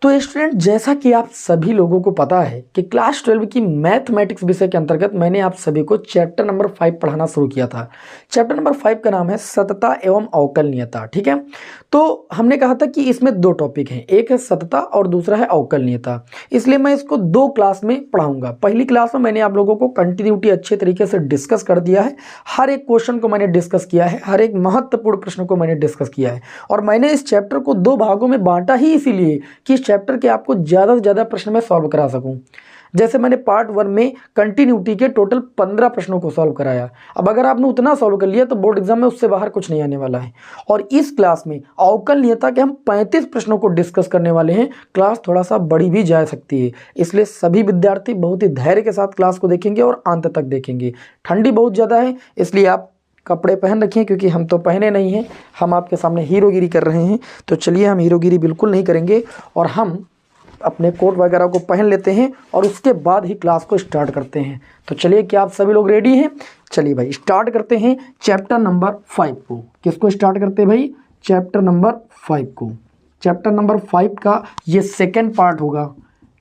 तो स्टूडेंट, जैसा कि आप सभी लोगों को पता है कि क्लास 12 की मैथमेटिक्स विषय के अंतर्गत मैंने आप सभी को चैप्टर नंबर 5 पढ़ाना शुरू किया था। चैप्टर नंबर 5 का नाम है सतता एवं अवकलनीयता। ठीक है, तो हमने कहा था कि इसमें दो टॉपिक हैं, एक है सतता और दूसरा है अवकलनीयता। इसलिए मैं इसको दो क्लास में पढ़ाऊंगा। पहली क्लास में मैंने आप लोगों को कंटिन्यूटी अच्छे तरीके से डिस्कस कर दिया है, हर एक क्वेश्चन को मैंने डिस्कस किया है, हर एक महत्वपूर्ण प्रश्न को मैंने डिस्कस किया है। और मैंने इस चैप्टर को दो भागों में बांटा ही इसीलिए कि इस चैप्टर के आपको ज़्यादा से ज़्यादा प्रश्न मैं सॉल्व करा सकूं। जैसे मैंने पार्ट 1 में कंटिन्यूटी के टोटल 15 प्रश्नों को सॉल्व कराया। अब अगर आपने उतना सॉल्व कर लिया तो बोर्ड एग्जाम में उससे बाहर कुछ नहीं आने वाला है। और इस क्लास में अवकलनीयता के हम 35 प्रश्नों को डिस्कस करने वाले हैं। क्लास थोड़ा सा बड़ी भी जा सकती है, इसलिए सभी विद्यार्थी बहुत ही धैर्य के साथ क्लास को देखेंगे और अंत तक देखेंगे। ठंडी बहुत ज़्यादा है, इसलिए आप कपड़े पहन रखिए, क्योंकि हम तो पहने नहीं हैं, हम आपके सामने हीरोगिरी कर रहे हैं। तो चलिए, हम हीरोगिरी बिल्कुल नहीं करेंगे और हम अपने कोट वगैरह को पहन लेते हैं और उसके बाद ही क्लास को स्टार्ट करते हैं। तो चलिए, क्या आप सभी लोग रेडी हैं? चलिए भाई, स्टार्ट करते हैं चैप्टर नंबर 5 को। किसको स्टार्ट करते हैं भाई? चैप्टर नंबर 5 को। चैप्टर नंबर 5 का ये सेकेंड पार्ट होगा।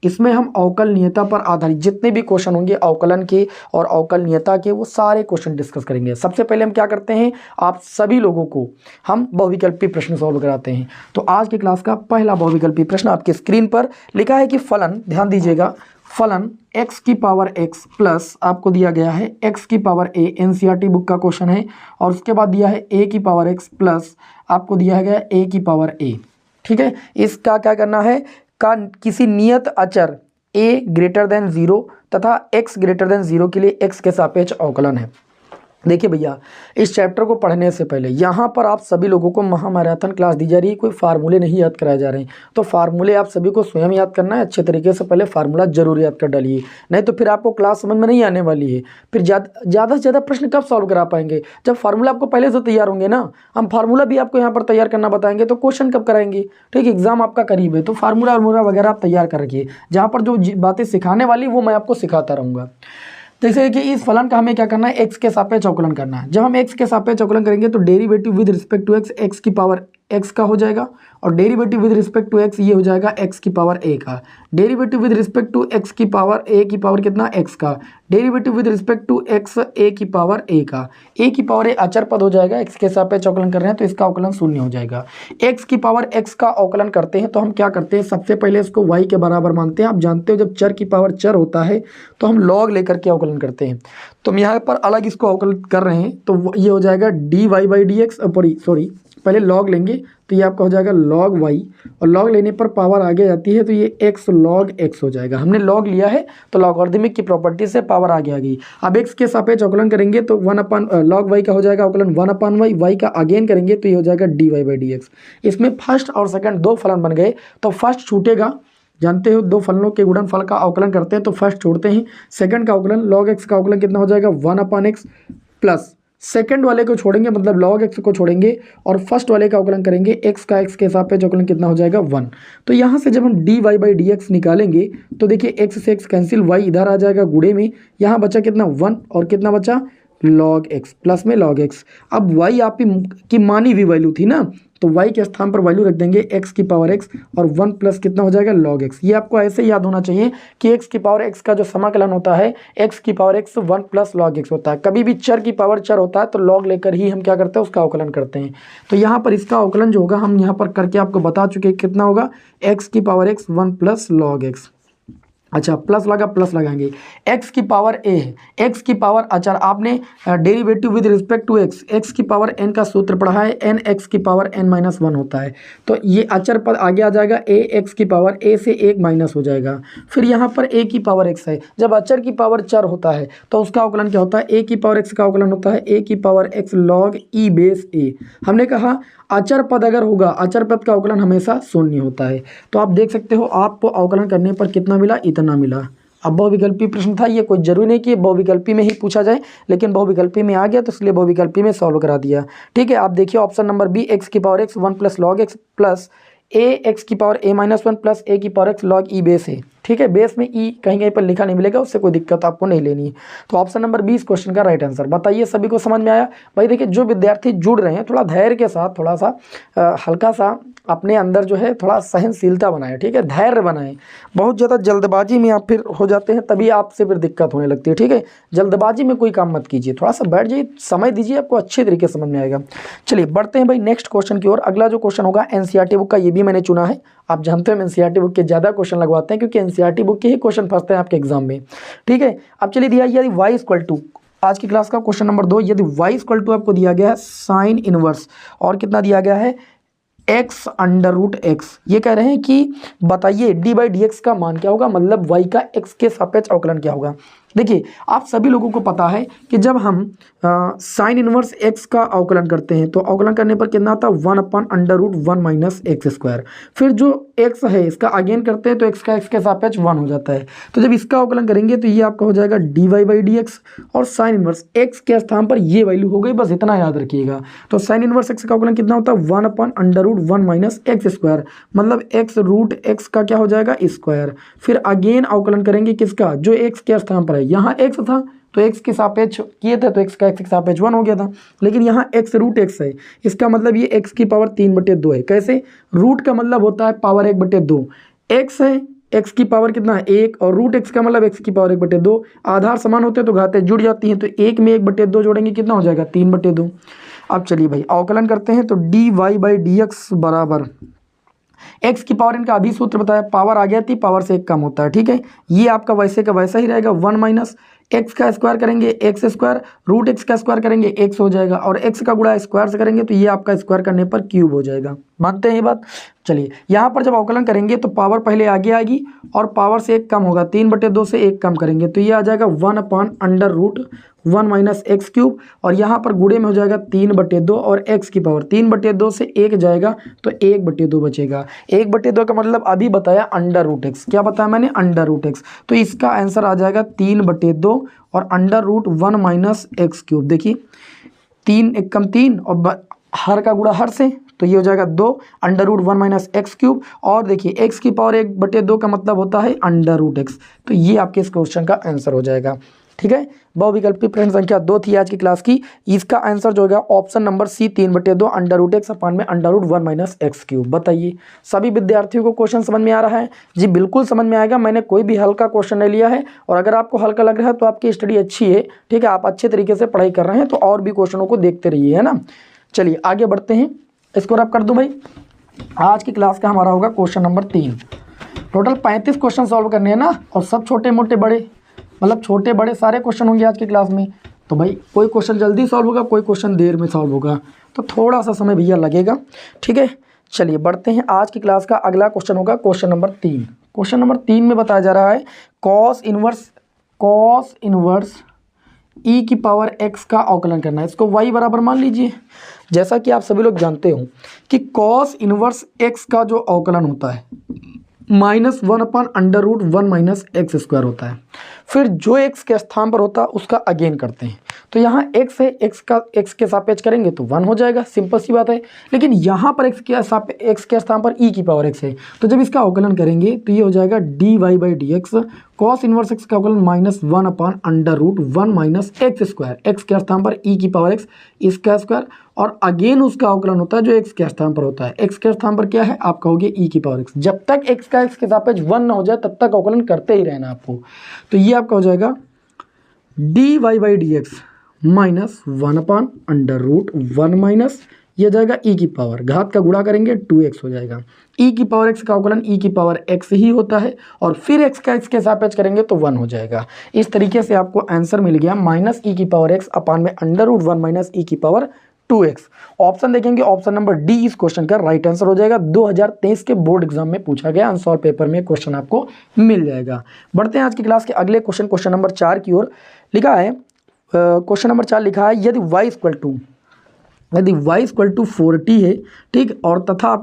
इसमें हम अवकलनीयता पर आधारित जितने भी क्वेश्चन होंगे अवकलन के और अवकलनीयता के, वो सारे क्वेश्चन डिस्कस करेंगे। सबसे पहले हम क्या करते हैं, आप सभी लोगों को हम बहुविकल्पी प्रश्न सॉल्व कराते हैं। तो आज की क्लास का पहला बहुविकल्पी प्रश्न आपके स्क्रीन पर लिखा है कि फलन, ध्यान दीजिएगा, फलन x की पावर x प्लस आपको दिया गया है x की पावर a, एनसीईआरटी बुक का क्वेश्चन है। और उसके बाद दिया है a की पावर x प्लस आपको दिया गया a की पावर a। ठीक है, इसका क्या करना है, का किसी नियत अचर a ग्रेटर देन 0 तथा x ग्रेटर देन 0 के लिए x के सापेक्ष अवकलन है। देखिए भैया, इस चैप्टर को पढ़ने से पहले यहाँ पर आप सभी लोगों को महामैराथन क्लास दी जा रही है, कोई फार्मूले नहीं याद कराए जा रहे हैं। तो फार्मूले आप सभी को स्वयं याद करना है, अच्छे तरीके से पहले फार्मूला जरूर याद कर डालिए, नहीं तो फिर आपको क्लास समझ में नहीं आने वाली है। फिर ज़्यादा से ज़्यादा प्रश्न कब सॉल्व करा पाएंगे, जब फार्मूला आपको पहले से तैयार होंगे ना। हम फार्मूला भी आपको यहाँ पर तैयार करना बताएंगे तो क्वेश्चन कब कराएंगे? ठीक, एग्जाम आपका करीब है, तो फार्मूला वगैरह आप तैयार कर रखिए। जहाँ पर जो बातें सिखाने वाली वो मैं आपको सिखाता रहूँगा। जैसे कि इस फलन का हमें क्या करना है, x के सापेक्ष अवकलन करना है। जब हम x के सापेक्ष अवकलन करेंगे तो derivative with respect to x, x की पावर x का हो जाएगा, और derivative with respect to x ये हो जाएगा x की पावर a का। Derivative with respect to x की पावर a की पावर कितना, x का। Derivative with respect to x a की पावर a का। a की पावर a अचर पद हो जाएगा, x के सापेक्ष अवकलन कर रहे हैं तो इसका अवकलन शून्य हो जाएगा। x की पावर x का अवकलन करते हैं तो हम क्या करते हैं, सबसे पहले इसको y के बराबर मानते हैं। आप जानते हो जब चर की पावर चर होता है तो हम लॉग लेकर के अवकलन करते हैं। तो हम यहाँ पर अलग इसको अवकलन कर रहे हैं तो ये हो जाएगा dy/dx, सॉरी पहले लॉग लेंगे तो ये आपका हो जाएगा log y, और लॉग लेने पर पावर आगे जाती है तो ये x log x हो जाएगा। हमने लॉग लिया है तो लॉगरिथमिक की प्रॉपर्टी से पावर आगे आ गई। अब x के सापेक्ष अवकलन करेंगे तो log y का हो जाएगा अवकलन 1/y, y का अगेन करेंगे तो ये हो जाएगा dy/dx। इसमें फर्स्ट और सेकंड दो फलन बन गए तो फर्स्ट छूटेगा। जानते हो दो फलनों के गुणनफल का अवकलन करते हैं तो फर्स्ट छोड़ते हैं। सेकंड का अवकलन log x का अवकलन कितना हो जाएगा, 1/x प्लस सेकंड वाले को छोड़ेंगे, मतलब log x को छोड़ेंगे और फर्स्ट वाले का अवकलन करेंगे, x का x के सापेक्ष अवकलन कितना हो जाएगा, 1। तो यहाँ से जब हम dy/dx निकालेंगे तो देखिए x से x कैंसिल, y इधर आ जाएगा गुणे में, यहाँ बचा कितना 1 और कितना बचा log x, प्लस में log x। अब y आपकी मानी हुई वैल्यू थी ना, तो y के स्थान पर वैल्यू रख देंगे x की पावर x और 1 प्लस कितना हो जाएगा log x। ये आपको ऐसे याद होना चाहिए कि x की पावर x का जो समाकलन होता है x की power x 1 plus log x होता है। कभी भी चर की पावर चर होता है तो log लेकर ही हम क्या करते हैं, उसका अवकलन करते हैं। तो यहाँ पर इसका अवकलन जो होगा हम यहाँ पर करके आपको बता चुके, कितना होगा, x की power x 1 plus log x। अच्छा, प्लस लगा, प्लस लगाएंगे, x की पावर a है, x की पावर अचर आपने derivative with respect to x, x की पावर n का सूत्र पढ़ा है, n x की पावर n-1 होता है। तो ये अचर पद आगे आ जाएगा, a x की पावर a से 1 माइनस हो जाएगा। फिर यहाँ पर a की पावर x है, जब अचर की पावर चर होता है तो उसका अवकलन क्या होता है, a की पावर x का अवकलन होता है a की power x log e base a। हमने कहा अचर पद अगर होगा, अचर पद का अवकलन हमेशा शून्य होता है। तो आप देख सकते हो आपको अवकलन करने पर कितना मिला, इतना मिला। अब बहुविकल्पी प्रश्न था, ये कोई जरूरी नहीं कि बहुविकल्पी में ही पूछा जाए, लेकिन बहुविकल्पी में आ गया तो इसलिए बहुविकल्पी में सॉल्व करा दिया। ठीक है, आप देखिए ऑप्शन नंबर बी, x की power x 1 plus log x plus a x की पावर a-1 प्लस a की power x log e base है। ठीक है, बेस में ई कहीं कहीं पर लिखा नहीं मिलेगा, उससे कोई दिक्कत आपको नहीं लेनी है। तो ऑप्शन नंबर 20 क्वेश्चन का राइट आंसर। बताइए सभी को समझ में आया? भाई देखिए, जो विद्यार्थी जुड़ रहे हैं थोड़ा धैर्य के साथ, थोड़ा सा हल्का सा अपने अंदर जो है थोड़ा सहनशीलता बनाए, ठीक है, धैर्य बनाएं। बहुत ज़्यादा जल्दबाजी में आप फिर हो जाते हैं, तभी आपसे फिर दिक्कत होने लगती है, ठीक है। जल्दबाजी में कोई काम मत कीजिए, थोड़ा सा बैठ जाइए, समय दीजिए, आपको अच्छे तरीके से समझ में आएगा। चलिए बढ़ते हैं भाई नेक्स्ट क्वेश्चन की ओर। अगला जो क्वेश्चन होगा एनसीईआरटी बुक का, ये भी मैंने चुना है। आप जानते हैं एनसीईआरटी बुक के ज़्यादा क्वेश्चन लगवाते हैं, क्योंकि एनसीईआरटी बुक के ही क्वेश्चन फंसते हैं आपके एग्जाम में, ठीक है। अब चलिए दिया यदि y इक्वल टू, आज की क्लास का क्वेश्चन नंबर 2, यदि y इक्वल टू आपको दिया गया है साइन इनवर्स और कितना दिया गया है x अंडर रूट एक्स, ये कह रहे हैं कि बताइए d/dx का मान क्या होगा, मतलब y का x के सापेक्ष अवकलन क्या होगा। देखिए आप सभी लोगों को पता है कि जब हम साइन इनवर्स x का अवकलन करते हैं तो अवकलन करने पर कितना आता है 1/√1 माइनस एक्स स्क्वायर। फिर जो x है इसका अगेन करते हैं तो x का x के सापेक्ष 1 हो जाता है। तो जब इसका अवकलन करेंगे तो ये आपका हो जाएगा dy/dx, और साइन इनवर्स x के स्थान पर ये वैल्यू हो गई, बस इतना याद रखिएगा। तो साइन इनवर्स x का अवकलन कितना होता है 1/√1 माइनस एक्स स्क्वायर, मतलब x रूट x का क्या हो जाएगा स्क्वायर। फिर अगेन अवकलन करेंगे किसका, जो x के स्थान पर है, यहाँ x था तो x के सापेक्ष किए थे तो x का x के सापेक्ष 1 हो गया था, लेकिन यहाँ x रूट x है, इसका मतलब ये x की पावर 3/2 है। कैसे, रूट का मतलब होता है पावर 1/2, x है x की पावर कितना है 1, और रूट x का मतलब x की पावर 1/2, आधार समान होते हैं तो घातें जुड़ जाती हैं, तो 1 में 1/2 जोड़ेंगे कितना हो जाएगा 3/2। अब चलिए भाई अवकलन करते हैं, तो dy/dx बराबर x की पावर, इनका अभी सूत्र बताया, पावर आ गया थी, पावर से 1 कम होता है, ठीक है। ये आपका वैसे का वैसा ही रहेगा, 1 माइनस एक्स का स्क्वायर करेंगे एक्स स्क्वायर, रूट एक्स का स्क्वायर करेंगे एक्स हो जाएगा, और एक्स का गुणा स्क्वायर से करेंगे तो ये आपका स्क्वायर करने पर क्यूब हो जाएगा। मानते हैं ये बात? चलिए यहाँ पर जब अवकलन करेंगे तो पावर पहले आगे आएगी और पावर से 1 कम होगा, 3/2 से 1 कम करेंगे तो ये आ जाएगा 1/√1 माइनस एक्स क्यूब, और यहाँ पर गुणे में हो जाएगा 3/2, और एक्स की पावर 3/2 से 1 जाएगा तो 1/2 बचेगा। 1/2 का मतलब अभी बताया अंडर रूट एक्स, क्या बताया मैंने, अंडर रूट एक्स। तो इसका आंसर आ जाएगा 3/2 और अंडर√1 माइनस एक्स क्यूब। देखिए 3 1 कम 3 और हर का गुणा हर से, तो ये हो जाएगा 2 अंडर√1 माइनस एक्स क्यूब, और देखिए एक्स की पावर 1/2 का मतलब होता है अंडर√x। तो ये आपके इस क्वेश्चन का आंसर हो जाएगा, ठीक है। बहुविकल्पी प्रश्न संख्या 2 थी आज की क्लास की, इसका आंसर जो होगा ऑप्शन नंबर सी 3/2 अंडर√x अपान में अंडर√1 माइनस एक्स क्यूब। बताइए सभी विद्यार्थियों को क्वेश्चन समझ में आ रहा है? जी बिल्कुल समझ में आएगा, मैंने कोई भी हल्का क्वेश्चन नहीं लिया है, और अगर आपको हल्का लग रहा है तो आपकी स्टडी अच्छी है, ठीक है, आप अच्छे तरीके से पढ़ाई कर रहे हैं, तो और भी क्वेश्चनों को देखते रहिए, है ना। चलिए आगे बढ़ते हैं, इसको रब कर दूं भाई। आज की क्लास का हमारा होगा question number 3। Total 35 question solve करने हैं ना, और सब छोटे मोटे बड़े, मतलब छोटे बड़े सारे क्वेश्चन होंगे आज की क्लास में। तो भाई कोई क्वेश्चन जल्दी सॉल्व होगा, कोई क्वेश्चन देर में सॉल्व होगा, तो थोड़ा सा समय भैया लगेगा, ठीक है। चलिए बढ़ते हैं, आज की क्लास का अगला क्वेश्चन होगा क्वेश्चन नंबर 3। क्वेश्चन नंबर 3 में बताया जा रहा है कॉस इनवर्स ई की पावर एक्स का अवकलन करना है। इसको y बराबर मान लीजिए। जैसा कि आप सभी लोग जानते हो कि कॉस इनवर्स एक्स का जो अवकलन होता है -1/√1 माइनस एक्स स्क्वायर होता है। फिर जो एक्स के स्थान पर होता है उसका अगेन करते हैं, तो यहाँ एक्स है, एक्स के सापेक्ष करेंगे तो 1 हो जाएगा, सिंपल सी बात है। लेकिन यहाँ पर एक्स के स्थान पर ई की पावर एक्स है, तो जब इसका अवकलन करेंगे तो ये हो जाएगा dy/dx कॉस इनवर्स एक्स का अवकलन -1/√1 माइनस एक्स स्क्वायर, एक्स के स्थान पर ई की पावर एक्स, इसका स्क्वायर, और अगेन उसका अवकलन होता है जो एक्स के स्थान पर होता है। एक्स के स्थान पर क्या है आपका हो गया ई की पावर एक्स। जब तक एक्स का एक्स के सापेक्ष 1 ना हो जाए तब तक अवकलन करते ही रहना आपको। तो ये आपका हो जाएगा dy/dx -1/√1 माइनस ये जाएगा ई की पावर, घात का गुणा करेंगे 2x हो जाएगा। ई की पावर एक्स का अवकलन ई की पावर एक्स ही होता है, और फिर एक्स का एक्स के सापेक्ष करेंगे तो 1 हो जाएगा। इस तरीके से आपको आंसर मिल गया माइनस ई की पावर एक्स अपान में अंडर√1 माइनस ई की पावर 2x। ऑप्शन देखेंगे, ऑप्शन नंबर डी इस क्वेश्चन का राइट आंसर हो जाएगा। 2023 के बोर्ड एग्जाम में पूछा गया अनसॉल्व पेपर में क्वेश्चन आपको मिल जाएगा। बढ़ते हैं आज की क्लास के अगले क्वेश्चन, क्वेश्चन नंबर 4 की ओर। लिखा है क्वेश्चन नंबर 4 लिखा है यदि y इक्वल टू 40 है, ठीक, और तथा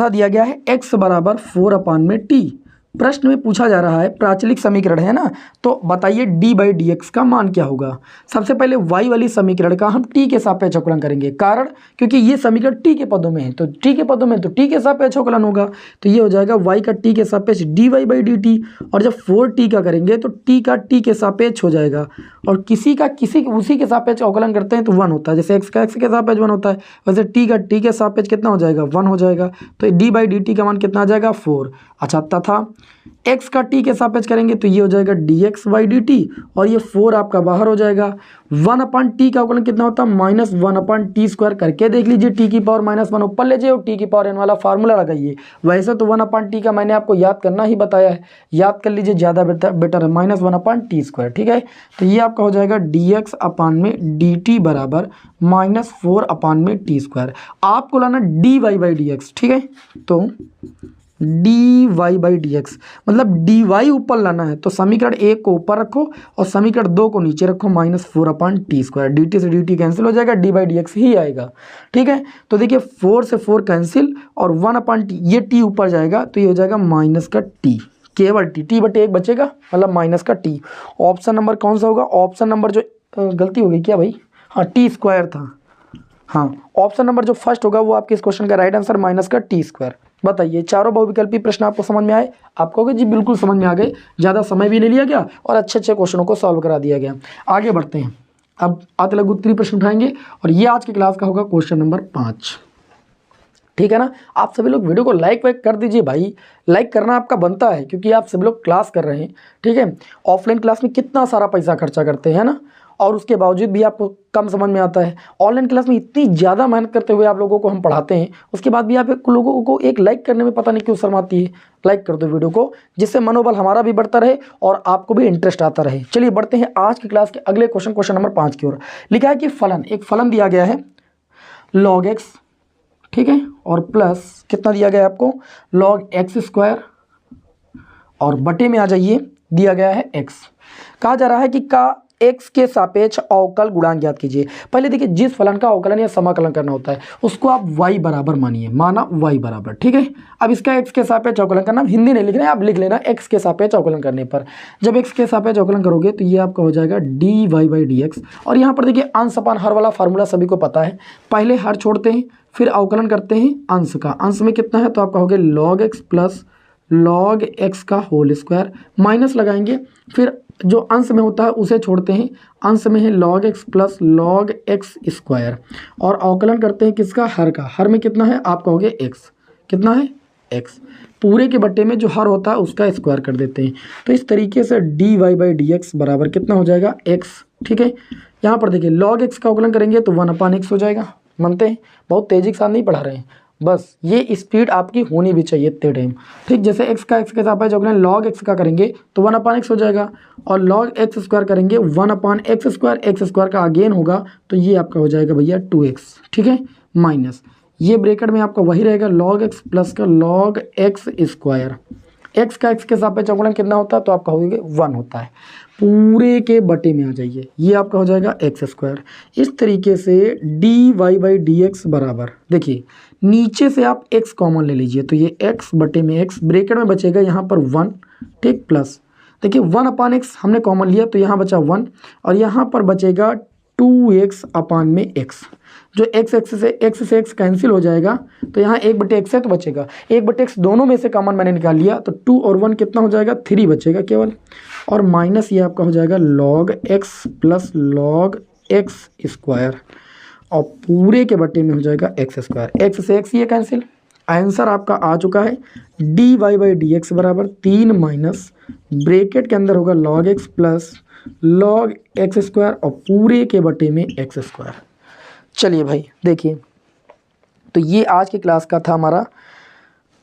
दिया गया है x बराबर 4 अपान में t, प्रश्न में पूछा जा रहा है प्राचलिक समीकरण है ना, तो बताइए d/dx का मान क्या होगा। सबसे पहले y वाली समीकरण का हम t के सापेक्ष अवकलन करेंगे, कारण क्योंकि ये समीकरण t के पदों में है, तो t के पदों में तो t के सापेक्ष अवकलन होगा, तो ये हो जाएगा y का t के सापेक्ष dy/dt। और जब 4t का करेंगे तो t का t के सापेक्ष हो जाएगा, और किसी उसी के सापेक्ष अवकलन करते हैं तो 1 होता है, जैसे x का x के सापेक्ष 1 होता है, वैसे t का t के सापेक्ष कितना हो जाएगा 1 हो जाएगा, तो d/dt का मान कितना आ जाएगा 4। अच्छा, तथा x का t के सापेक्ष करेंगे तो ये हो जाएगा dx/dt, और ये 4 आपका बाहर हो जाएगा। 1/t का अवकलन कितना होता है -1/t², करके देख लीजिए, t की पावर -1 ऊपर ले जाइए और t की पावर n वाला फार्मूला लगाइए। वैसे तो 1/t का मैंने आपको याद करना ही बताया है, याद कर लीजिए, ज़्यादा बेटर है, -1/t²। ठीक है, तो ये आपका हो जाएगा dx/dt बराबर -4/t²। आपको लाना dy/dx, ठीक है, तो dy/dx मतलब dy ऊपर लाना है, तो समीकरण 1 को ऊपर रखो और समीकरण 2 को नीचे रखो, -4/t²। dt से dt कैंसिल हो जाएगा, dy/dx ही आएगा। ठीक है, तो देखिए 4 से 4 कैंसिल और 1/t, ये t ऊपर जाएगा तो ये हो जाएगा माइनस का t, केवल t/1 बचेगा, मतलब माइनस का t। ऑप्शन नंबर कौन सा होगा, ऑप्शन नंबर जो गलती हो गई क्या भाई, हाँ t² था, हाँ ऑप्शन नंबर जो फर्स्ट होगा वो आपके इस क्वेश्चन का राइट आंसर माइनस का t²। बताइए, चारों बहुविकल्पी प्रश्न आपको समझ में आए? आप कहोगे जी बिल्कुल समझ में आ गए, ज़्यादा समय भी नहीं लिया गया और अच्छे अच्छे क्वेश्चनों को सॉल्व करा दिया गया। आगे बढ़ते हैं, अब अति लघु उत्तरीय प्रश्न उठाएंगे और ये आज की क्लास का होगा क्वेश्चन नंबर 5। ठीक है ना, आप सभी लोग वीडियो को लाइक वाइक कर दीजिए भाई, लाइक करना आपका बनता है क्योंकि आप सभी लोग क्लास कर रहे हैं। ठीक है, ऑफलाइन क्लास में कितना सारा पैसा खर्चा करते हैं ना, और उसके बावजूद भी आपको कम समझ में आता है। ऑनलाइन क्लास में इतनी ज़्यादा मेहनत करते हुए आप लोगों को हम पढ़ाते हैं, उसके बाद भी आप लोगों को एक लाइक करने में पता नहीं क्यों शर्म आती है। लाइक कर दो वीडियो को, जिससे मनोबल हमारा भी बढ़ता रहे और आपको भी इंटरेस्ट आता रहे। चलिए बढ़ते हैं आज की क्लास के अगले क्वेश्चन नंबर 5 की ओर। लिखा है कि एक फलन दिया गया है log x, ठीक है, और प्लस कितना दिया गया है आपको log x², और बटे में आ जाइए दिया गया है x। कहा जा रहा है कि का x के सापेक्ष अवकल गुणांक ज्ञात कीजिए। पहले देखिए, जिस फलन का अवकलन या समाकलन करना होता है उसको आप y बराबर मानिए, माना y बराबर, ठीक है। अब इसका x के सापेक्ष अवकलन करना, हिंदी नहीं लिख रहे हैं, आप लिख लेना x के सापेक्ष अवकलन करने पर। जब x के सापेक्ष अवकलन करोगे तो ये आपका हो जाएगा dy/dx। और यहाँ पर देखिए अंश अपान हर वाला फार्मूला सभी को पता है, पहले हर छोड़ते हैं फिर अवकलन करते हैं अंश का। अंश में कितना है तो आपका हो गया log x plus log x का होल स्क्वायर, माइनस लगाएंगे, फिर जो अंश में होता है उसे छोड़ते हैं, अंश में है log x plus log x², और अवकलन करते हैं किसका, हर का। हर में कितना है आप कहोगे x, कितना है x, पूरे के बट्टे में जो हर होता है उसका स्क्वायर कर देते हैं। तो इस तरीके से dy/dx बराबर कितना हो जाएगा x। ठीक है, यहाँ पर देखिए log x का अवकलन करेंगे तो 1/x हो जाएगा। मानते हैं, बहुत तेज़ी के साथ नहीं पढ़ा रहे हैं, बस ये स्पीड आपकी होनी भी चाहिए इतने टाइम। ठीक, जैसे x के सापेक्ष अवकलन log x का करेंगे तो 1/x हो जाएगा, और log x² करेंगे 1/x², x² का अगेन होगा तो ये आपका हो जाएगा भैया 2x। ठीक है, माइनस ये ब्रैकेट में आपका वही रहेगा log x प्लस का log x²। x के सापेक्ष अवकलन कितना होता है तो आपका हो गया 1 होता है, पूरे के बटे में आ जाइए, ये आपका हो जाएगा x²। इस तरीके से dy/dx बराबर, देखिए नीचे से आप x कॉमन ले लीजिए तो ये x बटे में x, ब्रैकेट में बचेगा यहाँ पर 1, ठीक, प्लस देखिए 1/x हमने कॉमन लिया तो यहाँ बचा 1, और यहाँ पर बचेगा 2x/x। जो x से x कैंसिल हो जाएगा तो यहाँ 1/x है तो बचेगा 1/x, दोनों में से कॉमन मैंने निकाल लिया तो 2 और 1 कितना हो जाएगा 3 बचेगा केवल, और माइनस ये आपका हो जाएगा log x plus log x², और पूरे के बटे में हो जाएगा x²। x से x ये कैंसिल, आंसर आपका आ चुका है dy/dx बराबर 3 माइनस ब्रैकेट के अंदर होगा log x plus log x² और पूरे के बटे में x²। चलिए भाई देखिए, तो ये आज की क्लास का था हमारा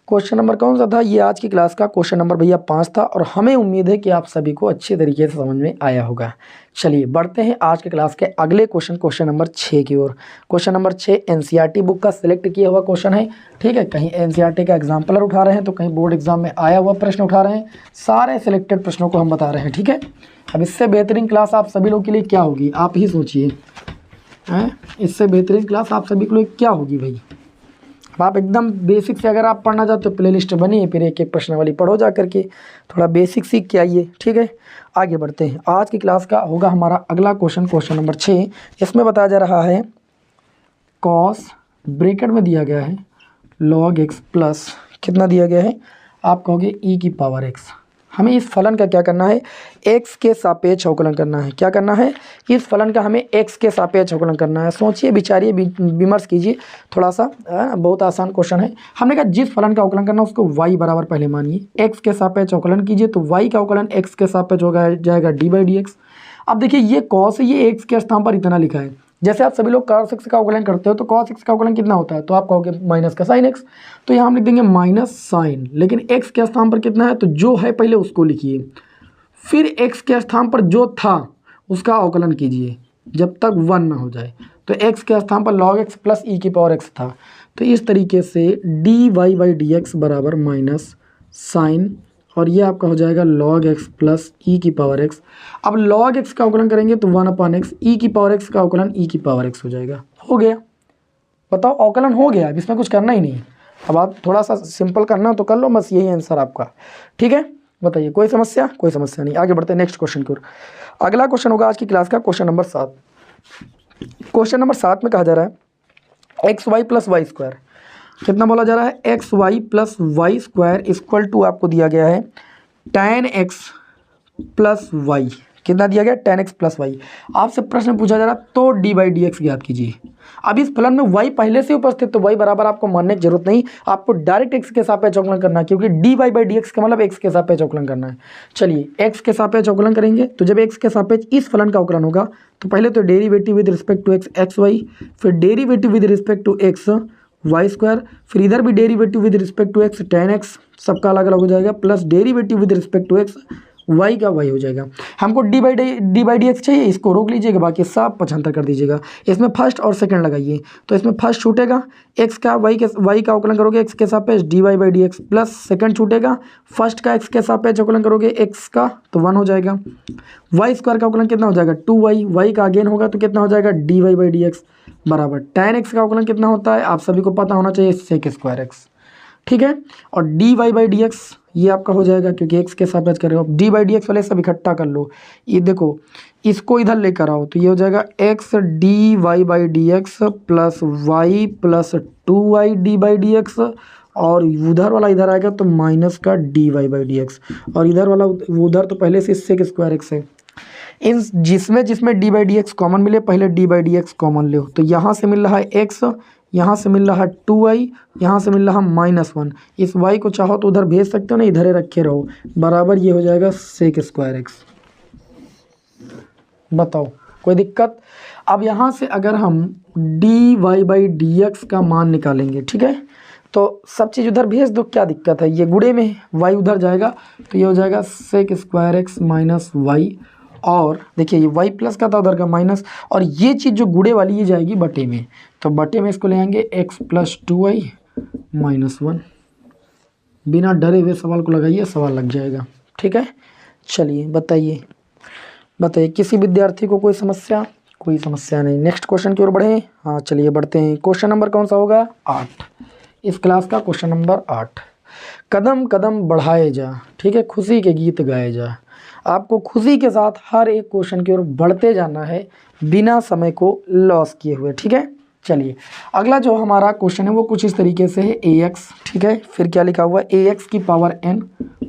क्वेश्चन नंबर कौन सा था, ये आज की क्लास का क्वेश्चन नंबर भैया 5 था, और हमें उम्मीद है कि आप सभी को अच्छे तरीके से समझ में आया होगा। चलिए बढ़ते हैं आज के क्लास के अगले क्वेश्चन नंबर 6 की ओर। क्वेश्चन नंबर 6 एनसीईआरटी बुक का सिलेक्ट किया हुआ क्वेश्चन है। ठीक है, कहीं एनसीईआरटी का एग्जाम्पलर उठा रहे हैं तो कहीं बोर्ड एग्जाम में आया हुआ प्रश्न उठा रहे हैं, सारे सिलेक्टेड प्रश्नों को हम बता रहे हैं। ठीक है, अब इससे बेहतरीन क्लास आप सभी लोग के लिए क्या होगी, आप ही सोचिए, इससे बेहतरीन क्लास आप सभी के लिए क्या होगी भाई। अब आप एकदम बेसिक से अगर आप पढ़ना चाहते हो प्लेलिस्ट बनी है, फिर एक एक प्रश्नावली पढ़ो जा करके, थोड़ा बेसिक सीख के आइए। ठीक है, आगे बढ़ते हैं। आज की क्लास का होगा हमारा अगला क्वेश्चन, क्वेश्चन नंबर 6। इसमें बताया जा रहा है कॉस ब्रैकेट में दिया गया है log x प्लस कितना दिया गया है, आप कहोगे e की पावर x। हमें इस फलन का क्या करना है, x के सापेक्ष अवकलन करना है। क्या करना है, इस फलन का हमें x के सापेक्ष अवकलन करना है। सोचिए, विचारिए, विमर्श कीजिए थोड़ा सा, बहुत आसान क्वेश्चन है। हमने कहा जिस फलन का अवकलन करना है उसको y बराबर पहले मानिए, x के सापेक्ष अवकलन कीजिए तो y का अवकलन x के सापेक्ष हो जाएगा d/dx। अब देखिए ये cos है, ये x के स्थान पर इतना लिखा है। जैसे आप सभी लोग cos x का अवकलन करते हो तो cos x का अवकलन कितना होता है, तो आप कहोगे माइनस का साइन x, तो यहाँ हम लिख देंगे माइनस साइन, लेकिन x के स्थान पर कितना है तो जो है पहले उसको लिखिए, फिर x के स्थान पर जो था उसका अवकलन कीजिए जब तक 1 ना हो जाए। तो x के स्थान पर log x प्लस e की पावर x था, तो इस तरीके से dy/dx बराबर माइनस साइन, और ये आपका हो जाएगा log x प्लस e की पावर x। अब log x का अवकलन करेंगे तो 1/x, e की पावर x का अवकलन e की पावर x हो जाएगा। हो गया, बताओ अवकलन हो गया, अब इसमें कुछ करना ही नहीं। अब आप थोड़ा सा सिंपल करना तो कर लो, बस यही आंसर आपका। ठीक है, बताइए कोई समस्या? कोई समस्या नहीं। आगे बढ़ते हैं नेक्स्ट क्वेश्चन की ओर। अगला क्वेश्चन होगा आज की क्लास का क्वेश्चन नंबर 7। क्वेश्चन नंबर 7 में कहा जा रहा है x y plus y square, कितना बोला जा रहा है, x y plus y square equal to आपको दिया गया है tan x प्लस वाई। कितना दिया गया, tan x प्लस वाई। आपसे प्रश्न पूछा जा रहा है तो d/dx ज्ञात कीजिए। अब इस फलन में y पहले से उपस्थित, तो y बराबर आपको मानने की जरूरत नहीं, आपको डायरेक्ट x के सापेक्ष अवकलन करना है, क्योंकि dy/dx का मतलब x के सापेक्ष अवकलन करना है। चलिए x के सापेक्ष अवकलन करेंगे, तो जब x के सापेक्ष इस फलन का अवकलन होगा तो पहले तो derivative with respect to x x y, फिर derivative with respect to x y square, फिर इधर भी derivative with respect to x tan x, सबका अलग अलग हो जाएगा, plus derivative with respect to x y का y हो जाएगा। हमको d/dx चाहिए, इसको रोक लीजिएगा, बाकी सब 75 कर दीजिएगा। इसमें फर्स्ट और सेकंड लगाइए, तो इसमें फर्स्ट छूटेगा x का y का अवकलन करोगे x के सापेक्ष dy/dx, प्लस सेकंड छूटेगा फर्स्ट का x के सापेक्ष अवकलन करोगे x का, तो 1 हो जाएगा। y स्क्वायर का अवकलन कितना हो जाएगा 2y, y का अगेन होगा तो कितना हो जाएगा dy/dx बराबर tan x का अवकलन कितना होता है आप सभी को पता होना चाहिए sec स्क्वायर x। ठीक है, और dy/dx ये आपका हो जाएगा क्योंकि x के सापेक्ष कर रहे हो। d/dx वाले सब इकट्ठा कर लो, ये देखो इसको इधर लेकर आओ तो ये हो जाएगा x dy/dx plus y plus 2y d/dx, और उधर वाला इधर आएगा तो माइनस का dy/dx, और इधर वाला उधर तो पहले से sec स्क्वायर x है। इन जिसमें d/dx कॉमन मिले पहले d/dx कॉमन लो, तो यहाँ से मिल रहा है x, यहाँ से मिल रहा है 2y, यहाँ से मिल रहा है -1। इस y को चाहो तो उधर भेज सकते हो ना, इधर रखे रहो, बराबर ये हो जाएगा sec स्क्वायर x। बताओ कोई दिक्कत? अब यहाँ से अगर हम dy/dx का मान निकालेंगे, ठीक है, तो सब चीज़ उधर भेज दो, क्या दिक्कत है, ये गुणे में y उधर जाएगा तो ये हो जाएगा sec square x minus y, और देखिए ये y प्लस का था उधर का माइनस, और ये चीज़ जो गुणे वाली ये जाएगी बटे में, तो बटे में इसको ले आएंगे x प्लस 2y माइनस 1। बिना डरे हुए सवाल को लगाइए, सवाल लग जाएगा। ठीक है, चलिए बताइए किसी विद्यार्थी को कोई समस्या? कोई समस्या नहीं। नेक्स्ट क्वेश्चन की ओर बढ़े। हाँ चलिए बढ़ते हैं। क्वेश्चन नंबर कौन सा होगा, 8, इस क्लास का क्वेश्चन नंबर 8। कदम कदम बढ़ाए जा, ठीक है, खुशी के गीत गाए जा। आपको खुशी के साथ हर एक क्वेश्चन की ओर बढ़ते जाना है बिना समय को लॉस किए हुए। ठीक है, चलिए अगला जो हमारा क्वेश्चन है वो कुछ इस तरीके से है ax, ठीक है, फिर क्या लिखा हुआ है ax की पावर n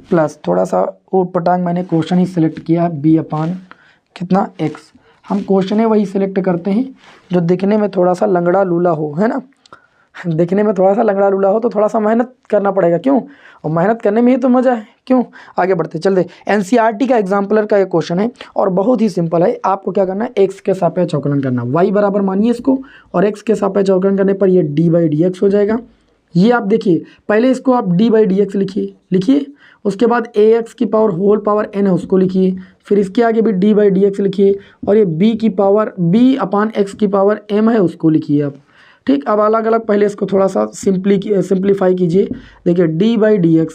प्लस थोड़ा सा ऊट पटांग मैंने क्वेश्चन ही सिलेक्ट किया b अपान कितना x। हम क्वेश्चन है वही सिलेक्ट करते हैं जो दिखने में थोड़ा सा लंगड़ा लूला हो, है ना, दिखने में थोड़ा सा लंगड़ा लूला हो तो थोड़ा सा मेहनत करना पड़ेगा, क्यों, और मेहनत करने में ही तो मज़ा है, क्यों। आगे बढ़ते चलते, एनसीईआरटी का एग्जाम्पलर का एक क्वेश्चन है और बहुत ही सिंपल है। आपको क्या करना है, एक्स के सापेक्ष अवकलन करना, वाई बराबर मानिए इसको, और एक्स के सापेक्ष अवकलन करने पर ये dy/dx हो जाएगा। ये आप देखिए, पहले इसको आप dy/dx लिखिए, उसके बाद ax की पावर होल पावर n है उसको लिखिए, फिर इसके आगे भी dy/dx लिखिए, और ये b अपान x की पावर m है उसको लिखिए आप। ठीक, अब अलग अलग पहले इसको थोड़ा सा सिंप्लीफाई कीजिए। देखिए dy/dx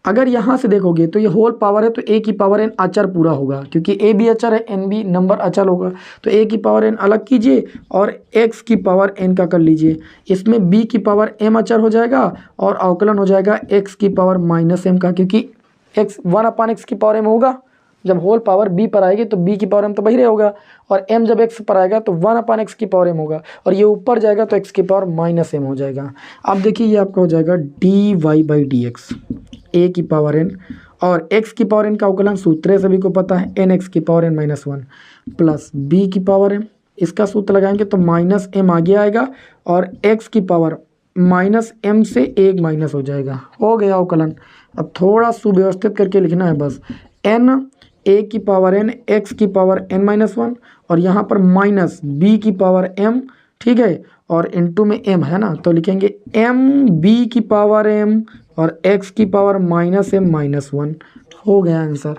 अगर यहाँ से देखोगे तो ये होल पावर है तो ए की पावर एन अचर पूरा होगा, क्योंकि ए भी अचर है एन भी नंबर अचर होगा, तो ए की पावर एन अलग कीजिए और एक्स की पावर एन का कर लीजिए। इसमें बी की पावर एम अचर हो जाएगा और अवकलन हो जाएगा एक्स की पावर माइनस एम का, क्योंकि एक्स 1/x की पावर एम होगा। जब होल पावर बी पर आएगी तो बी की पावर एम तो वही होगा, और एम जब एक्स पर आएगा तो 1/x की पावर एम होगा, और ये ऊपर जाएगा तो एक्स की पावर माइनस एम हो जाएगा। अब देखिए ये आपका हो जाएगा dy/dx ए की पावर एन, और एक्स की पावर एन का अवकलन सूत्र है सभी को पता है, एन एक्स की power n minus 1 plus b की पावर एम, इसका सूत्र लगाएंगे तो माइनस एम आगे आएगा और एक्स की पावर माइनस एम से एक माइनस हो जाएगा, हो गया अवकलन। अब थोड़ा सुव्यवस्थित करके लिखना है बस, एन ए की पावर एन एक्स की पावर एन माइनस 1 और यहाँ पर माइनस बी की पावर एम, ठीक है, और इनटू में एम है ना, तो लिखेंगे एम बी की पावर एम और एक्स की पावर माइनस एम माइनस 1, हो गया आंसर।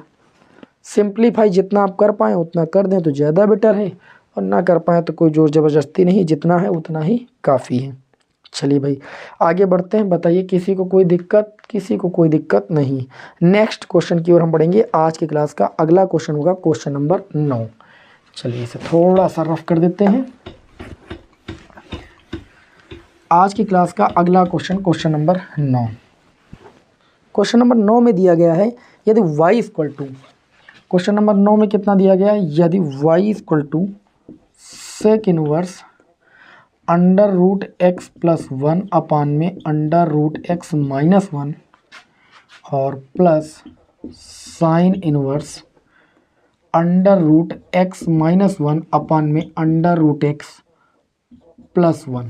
सिंप्लीफाई जितना आप कर पाएँ उतना कर दें तो ज़्यादा बेटर है, और ना कर पाएँ तो कोई जोर ज़बरदस्ती नहीं, जितना है उतना ही काफ़ी है। चलिए भाई आगे बढ़ते हैं, बताइए किसी को कोई दिक्कत, किसी को कोई दिक्कत नहीं। नेक्स्ट क्वेश्चन की ओर हम बढ़ेंगे। आज की क्लास का अगला क्वेश्चन होगा क्वेश्चन नंबर 9। चलिए इसे थोड़ा सा रफ कर देते हैं। आज की क्लास का अगला क्वेश्चन नंबर 9। क्वेश्चन नंबर 9 में दिया गया है यदि y equal to, question number 9 में कितना दिया गया है, यदि y equal to sec inverse under root x plus 1 upon में अंडर रूट एक्स माइनस 1 और plus sine inverse under root x minus 1 upon में अंडर रूट एक्स प्लस 1।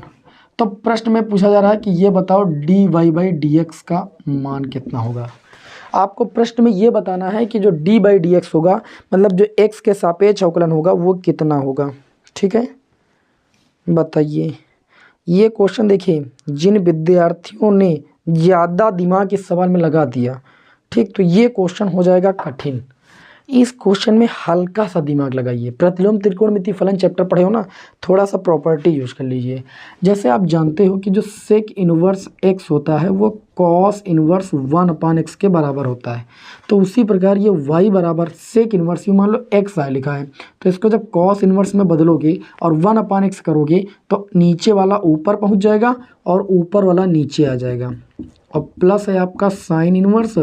तो प्रश्न में पूछा जा रहा है कि ये बताओ dy/dx का मान कितना होगा। आपको प्रश्न में ये बताना है कि जो dy/dx होगा, मतलब जो x के सापेक्ष अवकलन होगा वो कितना होगा। ठीक है, बताइए। ये क्वेश्चन देखिए, जिन विद्यार्थियों ने ज़्यादा दिमाग इस सवाल में लगा दिया, ठीक, तो ये क्वेश्चन हो जाएगा कठिन। इस क्वेश्चन में हल्का सा दिमाग लगाइए। प्रतिलोम त्रिकोणमिति फलन चैप्टर पढ़े हो ना, थोड़ा सा प्रॉपर्टी यूज कर लीजिए। जैसे आप जानते हो कि जो सेक इनवर्स एक्स होता है वो कॉस इनवर्स 1/x के बराबर होता है, तो उसी प्रकार ये y बराबर सेक इनवर्स, मान लो एक्स आय लिखा है, तो इसको जब कॉस इनवर्स में बदलोगे और 1/x करोगे तो नीचे वाला ऊपर पहुंच जाएगा और ऊपर वाला नीचे आ जाएगा, और प्लस है आपका साइन इनवर्स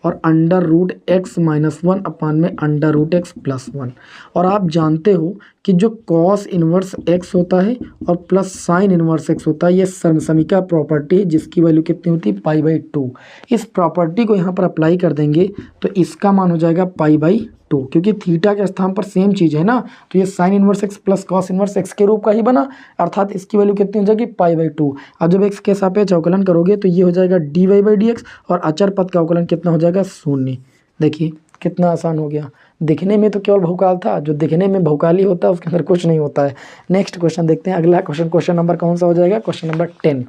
और under root x minus 1 upon में अंडर रूट एक्स प्लस 1। और आप जानते हो कि जो कॉस इनवर्स एक्स होता है और प्लस साइन इनवर्स एक्स होता है, ये समसमीका प्रॉपर्टी है जिसकी वैल्यू कितनी होती है π/2। इस प्रॉपर्टी को यहाँ पर अप्लाई कर देंगे तो इसका मान हो जाएगा π/2, क्योंकि थीटा के स्थान पर सेम चीज़ है ना, तो ये sign inverse x plus cos inverse x के रूप का ही बना, अर्थात इसकी वैल्यू कितनी हो जाएगी π/2। अब जब एक्स के सापेक्ष अवकलन करोगे तो ये हो जाएगा dy/dx और अचर पद का अवकलन कितना हो जाएगा 0। देखिए कितना आसान हो गया। दिखने में तो केवल भौकाल था, जो दिखने में भौकाली होता है उसके अंदर कुछ नहीं होता है। नेक्स्ट क्वेश्चन देखते हैं। अगला क्वेश्चन नंबर कौन सा हो जाएगा, क्वेश्चन नंबर 10।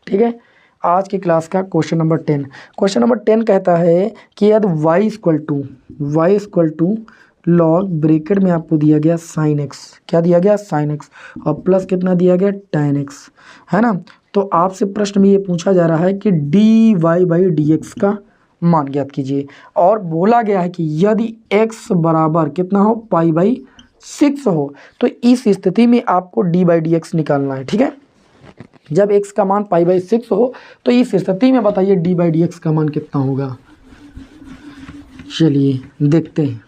ठीक है, आज की क्लास का क्वेश्चन नंबर 10। क्वेश्चन नंबर 10 कहता है कि यदि y equal to log bracket में आपको दिया गया साइन एक्स, क्या दिया गया साइन एक्स, और प्लस कितना दिया गया tan एक्स, है ना। तो आपसे प्रश्न में ये पूछा जा रहा है कि dy/dx का मान ज्ञात कीजिए, और बोला गया है कि यदि x बराबर कितना हो π/6 हो, तो इस स्थिति में आपको dy/dx निकालना है। ठीक है, जब x का मान π/6 हो तो इस स्थिति में बताइए dy/dx का मान कितना होगा। चलिए देखते हैं।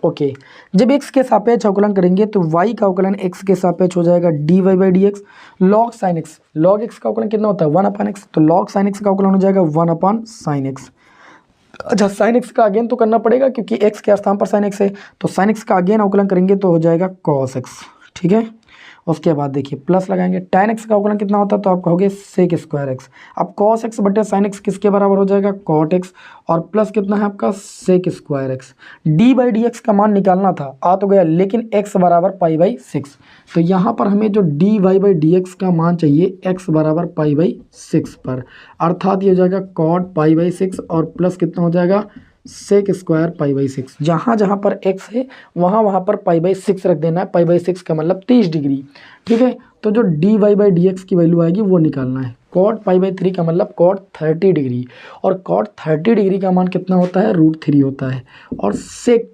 ओके, जब x के सापेक्ष अवकलन करेंगे तो y का अवकलन x के सापेक्ष हो जाएगा dy/dx। log sin x, log x का अवकलन कितना होता है 1/x, तो log sin x का अवकलन हो जाएगा 1/sin x। अच्छा, sin x का अगेन तो करना पड़ेगा क्योंकि x के स्थान पर sin x है, तो sin x का अगेन अवकलन करेंगे तो हो जाएगा cos x। ठीक है, उसके बाद देखिए प्लस लगाएंगे, tan x का अवकलन कितना होता है तो आप कहोगे sec स्क्वायर x। अब cos x बटे sin x किसके बराबर हो जाएगा cot x, और प्लस कितना है आपका sec स्क्वायर x। dy/dx का मान निकालना था, आ तो गया, लेकिन x बराबर π/6, तो यहाँ पर हमें जो dy/dx का मान चाहिए x बराबर π/6 पर, अर्थात ये हो जाएगा cot π/6 और प्लस कितना हो जाएगा सेक स्क्वायर पाई बाई 6। जहाँ जहाँ पर x है वहाँ वहाँ पर पाई बाई 6 रख देना है। पाई बाई 6 का मतलब 30 डिग्री। ठीक है, तो जो d y by d x की वैल्यू आएगी वो निकालना है। कॉट पाई बाई 3 का मतलब कॉट 30 डिग्री, और कॉट 30 डिग्री का मान कितना होता है, √3 होता है। और सेक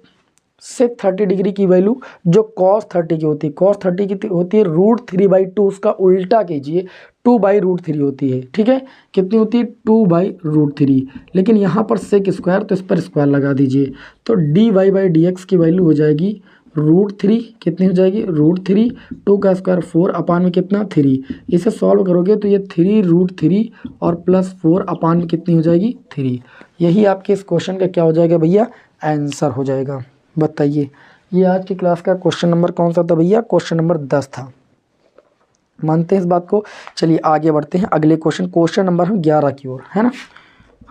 30 डिग्री की वैल्यू जो कॉस 30 की होती है, कॉस 30 की होती है √3/2। उसका उल्टा कीजिए, 2/√3 होती है। ठीक है, कितनी होती है, 2/√3। लेकिन यहाँ पर सेक स्क्वायर, तो इस पर स्क्वायर लगा दीजिए। तो d y by d x की वैल्यू हो जाएगी √3। कितनी हो जाएगी, √3। 2 का स्क्वायर 4 अपान में कितना, 3। इसे सॉल्व करोगे तो ये 3√3 और प्लस 4 अपान में कितनी हो जाएगी, 3। यही आपके इस क्वेश्चन का क्या हो जाएगा भैया, आंसर हो जाएगा। बताइए, ये आज की क्लास का क्वेश्चन नंबर कौन सा था भैया, क्वेश्चन नंबर 10 था। मानते हैं इस बात को। चलिए आगे बढ़ते हैं अगले क्वेश्चन नंबर हम 11 की ओर, है ना।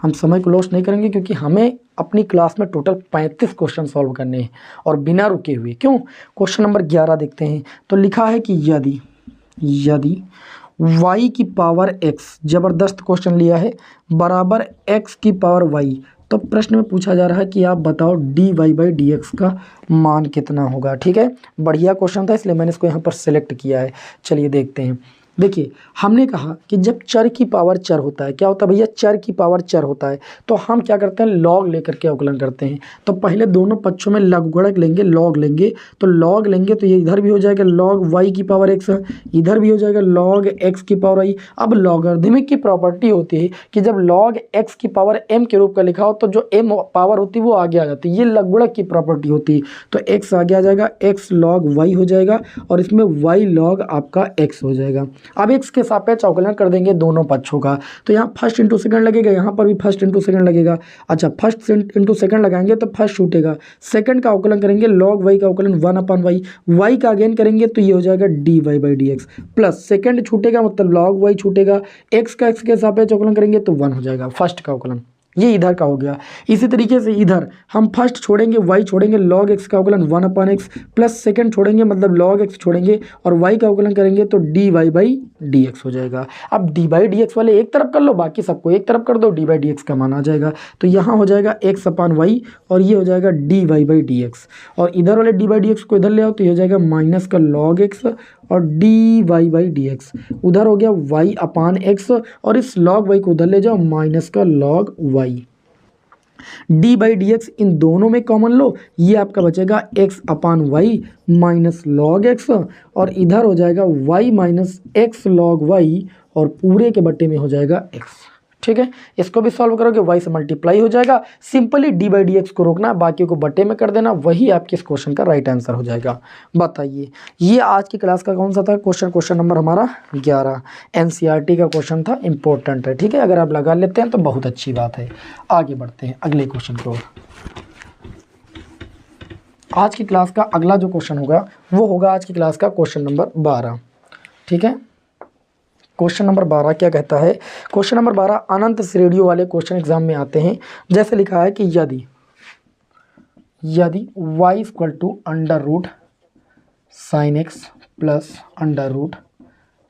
हम समय को लॉस नहीं करेंगे क्योंकि हमें अपनी क्लास में टोटल 35 क्वेश्चन सॉल्व करने हैं और बिना रुके हुए। क्यों, क्वेश्चन नंबर 11 देखते हैं। तो लिखा है कि यदि y की पावर x, जबरदस्त क्वेश्चन लिया है, बराबर x की पावर y, तो प्रश्न में पूछा जा रहा है कि आप बताओ d y by d x का मान कितना होगा। ठीक है, बढ़िया क्वेश्चन था इसलिए मैंने इसको यहाँ पर सेलेक्ट किया है। चलिए देखते हैं। देखिए, हमने कहा कि जब चर की पावर चर होता है, क्या होता है भैया, चर की पावर चर होता है, तो हम क्या करते हैं, लॉग लेकर के अवकलन करते हैं। तो पहले दोनों पक्षों में लघुगणक लेंगे, लॉग लेंगे। तो लॉग लेंगे तो ये इधर भी हो जाएगा लॉग वाई की पावर एक्स, इधर भी हो जाएगा लॉग एक्स की पावर आई। अब लॉगरिथमिक की प्रॉपर्टी होती है कि जब लॉग एक्स की पावर एम के रूप का लिखा हो तो जो एम पावर होती है वो आगे आ जाती है। ये लघुगणक की प्रॉपर्टी होती है। तो एक्स आगे आ जाएगा, एक्स लॉग वाई हो जाएगा, और इसमें वाई लॉग आपका एक्स हो जाएगा। अब x के सापेक्ष अवकलन कर देंगे दोनों पक्षों का। तो यहाँ फर्स्ट इंटू सेकंड लगेगा, यहाँ पर भी फर्स्ट इंटू सेकंड लगेगा। अच्छा, फर्स्ट इंटू सेकंड लगाएंगे तो फर्स्ट छूटेगा। सेकंड का अवकलन करेंगे, लॉग वाई का अवकलन 1/y, वाई का अगेन करेंगे तो ये हो जाएगा d y by d x, plus second छूटेगा मतलब लॉग वाई छूटेगा, एक्स का एक्स के सापेक्ष अवकलन करेंगे तो 1 हो जाएगा फर्स्ट का अवकलन। ये इधर का हो गया। इसी तरीके से इधर हम फर्स्ट छोड़ेंगे y छोड़ेंगे, log x का अवकलन 1/x, प्लस सेकंड छोड़ेंगे मतलब log x छोड़ेंगे, और y का अवकलन करेंगे तो dy बाई dx हो जाएगा। अब dy बाई dx वाले एक तरफ कर लो, बाकी सबको एक तरफ कर दो, dy बाई dx का मान आ जाएगा। तो यहाँ हो जाएगा x/y, और ये हो जाएगा dy बाई dx, और इधर वाले dy बाई dx को इधर ले आओ तो ये हो जाएगा माइनस का log x और dy बाई dx। उधर हो गया y/x, और इस log y को उधर ले जाओ, माइनस का log y। D by d x इन दोनों में कॉमन लो, ये आपका बचेगा x/y माइनस लॉग एक्स, और इधर हो जाएगा y minus x log y, और पूरे के बट्टे में हो जाएगा x। ठीक है, इसको भी सॉल्व करोगे y से मल्टीप्लाई हो जाएगा। Simply D by d x को रोकना, बाकी को बट्टे में कर देना, वही आपके इस क्वेश्चन का राइट आंसर हो जाएगा। बताइए, ये आज की क्लास का कौन सा था क्वेश्चन नंबर हमारा 11। एनसीईआरटी का क्वेश्चन था, इंपॉर्टेंट है। ठीक है, अगर आप लगा लेते हैं तो बहुत अच्छी बात है। आगे बढ़ते हैं अगले क्वेश्चन की ओर। आज की क्लास का अगला जो क्वेश्चन होगा वो होगा आज की क्लास का क्वेश्चन नंबर 12। ठीक है, क्वेश्चन नंबर 12 क्या कहता है, क्वेश्चन नंबर 12 अनंत श्रेणियों वाले क्वेश्चन एग्जाम में आते हैं। जैसे लिखा है कि यदि y equal to under root sine x plus under root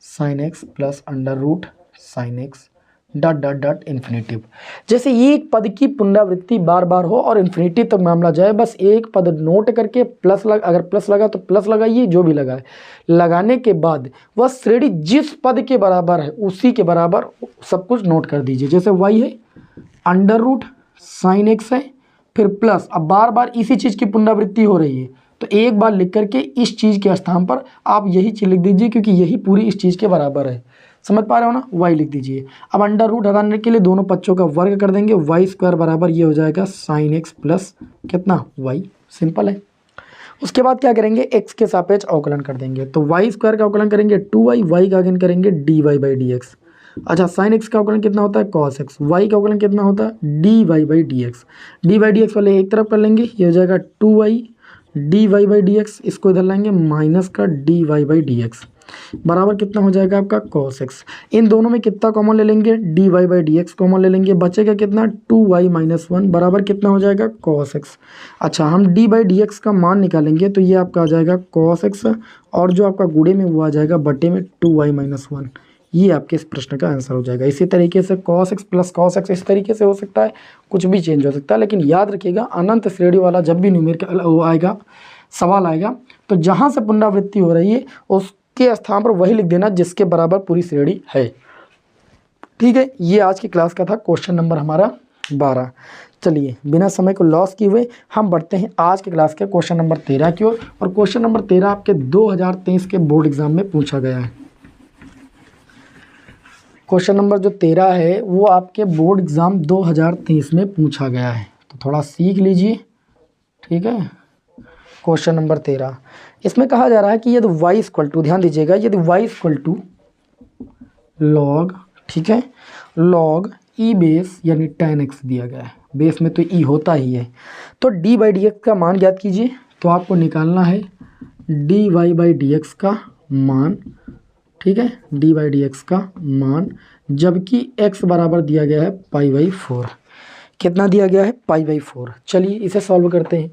sine x plus under root sine x dot dot dot infinitive. जैसे ये एक पद की पुनरावृत्ति बार बार हो और इन्फिनेटिव तक मामला जाए, बस एक पद नोट करके अगर प्लस लगा तो प्लस लगाइए, जो भी लगाए, लगाने के बाद वह श्रेणी जिस पद के बराबर है उसी के बराबर सब कुछ नोट कर दीजिए। जैसे y है, अंडर रूट साइन एक्स है, फिर प्लस, अब बार बार इसी चीज़ की पुनरावृत्ति हो रही है तो एक बार लिख करके इस चीज़ के स्थान पर आप यही चीज़ लिख दीजिए, क्योंकि यही पूरी इस चीज़ के बराबर है। समझ पा रहे हो ना, y लिख दीजिए। अब अंडर रूट हटाने के लिए दोनों पक्षों का वर्ग कर देंगे, वाई स्क्वायर बराबर ये हो जाएगा साइन एक्स प्लस कितना y। सिंपल है। उसके बाद क्या करेंगे, x के सापेक्ष अवकलन कर देंगे, तो वाई स्क्वायर का अवकलन करेंगे 2y, y का अवकलन करेंगे dy बाई dx। अच्छा, साइन एक्स का अवकलन कितना होता है, कॉस एक्स, वाई का अवकलन कितना होता है, dy by dx। dy by dx वाले एक तरफ कर लेंगे, ये हो जाएगा 2y dy बाई dx, इसको इधर लाएंगे माइनस का dy बाई dx बराबर कितना हो जाएगा आपका cos x। इन दोनों में कितना कॉमन ले लेंगे, dy बाई dx कॉमन ले लेंगे, बचेगा कितना 2y माइनस 1 बराबर कितना हो जाएगा cos x। अच्छा, हम dy बाई dx का मान निकालेंगे तो ये आपका आ जाएगा cos x, और जो आपका गुणे में वो आ जाएगा बटे में 2y माइनस 1। ये आपके इस प्रश्न का आंसर हो जाएगा। इसी तरीके से cos x plus cos x इस तरीके से हो सकता है, कुछ भी चेंज हो सकता है, लेकिन याद रखिएगा अनंत श्रेणी वाला जब भी न्यूमेरिकल आएगा, सवाल आएगा, तो जहाँ से पुनरावृत्ति हो रही है उसके स्थान पर वही लिख देना जिसके बराबर पूरी श्रेणी है। ठीक है, ये आज की क्लास का था क्वेश्चन नंबर हमारा 12। चलिए बिना समय को लॉस किए हुए हम बढ़ते हैं आज के क्लास के क्वेश्चन नंबर 13 की ओर। और क्वेश्चन नंबर 13 आपके 2023 के बोर्ड एग्जाम में पूछा गया है। क्वेश्चन नंबर जो 13 है वो आपके बोर्ड एग्जाम 2023 में पूछा गया है, तो थोड़ा सीख लीजिए। ठीक है, क्वेश्चन नंबर 13 इसमें कहा जा रहा है कि यदि y इक्वल टू, ध्यान दीजिएगा, यदि y इक्वल टू लॉग, ठीक है, लॉग ई बेस यानी tan x दिया गया है, बेस में तो e होता ही है, तो dy बाई डी का मान ज्ञात कीजिए। तो आपको निकालना है dy बाई डी का मान, ठीक है, dy बाई डी का मान, जबकि x बराबर दिया गया है π/4। कितना दिया गया है? π/4। चलिए इसे सॉल्व करते हैं।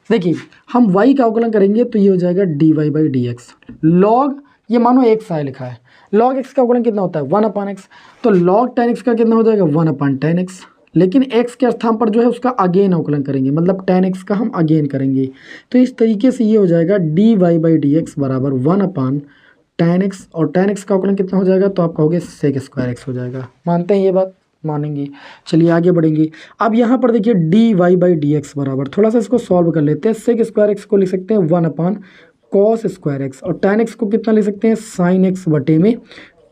देखिए हम y का अवकलन करेंगे तो ये हो जाएगा dy by d x, log ये मानो x है लिखा है, log x का अवकलन कितना होता है 1/x, तो log tan x का कितना हो जाएगा 1/tan x, लेकिन x के स्थान पर जो है उसका अगेन अवकलन करेंगे, मतलब tan x का हम अगेन करेंगे। तो इस तरीके से ये हो जाएगा dy बाई डी एक्स बराबर 1/tan x, और tan x का अवकलन कितना हो जाएगा, तो आप कहोगे sec स्क्वायर x हो जाएगा। मानते हैं ये बात? मानेंगे। चलिए आगे बढ़ेंगे। अब यहाँ पर देखिए dy बाई डी एक्स बराबर, थोड़ा सा इसको सॉल्व कर लेते हैं, sec स्क्वायर x को लिख सकते हैं 1/cos स्क्वायर x, और tan x को कितना लिख सकते हैं sin x बटे में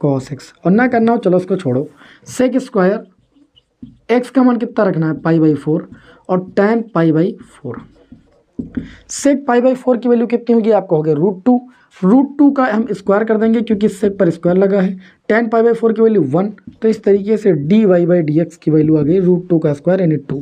cos x, और ना करना हो चलो उसको छोड़ो। sec स्क्वायर x का मान कितना रखना है π/4, और tan π/4, sec π/4 की वैल्यू कितनी होगी, आप कहोगे √2, √2 का हम स्क्वायर कर देंगे क्योंकि sec पर स्क्वायर लगा है, tan π/4 की वैल्यू 1, तो इस तरीके से dy बाई डी एक्स की वैल्यू आ गई √2 का स्क्वायर यानी 2।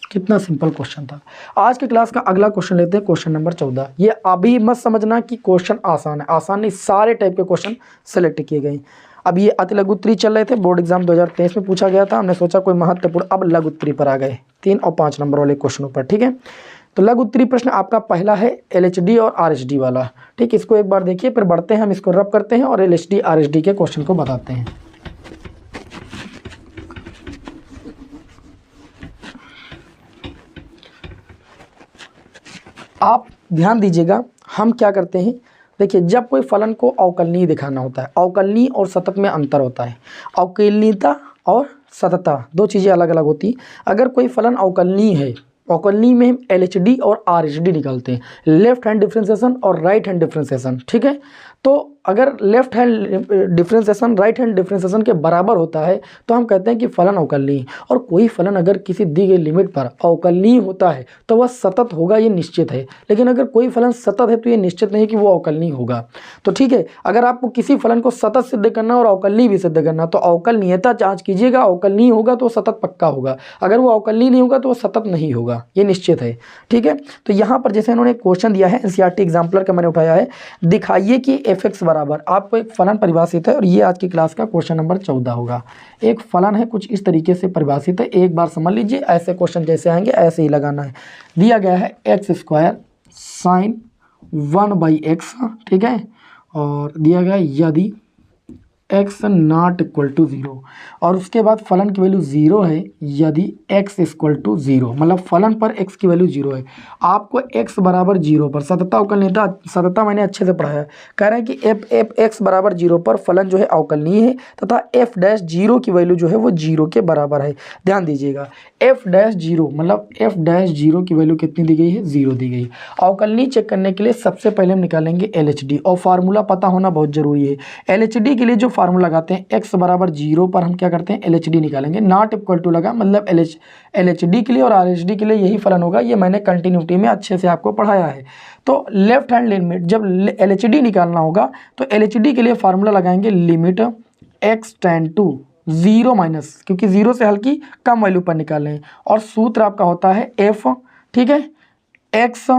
कितना सिंपल क्वेश्चन था। आज के क्लास का अगला क्वेश्चन लेते हैं, क्वेश्चन नंबर 14। ये अभी मत समझना कि क्वेश्चन आसान है, आसान नहीं, सारे टाइप के क्वेश्चन सेलेक्ट किए गए। अब ये अति लघु उत्तरी चल रहे थे, बोर्ड एग्जाम 2023 में पूछा गया था, हमने सोचा कोई महत्वपूर्ण, अब लघु उत्तरी पर आ गए 3 और 5 नंबर वाले क्वेश्चनों पर। ठीक है, तो लघु उत्तरी प्रश्न आपका पहला है LHD और RHD वाला। ठीक, इसको एक बार देखिए, फिर बढ़ते हैं, हम इसको रब करते हैं और LHD RHD के क्वेश्चन को बताते हैं। आप ध्यान दीजिएगा, हम क्या करते हैं, देखिए जब कोई फलन को अवकलनीय दिखाना होता है, अवकलनीय और सतत में अंतर होता है। अवकलनीयता और सततता दो चीज़ें अलग अलग होती। अगर कोई फलन अवकलनीय है, अवकलनीय में हम LHD और RHD निकालते हैं, लेफ्ट हैंड डिफ्रेंसिएशन और राइट हैंड डिफ्रेंसिएशन। ठीक है, तो अगर left hand differentiation right hand differentiation के बराबर होता है तो हम कहते हैं कि फलन अवकलनीय। और कोई फलन अगर किसी दी गई लिमिट पर अवकलनीय होता है तो वह सतत होगा, ये निश्चित है। लेकिन अगर कोई फलन सतत है तो ये निश्चित नहीं कि वो अवकलनीय होगा। तो ठीक है, अगर आपको किसी फलन को सतत सिद्ध करना और अवकलनीय भी सिद्ध करना, तो अवकलनीयता जांच कीजिएगा, अवकलनीय होगा तो सतत पक्का होगा, अगर वो अवकलनीय नहीं होगा तो वो सतत नहीं होगा, ये निश्चित है। ठीक है, तो यहाँ पर जैसे इन्होंने क्वेश्चन दिया है, NCERT एग्जाम्पलर का मैंने उठाया है, दिखाइए कि f(x) बराबर, आपको एक फलन परिभाषित है, और ये आज की क्लास का क्वेश्चन नंबर 14 होगा। एक फलन है, कुछ इस तरीके से परिभाषित है, एक बार समझ लीजिए, ऐसे क्वेश्चन जैसे आएंगे ऐसे ही लगाना है। दिया गया है x² sin 1/x, ठीक है, और दिया गया है यदि x नॉट इक्वल टू 0, और उसके बाद फलन की वैल्यू 0 है यदि x इक्वल टू 0, मतलब फलन पर x की वैल्यू 0 है। आपको x बराबर 0 पर, सततता अवकलनीयता, सततता मैंने अच्छे से पढ़ाया है, कह रहे हैं कि x बराबर 0 पर फलन जो है अवकलनीय है तथा f'0 की वैल्यू जो है वो 0 के बराबर है। ध्यान दीजिएगा, f'0 मतलब f'0 की वैल्यू कितनी दी गई है, 0 दी गई। अवकलनीय चेक करने के लिए सबसे पहले हम निकालेंगे LHD, और फार्मूला पता होना बहुत जरूरी है। LHD के लिए जो फार्मूला लगाते हैं, x बराबर 0 पर हम क्या करते हैं, LHD निकालेंगे। नॉट इक्वल टू लगा मतलब LHD के लिए और RHD के लिए यही फलन होगा, ये मैंने कंटिन्यूटी में अच्छे से आपको पढ़ाया है। तो लेफ्ट हैंड लिमिट जब LHD निकालना होगा तो LHD के लिए फार्मूला लगाएंगे limit x tend to 0 minus, क्योंकि 0 से हल्की कम वैल्यू पर निकालें, और सूत्र आपका होता है f, ठीक है, x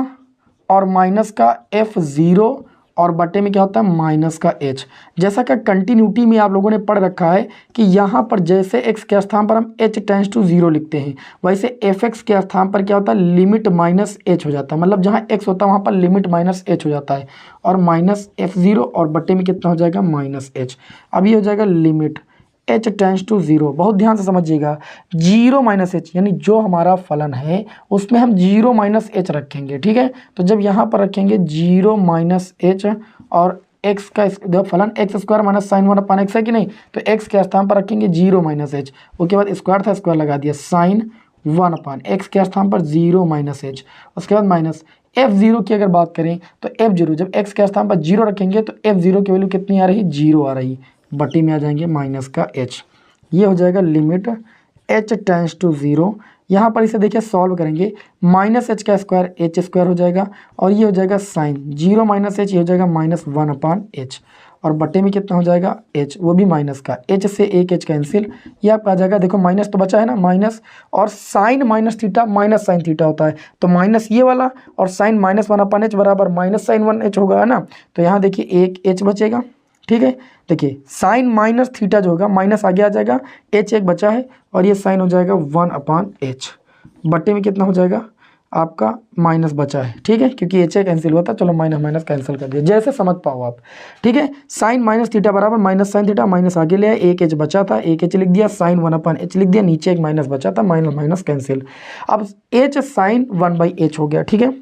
और माइनस का f0 और बटे में क्या होता है माइनस का h। जैसा कि कंटिन्यूटी में आप लोगों ने पढ़ रखा है कि यहाँ पर जैसे x के स्थान पर हम h टेंड्स टू 0 लिखते हैं, वैसे fx के स्थान पर क्या होता है लिमिट माइनस h हो जाता है। मतलब जहाँ x होता है वहाँ पर लिमिट माइनस h हो जाता है और माइनस f0 और बटे में कितना हो जाएगा माइनस h। अब ये हो जाएगा लिमिट h टेंड्स टू 0। बहुत ध्यान से समझिएगा, 0 माइनस एच यानी जो हमारा फलन है उसमें हम 0 माइनस एच रखेंगे। ठीक है, तो जब यहाँ पर रखेंगे 0 माइनस एच और x का जब फलन एक्स स्क्वायर माइनस साइन 1 अपान एक्स है कि नहीं, तो x के स्थान पर रखेंगे 0 माइनस एच, उसके बाद स्क्वायर था स्क्वायर लगा दिया साइन 1 अपान एक्स के स्थान पर 0 माइनस एच, उसके बाद माइनस f0 की अगर बात करें तो f0 जब x के स्थान पर 0 रखेंगे तो f0 की वैल्यू कितनी आ रही 0 आ रही, बटी में आ जाएंगे माइनस का h। ये हो जाएगा लिमिट h टेंड्स टू 0। यहाँ पर इसे देखिए सॉल्व करेंगे, माइनस एच का स्क्वायर एच स्क्वायर हो जाएगा और ये हो जाएगा साइन 0 माइनस एच, ये हो जाएगा माइनस 1 अपान एच और बटे में कितना हो जाएगा h, वो भी माइनस का, h से एक h कैंसिल, ये आपका आ जाएगा। देखो माइनस तो बचा है ना, माइनस और sine minus theta minus sine theta होता है, तो माइनस ये वाला और साइन माइनस 1 अपान एच बराबर माइनस साइन 1 h होगा, है ना। तो यहाँ देखिए एक h बचेगा। ठीक है, देखिए साइन माइनस थीटा जो होगा माइनस आगे आ जाएगा, h एक बचा है और ये साइन हो जाएगा 1 अपान एच, बटे में कितना हो जाएगा आपका माइनस बचा है। ठीक है, क्योंकि एच कैंसिल हुआ था, चलो माइनस माइनस कैंसिल कर दिया, जैसे समझ पाओ आप। ठीक है, साइन माइनस थीटा बराबर माइनस साइन थीटा, माइनस आगे ले आए, एक एच बचा था, एक एच लिख दिया, साइन 1 अपान एच लिख दिया, नीचे एक माइनस बचा था, माइनस माइनस कैंसिल। अब एच साइन 1/h हो गया। ठीक है,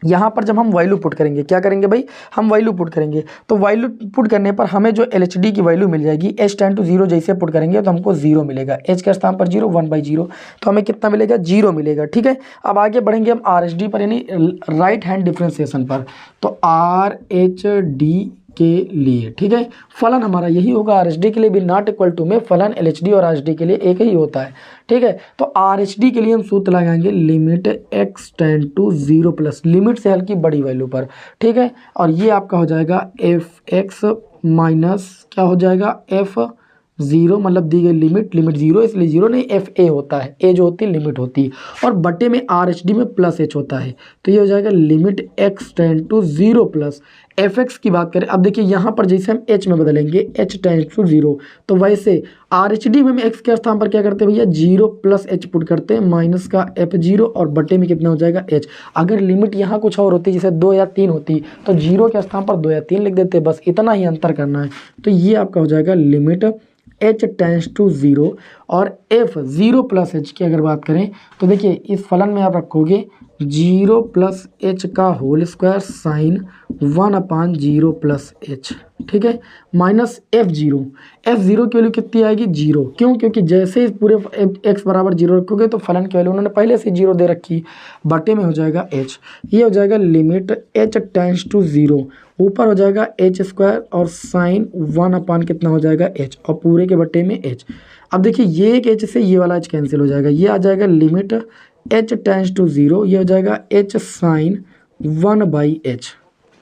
यहाँ पर जब हम वैल्यू पुट करेंगे, क्या करेंगे भाई, हम वैल्यू पुट करेंगे, तो वैल्यू पुट करने पर हमें जो LHD की वैल्यू मिल जाएगी h टेंड टू 0 जैसे पुट करेंगे तो हमको 0 मिलेगा, h के स्थान पर 0 1/0, तो हमें कितना मिलेगा 0 मिलेगा। ठीक है, अब आगे बढ़ेंगे हम RHD पर यानी राइट हैंड डिफ्रेंसिएशन पर, तो RHD के लिए। ठीक है, फलन हमारा यही होगा RHD के लिए भी नॉट इक्वल टू में फलन LHD और RHD के लिए एक ही होता है। ठीक है, तो RHD के लिए हम सूत्र लगाएंगे limit x tend to 0 plus limit से हल्की बड़ी वैल्यू पर। ठीक है, और ये आपका हो जाएगा fx माइनस क्या हो जाएगा f0, मतलब दी गई लिमिट 0 इसलिए 0 नहीं fa होता है, a जो होती है लिमिट होती है, और बटे में RHD में प्लस h होता है, तो ये हो जाएगा limit x tend to 0 plus fx की बात करें। अब देखिए यहाँ पर जैसे हम h में बदलेंगे h टेंड टू 0, तो वैसे RHD में हम x के स्थान पर क्या करते हैं भैया 0 प्लस h पुट करते हैं, माइनस का f0 और बटे में कितना हो जाएगा h। अगर लिमिट यहाँ कुछ और होती जैसे 2 या 3 होती तो 0 के स्थान पर 2 या 3 लिख देते, बस इतना ही अंतर करना है। तो ये आपका हो जाएगा लिमिट h टेंड्स टू 0 और f0 प्लस h की अगर बात करें तो देखिए इस फलन में आप रखोगे 0 प्लस h का होल स्क्वायर साइन 1 अपान 0 प्लस h। ठीक है, माइनस f0 की वैल्यू कितनी आएगी 0, क्यों, क्योंकि जैसे ही पूरे x बराबर 0 रखोगे तो फलन की वैल्यू उन्होंने पहले से 0 दे रखी, बटे में हो जाएगा h। ये हो जाएगा लिमिट h टेंड्स टू 0, ऊपर हो जाएगा h स्क्वायर और साइन 1 अपान कितना हो जाएगा h और पूरे के बटे में h। अब देखिए ये एक h से ये वाला h कैंसिल हो जाएगा, ये आ जाएगा लिमिट h टेंड्स टू 0, ये हो जाएगा h साइन 1/h।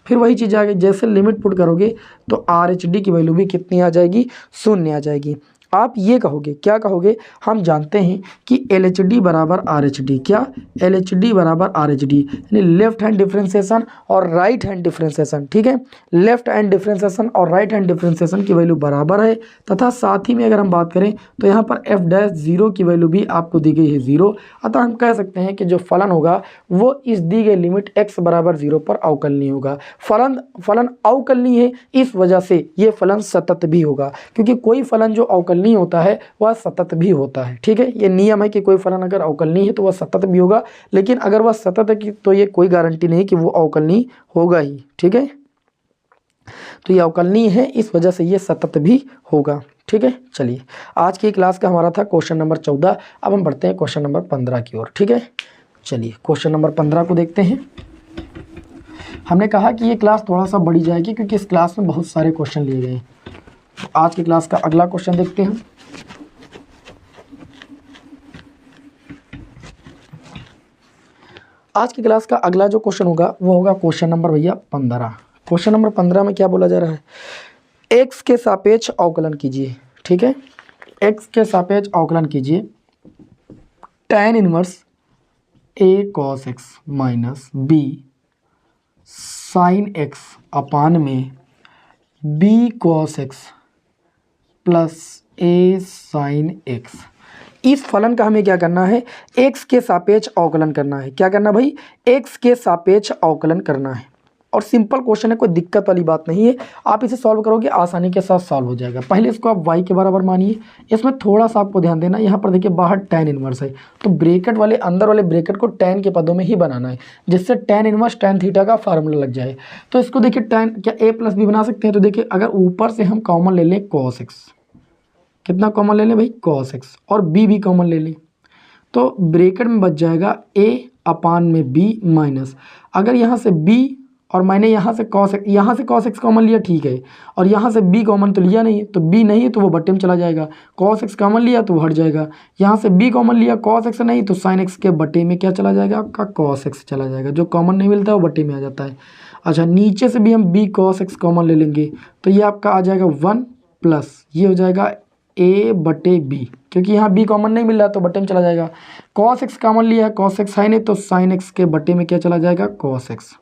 फिर वही चीज़ आ गई, जैसे लिमिट पुट करोगे तो RHD की वैल्यू भी कितनी आ जाएगी 0 आ जाएगी। आप ये कहोगे, क्या कहोगे, हम जानते हैं कि LHD बराबर RHD, क्या LHD बराबर RHD यानी लेफ्ट हैंड डिफ्रेंसिएशन और राइट हैंड डिफ्रेंसिएशन। ठीक है, लेफ्ट हैंड डिफ्रेंसिएशन और राइट हैंड डिफ्रेंसिएशन की वैल्यू बराबर है, तथा साथ ही में अगर हम बात करें तो यहाँ पर f'0 की वैल्यू भी आपको दी गई है 0, अतः हम कह सकते हैं कि जो फलन होगा वो इस दी गई लिमिट x बराबर 0 पर अवकलनीय होगा। फलन अवकलनीय है, इस वजह से ये फलन सतत भी होगा, क्योंकि कोई फलन जो अवकलनीय होता है वह सतत भी होता है। ठीक है, ये नियम है कि कोई फलन अगर अवकलनीय है तो वह सतत भी होगा, लेकिन अगर वह सतत है तो ये कोई गारंटी नहीं कि वो अवकलनीय होगा ही। ठीक है, तो ये अवकलनीय है, इस वजह से ये सतत भी होगा। ठीक है, चलिए आज की क्लास का हमारा था क्वेश्चन नंबर 14, अब हम बढ़ते हैं क्वेश्चन नंबर 15 की ओर। ठीक है, चलिए क्वेश्चन नंबर 15 को देखते हैं। हमने कहा कि ये क्लास थोड़ा सा बढ़ी जाएगी क्योंकि इस क्लास में बहुत सारे क्वेश्चन लिए गए हैं। तो आज की क्लास का अगला क्वेश्चन देखते हैं। आज की क्लास का अगला जो क्वेश्चन होगा वो होगा क्वेश्चन नंबर भैया 15। क्वेश्चन नंबर 15 में क्या बोला जा रहा है, x के सापेक्ष अवकलन कीजिए। ठीक है, x के सापेक्ष अवकलन कीजिए tan inverse a cos x minus b sine x upon में b cos x plus a sine x. इस फलन का हमें क्या करना है, एक्स के सापेक्ष अवकलन करना है। क्या करना भाई, एक्स के सापेक्ष अवकलन करना है। और सिंपल क्वेश्चन है, कोई दिक्कत वाली बात नहीं है। आप इसे सॉल्व करोगे आसानी के साथ सॉल्व हो जाएगा। पहले इसको आप y के बराबर मानिए। इसमें थोड़ा सा आपको ध्यान देना, यहाँ पर देखिए बाहर tan इनवर्स है, तो ब्रेकेट वाले अंदर वाले ब्रेकेट को tan के पदों में ही बनाना है, जिससे tan इनवर्स tan थीटा का फार्मूला लग जाए। तो इसको देखिए tan क्या a प्लस बी बना सकते हैं। तो देखिए अगर ऊपर से हम कॉमन ले लें cos x, कितना कॉमन ले लें भाई cos x, और b भी कॉमन ले लें, तो ब्रेकेट में बच जाएगा a अपान में b माइनस, अगर यहाँ से b और मैंने यहाँ से cos x कॉमन लिया ठीक है, और यहाँ से b कॉमन तो लिया नहीं, तो b नहीं तो वो बट्टे में चला जाएगा। cos x कॉमन लिया तो वो हट जाएगा। यहाँ से b कॉमन लिया, cos x नहीं तो sin x के बट्टे में क्या चला जाएगा, आपका cos x चला जाएगा। जो कॉमन नहीं मिलता है वो बट्टे में आ जाता है। अच्छा, नीचे से भी हम b cos x कॉमन ले लेंगे, तो ये आपका आ जाएगा 1 प्लस ये हो जाएगा a बटे b, क्योंकि यहाँ b कॉमन नहीं मिल रहा तो बट्टे में चला जाएगा। cos x कॉमन लिया है, cos x है नहीं तो sin x के बट्टे में क्या चला जाएगा, cos x।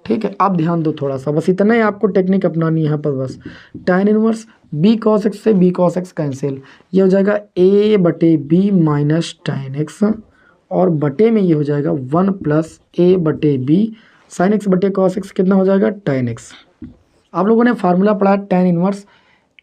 ठीक है, आप ध्यान दो थोड़ा सा, बस इतना ही आपको टेक्निक अपनानी है यहाँ पर बस। tan inverse b cos x से b cos x कैंसिल, ये हो जाएगा a बटे b माइनस tan x, और बटे में ये हो जाएगा 1 प्लस a बटे b sin x बटे cos x, कितना हो जाएगा tan x। आप लोगों ने फार्मूला पढ़ा tan inverse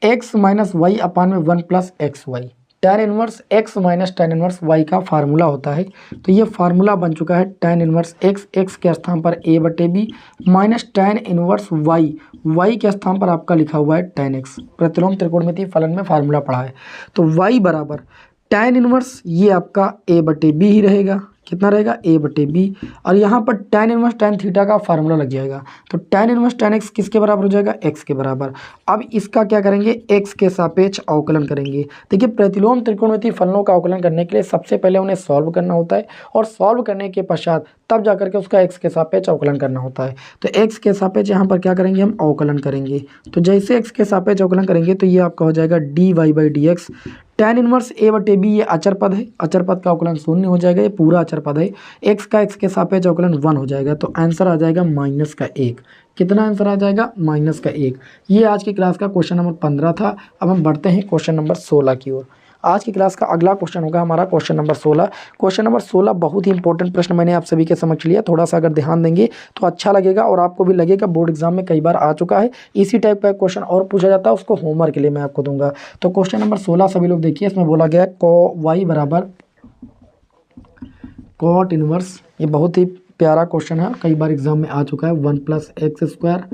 x minus y upon में 1 plus x y. tan inverse x minus tan inverse y का फार्मूला होता है। तो ये फार्मूला बन चुका है tan इनवर्स x के स्थान पर a बटे b minus tan inverse y के स्थान पर आपका लिखा हुआ है tan x। प्रतिलोम त्रिकोणमितीय फलन में फार्मूला पढ़ा है। तो y बराबर tan इनवर्स ये आपका a बटे बी ही रहेगा, कितना रहेगा a बटे बी, और यहाँ पर tan इनवर्स tan थीटा का फार्मूला लग जाएगा। तो tan इनवर्स tan x किसके बराबर हो जाएगा, x के बराबर। अब इसका क्या करेंगे, x के सापेक्ष अवकलन करेंगे। देखिए प्रतिलोम त्रिकोणमितीय फलनों का अवकलन करने के लिए सबसे पहले उन्हें सॉल्व करना होता है, और सॉल्व करने के पश्चात तब जाकर के उसका x के सापेक्ष अवकलन करना होता है। तो x के सापेक्ष यहाँ पर क्या करेंगे, हम अवकलन करेंगे। तो जैसे x के सापेक्ष अवकलन करेंगे तो ये आपका हो जाएगा dy by d x. tan inverse a बटे बी ये अचर पद है, अचर पद का अवकलन शून्य हो जाएगा, ये पूरा अचर पद है। x का x के सापेक्ष अवकलन 1 हो जाएगा, तो आंसर आ जाएगा -1। कितना आंसर आ जाएगा, -1। ये आज की क्लास का क्वेश्चन नंबर 15 था। अब हम बढ़ते हैं क्वेश्चन नंबर 16 की ओर। आज की क्लास का अगला क्वेश्चन होगा हमारा क्वेश्चन नंबर 16। क्वेश्चन नंबर 16 बहुत ही इंपॉर्टेंट प्रश्न मैंने आप सभी के समक्ष लिया। थोड़ा सा अगर ध्यान देंगे तो अच्छा लगेगा, और आपको भी लगेगा बोर्ड एग्जाम में कई बार आ चुका है। इसी टाइप का क्वेश्चन और पूछा जाता है, उसको होमवर्क के लिए मैं आपको दूंगा। तो क्वेश्चन नंबर 16 सभी लोग देखिए, इसमें बोला गया y बराबर कॉट इनवर्स। ये बहुत ही प्यारा क्वेश्चन है, कई बार एग्जाम में आ चुका है। 1 प्लस एक्स स्क्वायर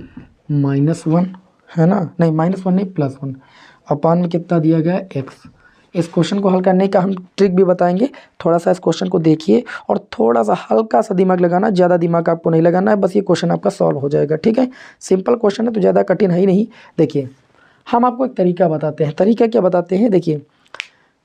माइनस 1 है ना, नहीं -1 नहीं +1 अपान में कितना दिया गया है, x। इस क्वेश्चन को हल करने का हम ट्रिक भी बताएंगे। थोड़ा सा इस क्वेश्चन को देखिए और थोड़ा सा हल्का सा दिमाग लगाना, ज़्यादा दिमाग आपको नहीं लगाना है, बस ये क्वेश्चन आपका सॉल्व हो जाएगा। ठीक है, सिंपल क्वेश्चन है तो ज़्यादा कठिन है ही नहीं। देखिए हम आपको एक तरीका बताते हैं। तरीका क्या बताते हैं, देखिए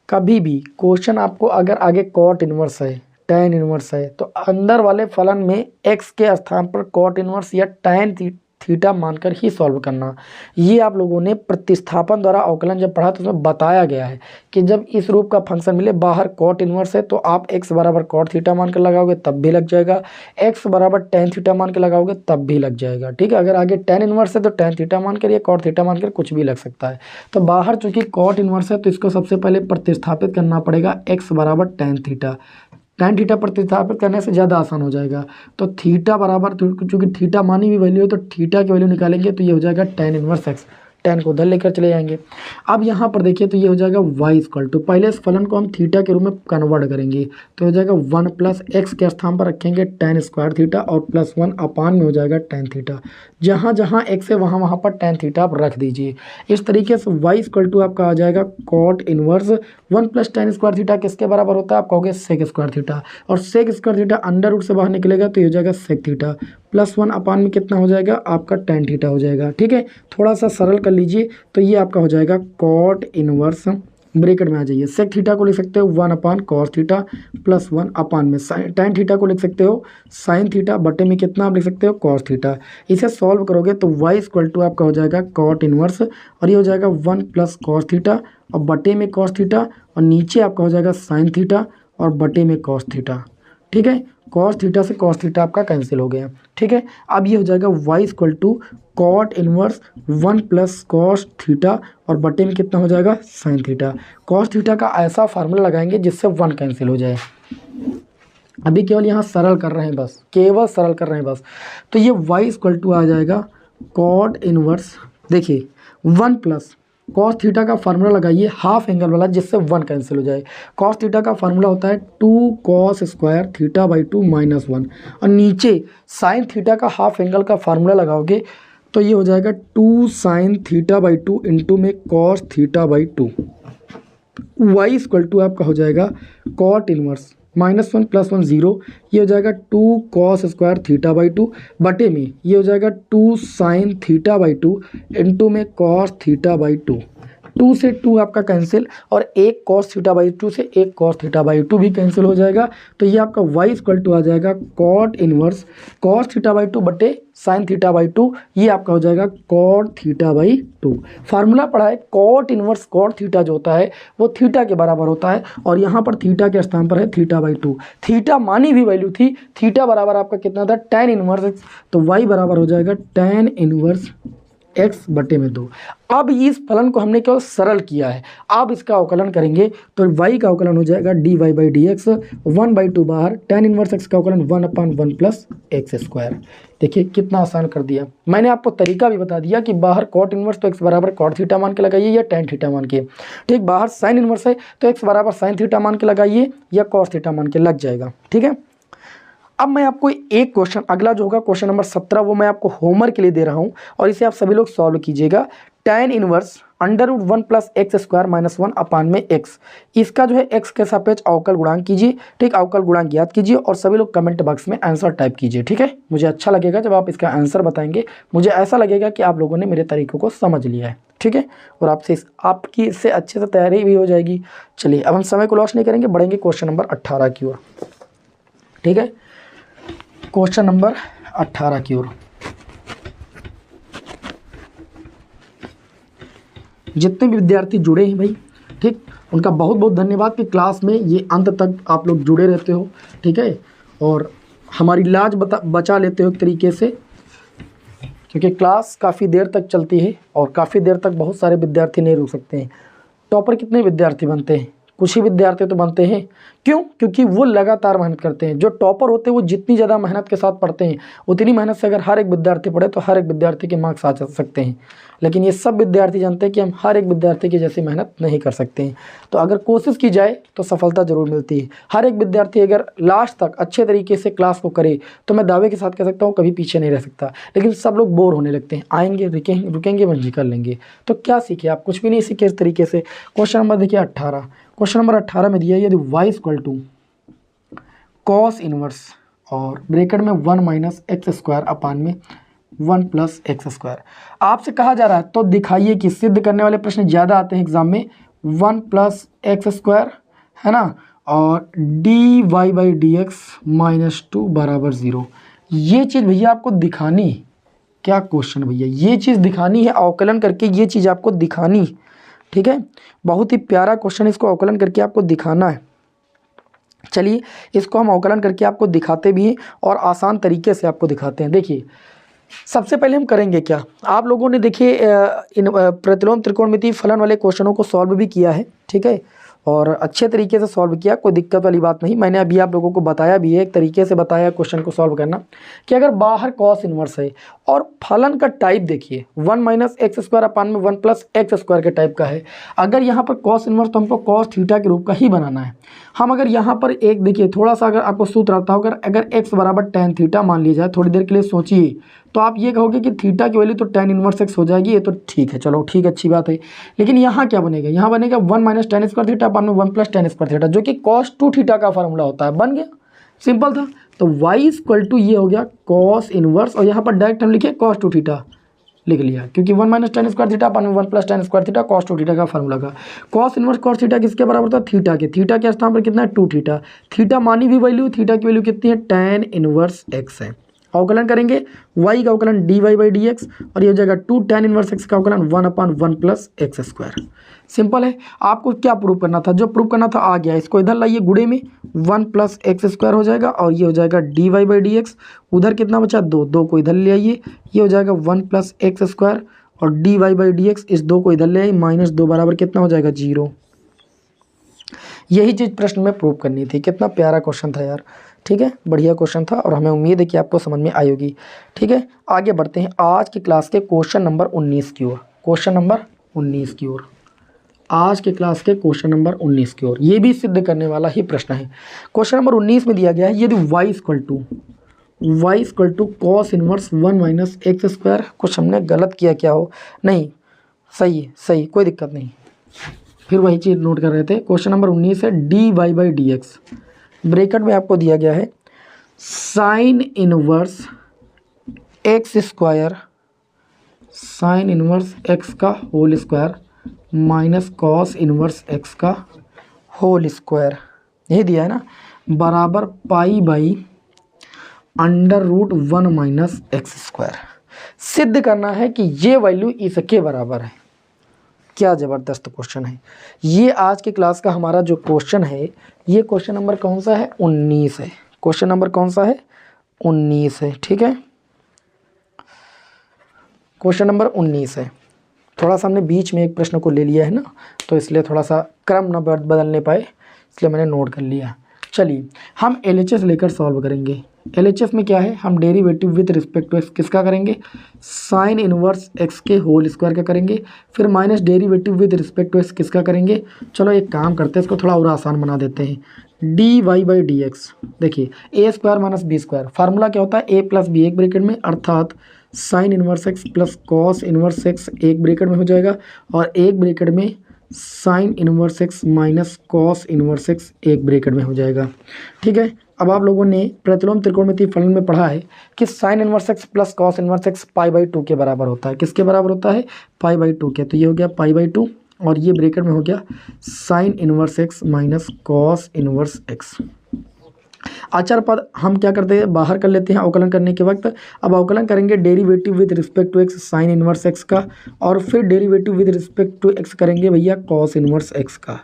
कभी भी क्वेश्चन आपको अगर आगे कॉट इनवर्स है, tan इनवर्स है, तो अंदर वाले फलन में x के स्थान पर कॉट इनवर्स या tan थीटा मानकर ही सॉल्व करना। ये आप लोगों ने प्रतिस्थापन द्वारा अवकलन जब पढ़ा तो उसमें बताया गया है कि जब इस रूप का फंक्शन मिले, बाहर कॉट इनवर्स है, तो आप x बराबर कॉट थीटा मान कर लगाओगे तब भी लग जाएगा, x बराबर tan थीटा मान के लगाओगे तब भी लग जाएगा। ठीक है, अगर आगे tan इनवर्स है तो tan थीटा मान कर या कॉट थीटा मान कर कुछ भी लग सकता है। तो बाहर चूंकि कॉट इनवर्स है तो इसको सबसे पहले प्रतिस्थापित करना पड़ेगा, x बराबर tan थीटा। tan थीटा प्रतिस्थापित करने से ज़्यादा आसान हो जाएगा। तो थीटा बराबर, चूँकि थीटा मानी हुई वैल्यू है तो थीटा की वैल्यू निकालेंगे तो ये हो जाएगा tan इनवर्स x। tan को उधर लेकर चले जाएंगे। अब यहाँ पर देखिए तो ये हो जाएगा y इक्वल टू, पहले इस फलन को हम थीटा के रूप में कन्वर्ट करेंगे तो हो जाएगा 1 प्लस एक्स के स्थान पर रखेंगे tan स्क्वायर थीटा और +1 अपान में हो जाएगा tan थीटा। जहाँ जहाँ x है वहाँ वहाँ पर tan थीटा आप रख दीजिए। इस तरीके से y इक्वल टू आपका आ जाएगा cot inverse 1 plus tan square theta किसके बराबर होता है, आप कहोगे सेक स्क्वायर थीटा, और sec square theta under root से बाहर निकलेगा तो ये हो जाएगा सेक थीटा, +1 अपान में कितना हो जाएगा, आपका tan थीटा हो जाएगा। ठीक है, थोड़ा सा सरल कर लीजिए तो ये आपका हो जाएगा कॉट इनवर्स, ब्रैकेट में आ जाइए, सेक थीटा को लिख सकते हो 1 अपान कॉस थीटा +1 अपान में tan थीटा को लिख सकते हो साइन थीटा, बटे में कितना आप लिख सकते हो कॉस थीटा। इसे सॉल्व करोगे तो y इक्वल टू आपका हो जाएगा कॉट इनवर्स, और ये हो जाएगा 1 प्लस कॉस थीटा और बटे में कॉस थीटा, और नीचे आपका हो जाएगा साइन थीटा और बटे में कॉस थीटा। ठीक है, कॉस थीटा से कॉस थीटा आपका कैंसिल हो गया। ठीक है, अब ये हो जाएगा y equal to cot inverse 1 plus cos theta और बटे में कितना हो जाएगा साइन थीटा। कॉस थीटा का ऐसा फार्मूला लगाएंगे जिससे 1 कैंसिल हो जाए। अभी केवल यहाँ सरल कर रहे हैं बस, केवल सरल कर रहे हैं बस। तो ये y इक्वल टू आ जाएगा कॉट इनवर्स, देखिए 1 प्लस कॉस थीटा का फार्मूला लगाइए हाफ एंगल वाला जिससे 1 कैंसिल हो जाए। कॉस थीटा का फार्मूला होता है 2 cos square theta by 2 minus 1 और नीचे साइन थीटा का हाफ एंगल का फार्मूला लगाओगे तो ये हो जाएगा 2 साइन थीटा बाई 2 इंटू में cos theta by 2। y equal to आपका हो जाएगा कॉट इनवर्स -1 + 1 0, ये हो जाएगा 2 कॉस स्क्वायर थीटा बाई 2 बटे में ये हो जाएगा 2 साइन थीटा बाई 2 इंटू में कॉस थीटा बाई 2। 2 से 2 आपका कैंसिल और 1 कॉस थीटा बाई 2 से 1 कॉस थीटा बाई 2 भी कैंसिल हो जाएगा। तो ये आपका y इक्वल टू आ जाएगा cot inverse cos theta by 2 बटे साइन थीटा बाई 2, ये आपका हो जाएगा कॉट थीटा बाई 2। फार्मूला पढ़ा है, कॉट इनवर्स कॉट थीटा जो होता है वो थीटा के बराबर होता है और यहाँ पर थीटा के स्थान पर है थीटा बाई 2। थीटा मानी भी वैल्यू थी, थीटा बराबर आपका कितना था tan इनवर्स x, तो y बराबर हो जाएगा tan इनवर्स x बटे में 2। अब इस फलन को हमने केवल सरल किया है, अब इसका अवकलन करेंगे तो y का अवकलन हो जाएगा dy बाई डी एक्स 1/2 बाहर tan इनवर्स x का अवकलन 1/1 प्लस एक्स स्क्वायर। देखिए कितना आसान कर दिया। मैंने आपको तरीका भी बता दिया कि बाहर कॉट इनवर्स तो x बराबर कॉट थीटा मान के लगाइए या tan थीटा मान के, ठीक। बाहर साइन इनवर्स है तो x बराबर साइन थीटा मान के लगाइए या कॉस थीटा मान के, लग जाएगा, ठीक है। अब मैं आपको एक क्वेश्चन, अगला जो होगा क्वेश्चन नंबर 17, वो मैं आपको होमवर्क के लिए दे रहा हूं और इसे आप सभी लोग सॉल्व कीजिएगा। tan inverse √1 plus x square minus 1 upon में x, इसका जो है x के सापेक्ष अवकल गुणांक कीजिए, ठीक। अवकल गुणांक ज्ञात कीजिए और सभी लोग कमेंट बॉक्स में आंसर टाइप कीजिए, ठीक है। मुझे अच्छा लगेगा जब आप इसका आंसर बताएंगे, मुझे ऐसा लगेगा कि आप लोगों ने मेरे तरीकों को समझ लिया है, ठीक है। और आपकी इससे अच्छे से तैयारी भी हो जाएगी। चलिए अब हम समय को लॉस नहीं करेंगे, बढ़ेंगे क्वेश्चन नंबर 18 की ओर, ठीक है। क्वेश्चन नंबर 18 की ओर जितने भी विद्यार्थी जुड़े हैं भाई, ठीक, उनका बहुत बहुत धन्यवाद कि क्लास में ये अंत तक आप लोग जुड़े रहते हो, ठीक है। और हमारी लाज बचा लेते हो एक तरीके से, क्योंकि क्लास काफ़ी देर तक चलती है और काफ़ी देर तक बहुत सारे विद्यार्थी नहीं रुक सकते हैं। टॉपर कितने विद्यार्थी बनते हैं? कुछ ही विद्यार्थी तो बनते हैं। क्यों? क्योंकि वो लगातार मेहनत करते हैं। जो टॉपर होते हैं वो जितनी ज़्यादा मेहनत के साथ पढ़ते हैं, उतनी मेहनत से अगर हर एक विद्यार्थी पढ़े तो हर एक विद्यार्थी के मार्क्स आ सकते हैं। लेकिन ये सब विद्यार्थी जानते हैं कि हम हर एक विद्यार्थी की जैसी मेहनत नहीं कर सकते हैं। तो अगर कोशिश की जाए तो सफलता ज़रूर मिलती है। हर एक विद्यार्थी अगर लास्ट तक अच्छे तरीके से क्लास को करे तो मैं दावे के साथ कह सकता हूँ कभी पीछे नहीं रह सकता। लेकिन सब लोग बोर होने लगते हैं, आएंगे रुकेंगे मंजी कर लेंगे, तो क्या सीखे आप? कुछ भी नहीं सीखे इस तरीके से। क्वेश्चन नंबर देखिए 18, क्वेश्चन नंबर 18 में दिया है यदि y equal to cos inverse और ब्रैकेट में 1 माइनस एक्स स्क्वायर अपान में 1 प्लस एक्स स्क्वायर आपसे कहा जा रहा है, तो दिखाइए कि सिद्ध करने वाले प्रश्न ज़्यादा आते हैं एग्जाम में। 1 प्लस एक्स स्क्वायर है ना, और dy बाई डी एक्स -2 बराबर 0। ये चीज़ भैया आपको दिखानी, क्या क्वेश्चन भैया, ये चीज़ दिखानी है अवकलन करके, ये चीज़ आपको दिखानी, ठीक है। बहुत ही प्यारा क्वेश्चन, इसको अवकलन करके आपको दिखाना है। चलिए इसको हम अवकलन करके आपको दिखाते भी हैं और आसान तरीके से आपको दिखाते हैं। देखिए सबसे पहले हम करेंगे क्या, आप लोगों ने देखिए इन प्रतिलोम त्रिकोणमितीय फलन वाले क्वेश्चनों को सॉल्व भी किया है, ठीक है, और अच्छे तरीके से सॉल्व किया, कोई दिक्कत वाली बात नहीं। मैंने अभी आप लोगों को बताया भी है, एक तरीके से बताया क्वेश्चन को सॉल्व करना, कि अगर बाहर कॉस इनवर्स है और फलन का टाइप देखिए 1 माइनस एक्स स्क्वायर अपान में 1 प्लस एक्स स्क्वायर के टाइप का है। अगर यहाँ पर कॉस इनवर्स तो हमको कॉस थीटा के रूप का ही बनाना है। हम अगर यहाँ पर एक देखिए थोड़ा सा अगर आपको सूत्र आता हो, अगर एक्स बराबर tan थीटा मान लिया जाए, थोड़ी देर के लिए सोचिए, तो आप ये कहोगे कि थीटा की वैल्यू तो tan इनवर्स एक्स हो जाएगी, ये तो ठीक है, चलो ठीक, अच्छी बात है। लेकिन यहाँ क्या बनेगा, यहाँ बनेगा 1 minus tan square theta upon में 1 प्लस tan स्क्वायर थीटा, जो कि cos 2 थीटा का फार्मूला होता है। बन गया, सिंपल था। तो y इक्वल टू ये हो गया cos इनवर्स, और यहाँ पर डायरेक्ट हम लिखे cos 2 थीटा लिख लिया, क्योंकि 1 minus tan square theta upon में 1 plus tan square theta cos 2 theta का फार्मूला का। cos इनवर्स cos थीटा किसके बराबर था? थीटा के। थीटा के स्थान पर कितना है? 2 थीटा। थीटा मानी भी वैल्यू, थीटा की वैल्यू कितनी है? tan इनवर्स x है। अवकलन करेंगे y का अवकलन dy/dx और ये हो जाएगा 2 tan इनवर्स x का अवकलन 1/1 प्लस एक्स स्क्वायर। सिंपल है। आपको क्या प्रूव करना था, जो प्रूव करना था आ गया। इसको इधर लाइए गुणे में 1 प्लस एक्स स्क्वायर हो जाएगा और ये हो जाएगा dy/dx। उधर कितना बचा 2, 2 को इधर ले आइए, ये हो जाएगा 1 प्लस एक्स स्क्वायर और dy/dx, इस 2 को इधर ले आइए, -2 बराबर कितना हो जाएगा 0। यही चीज़ प्रश्न में प्रूव करनी थी। कितना प्यारा क्वेश्चन था यार, ठीक है, बढ़िया क्वेश्चन था और हमें उम्मीद है कि आपको समझ में आई होगी। ठीक है, आगे बढ़ते हैं आज की क्लास के क्वेश्चन नंबर 19 की ओर। क्वेश्चन नंबर 19 की ओर, आज के क्लास के क्वेश्चन नंबर 19 की ओर, ये भी सिद्ध करने वाला ही प्रश्न है। क्वेश्चन नंबर 19 में दिया गया है यदि y equal to cos inverse 1 minus x square. कुछ हमने गलत किया क्या हो, नहीं सही है, सही, कोई दिक्कत नहीं। फिर वही चीज़ नोट कर रहे थे। क्वेश्चन नंबर 19 है dy/dx, ब्रैकेट में आपको दिया गया है sine inverse x square, sine inverse x का whole square minus cos inverse x का होल स्क्वायर, यही दिया है ना, बराबर π/√1 माइनस एक्स स्क्वायर। सिद्ध करना है कि ये वैल्यू इसके बराबर है। क्या ज़बरदस्त क्वेश्चन है ये। आज की क्लास का हमारा जो क्वेश्चन है, ये क्वेश्चन नंबर कौन सा है, 19 है। क्वेश्चन नंबर कौन सा है, 19 है। ठीक है, क्वेश्चन नंबर 19 है। थोड़ा सा हमने बीच में एक प्रश्न को ले लिया है ना, तो इसलिए थोड़ा सा क्रम न बदलने पाए, इसलिए मैंने नोट कर लिया। चलिए हम LHS लेकर सॉल्व करेंगे। LHS में क्या है, हम derivative with respect to x किसका करेंगे, साइन इनवर्स एक्स के होल स्क्वायर का करेंगे, फिर minus derivative with respect to x किसका करेंगे। चलो एक काम करते हैं, इसको थोड़ा और आसान बना देते हैं। dy/dx, देखिए a square minus b square, formula क्या होता है a प्लस बी एक ब्रैकेट में, अर्थात sine inverse x plus cos inverse x एक ब्रैकेट में हो जाएगा और एक ब्रैकेट में sine inverse x minus cos inverse x एक ब्रैकेट में हो जाएगा। ठीक है, अब आप लोगों ने प्रतिलोम त्रिकोणमितीय फलन में पढ़ा है कि sine inverse x plus cos inverse x π/2 के बराबर होता है। किसके बराबर होता है, π/2 के। तो ये हो गया π/2 और ये ब्रैकेट में हो गया sign inverse x minus cos inverse x. आचार पद हम क्या करते हैं, बाहर कर लेते हैं अवकलन करने के वक्त। अब अवकलन करेंगे derivative with respect to x sine inverse x का, और फिर derivative with respect to x करेंगे भैया कॉस इनवर्स एक्स का।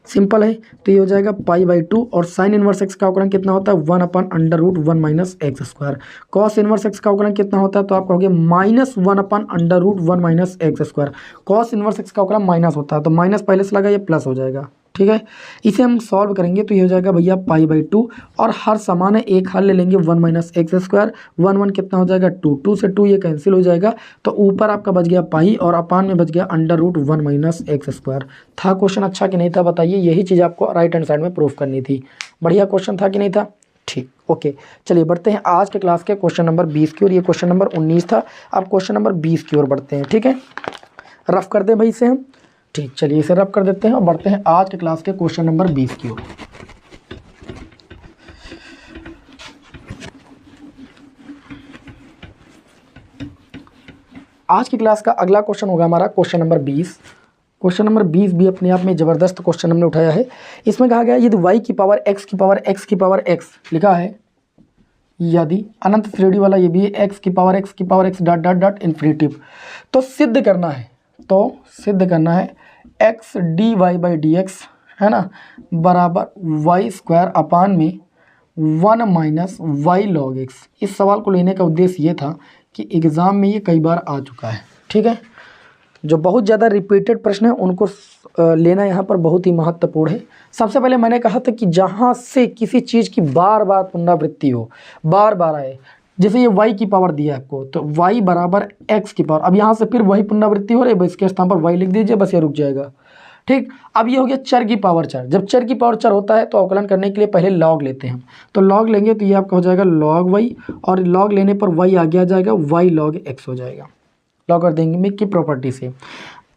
सिंपल है, तो ये हो जाएगा π/2 और साइन इनवर्स एक्स का अवकलन कितना होता है, 1/√1 minus x square. Cos inverse x का अवकलन कितना होता है, तो आप कहोगे -1/√1 minus x square. Cos inverse x का अवकलन माइनस होता है, तो माइनस पहले से लगा, ये प्लस हो जाएगा। ठीक है, इसे हम सॉल्व करेंगे तो ये हो जाएगा भैया π/2 और हर समान है एक हल ले लेंगे 1 माइनस एक्स स्क्वायर, 1 कितना हो जाएगा 2, 2 से 2 ये कैंसिल हो जाएगा, तो ऊपर आपका बच गया पाई और अपान में बच गया √1 माइनस एक्स स्क्वायर। था क्वेश्चन अच्छा कि नहीं था बताइए, यही चीज़ आपको राइट हैंड साइड में प्रूफ करनी थी। बढ़िया क्वेश्चन था कि नहीं था, ठीक, ओके। चलिए बढ़ते हैं आज के क्लास के क्वेश्चन नंबर 20 की ओर। ये क्वेश्चन नंबर 19 था, अब क्वेश्चन नंबर 20 की ओर बढ़ते हैं। ठीक है, रफ कर दें भाई इसे हम, ठीक, चलिए इसे रब कर देते हैं और बढ़ते हैं आज के क्लास के क्वेश्चन नंबर 20 की ओर। आज की क्लास का अगला क्वेश्चन होगा हमारा क्वेश्चन नंबर 20। क्वेश्चन नंबर 20 भी अपने आप में ज़बरदस्त क्वेश्चन हमने उठाया है। इसमें कहा गया यदि y की पावर x की पावर x की पावर x लिखा है, यदि अनंत श्रेणी वाला ये भी है x की पावर x की power x dot dot dot infinitive, तो सिद्ध करना है, तो सिद्ध करना है x dy/dx है ना बराबर y स्क्वायर अपान में 1 माइनस y log x। इस सवाल को लेने का उद्देश्य ये था कि एग्ज़ाम में ये कई बार आ चुका है। ठीक है, जो बहुत ज़्यादा रिपीटेड प्रश्न है उनको लेना यहाँ पर बहुत ही महत्वपूर्ण है। सबसे पहले मैंने कहा था कि जहाँ से किसी चीज़ की बार बार पुनरावृत्ति हो, बार बार आए, जैसे ये y की पावर दिया है आपको, तो y बराबर x की पावर, अब यहाँ से फिर वही पुनरावृत्ति हो रही है, इसके स्थान पर y लिख दीजिए, बस ये रुक जाएगा। ठीक, अब ये हो गया चर की पावर चर। जब चर की पावर चर होता है तो अवकलन करने के लिए पहले लॉग लेते हैं हम, तो लॉग लेंगे तो ये आपका हो जाएगा log y, और लॉग लेने पर y आगे आ जाएगा, y log x हो जाएगा। लॉग कर देंगे में की प्रॉपर्टी से।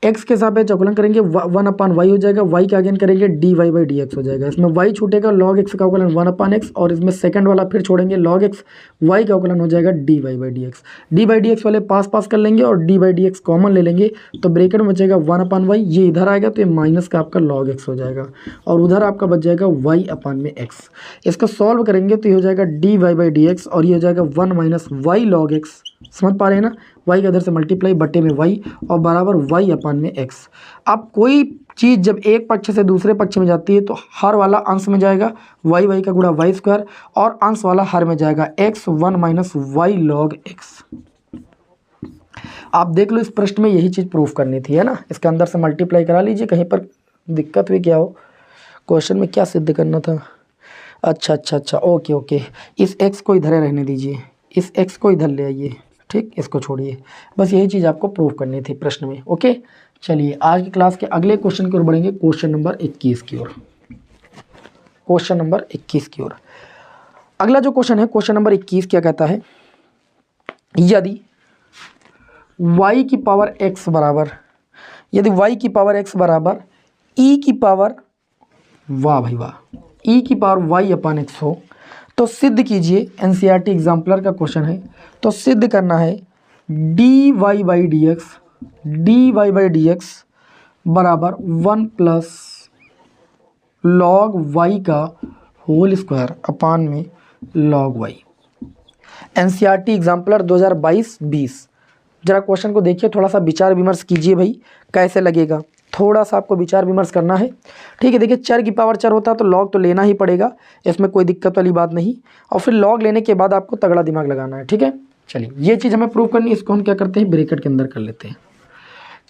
एक्स के सापेक्ष अवकलन करेंगे 1/y हो जाएगा, y का अगेन करेंगे dy/dx हो जाएगा। इसमें y छूटेगा log x का अवकलन 1/x और इसमें सेकंड वाला फिर छोड़ेंगे log x, y का अवकलन हो जाएगा dy/dx। dy/dx वाले पास पास कर लेंगे और dy/dx कॉमन ले लेंगे तो ब्रैकेट में बचेगा 1/y, ये इधर आएगा तो ये माइनस का आपका log x हो जाएगा और उधर आपका बच जाएगा y/x। इसको सॉल्व करेंगे तो ये हो जाएगा dy/dx और ये हो जाएगा 1 - y log x। समझ पा रहे हैं ना, y का इधर से मल्टीप्लाई बट्टे में y और बराबर y/x। अब कोई चीज़ जब एक पक्ष से दूसरे पक्ष में जाती है तो हर वाला अंश में जाएगा y का गुणा y² और अंश वाला हर में जाएगा x 1 - y log x। आप देख लो इस प्रश्न में यही चीज़ प्रूफ करनी थी, है ना। इसके अंदर से मल्टीप्लाई करा लीजिए, कहीं पर दिक्कत हुई क्या हो, क्वेश्चन में क्या सिद्ध करना था। अच्छा ओके, इस x को इधर रहने दीजिए, इस x को इधर ले आइए, ठीक, इसको छोड़िए। बस यही चीज़ आपको प्रूव करनी थी प्रश्न में। ओके, चलिए आज की क्लास के अगले क्वेश्चन की ओर बढ़ेंगे, क्वेश्चन नंबर 21 की ओर। क्वेश्चन नंबर 21 की ओर अगला जो क्वेश्चन है, क्वेश्चन नंबर 21 क्या कहता है, यदि y की पावर x बराबर, यदि y की पावर x बराबर e की पावर, वाह भाई वाह, e की पावर y/x हो तो सिद्ध कीजिए। एनसीईआरटी एग्जाम्पलर का क्वेश्चन है, तो सिद्ध करना है dy/dx बराबर 1 + log y का होल स्क्वायर अपान में log y। NCERT exemplar 2022-20। जरा क्वेश्चन को देखिए, थोड़ा सा विचार विमर्श कीजिए भाई, कैसे लगेगा, थोड़ा सा आपको विचार विमर्श करना है। ठीक है, देखिए चर की पावर चर होता है तो लॉग तो लेना ही पड़ेगा, इसमें कोई दिक्कत वाली बात नहीं, और फिर लॉग लेने के बाद आपको तगड़ा दिमाग लगाना है। ठीक है, चलिए ये चीज़ हमें प्रूव करनी है, इसको हम क्या करते हैं, ब्रैकेट के अंदर कर लेते हैं।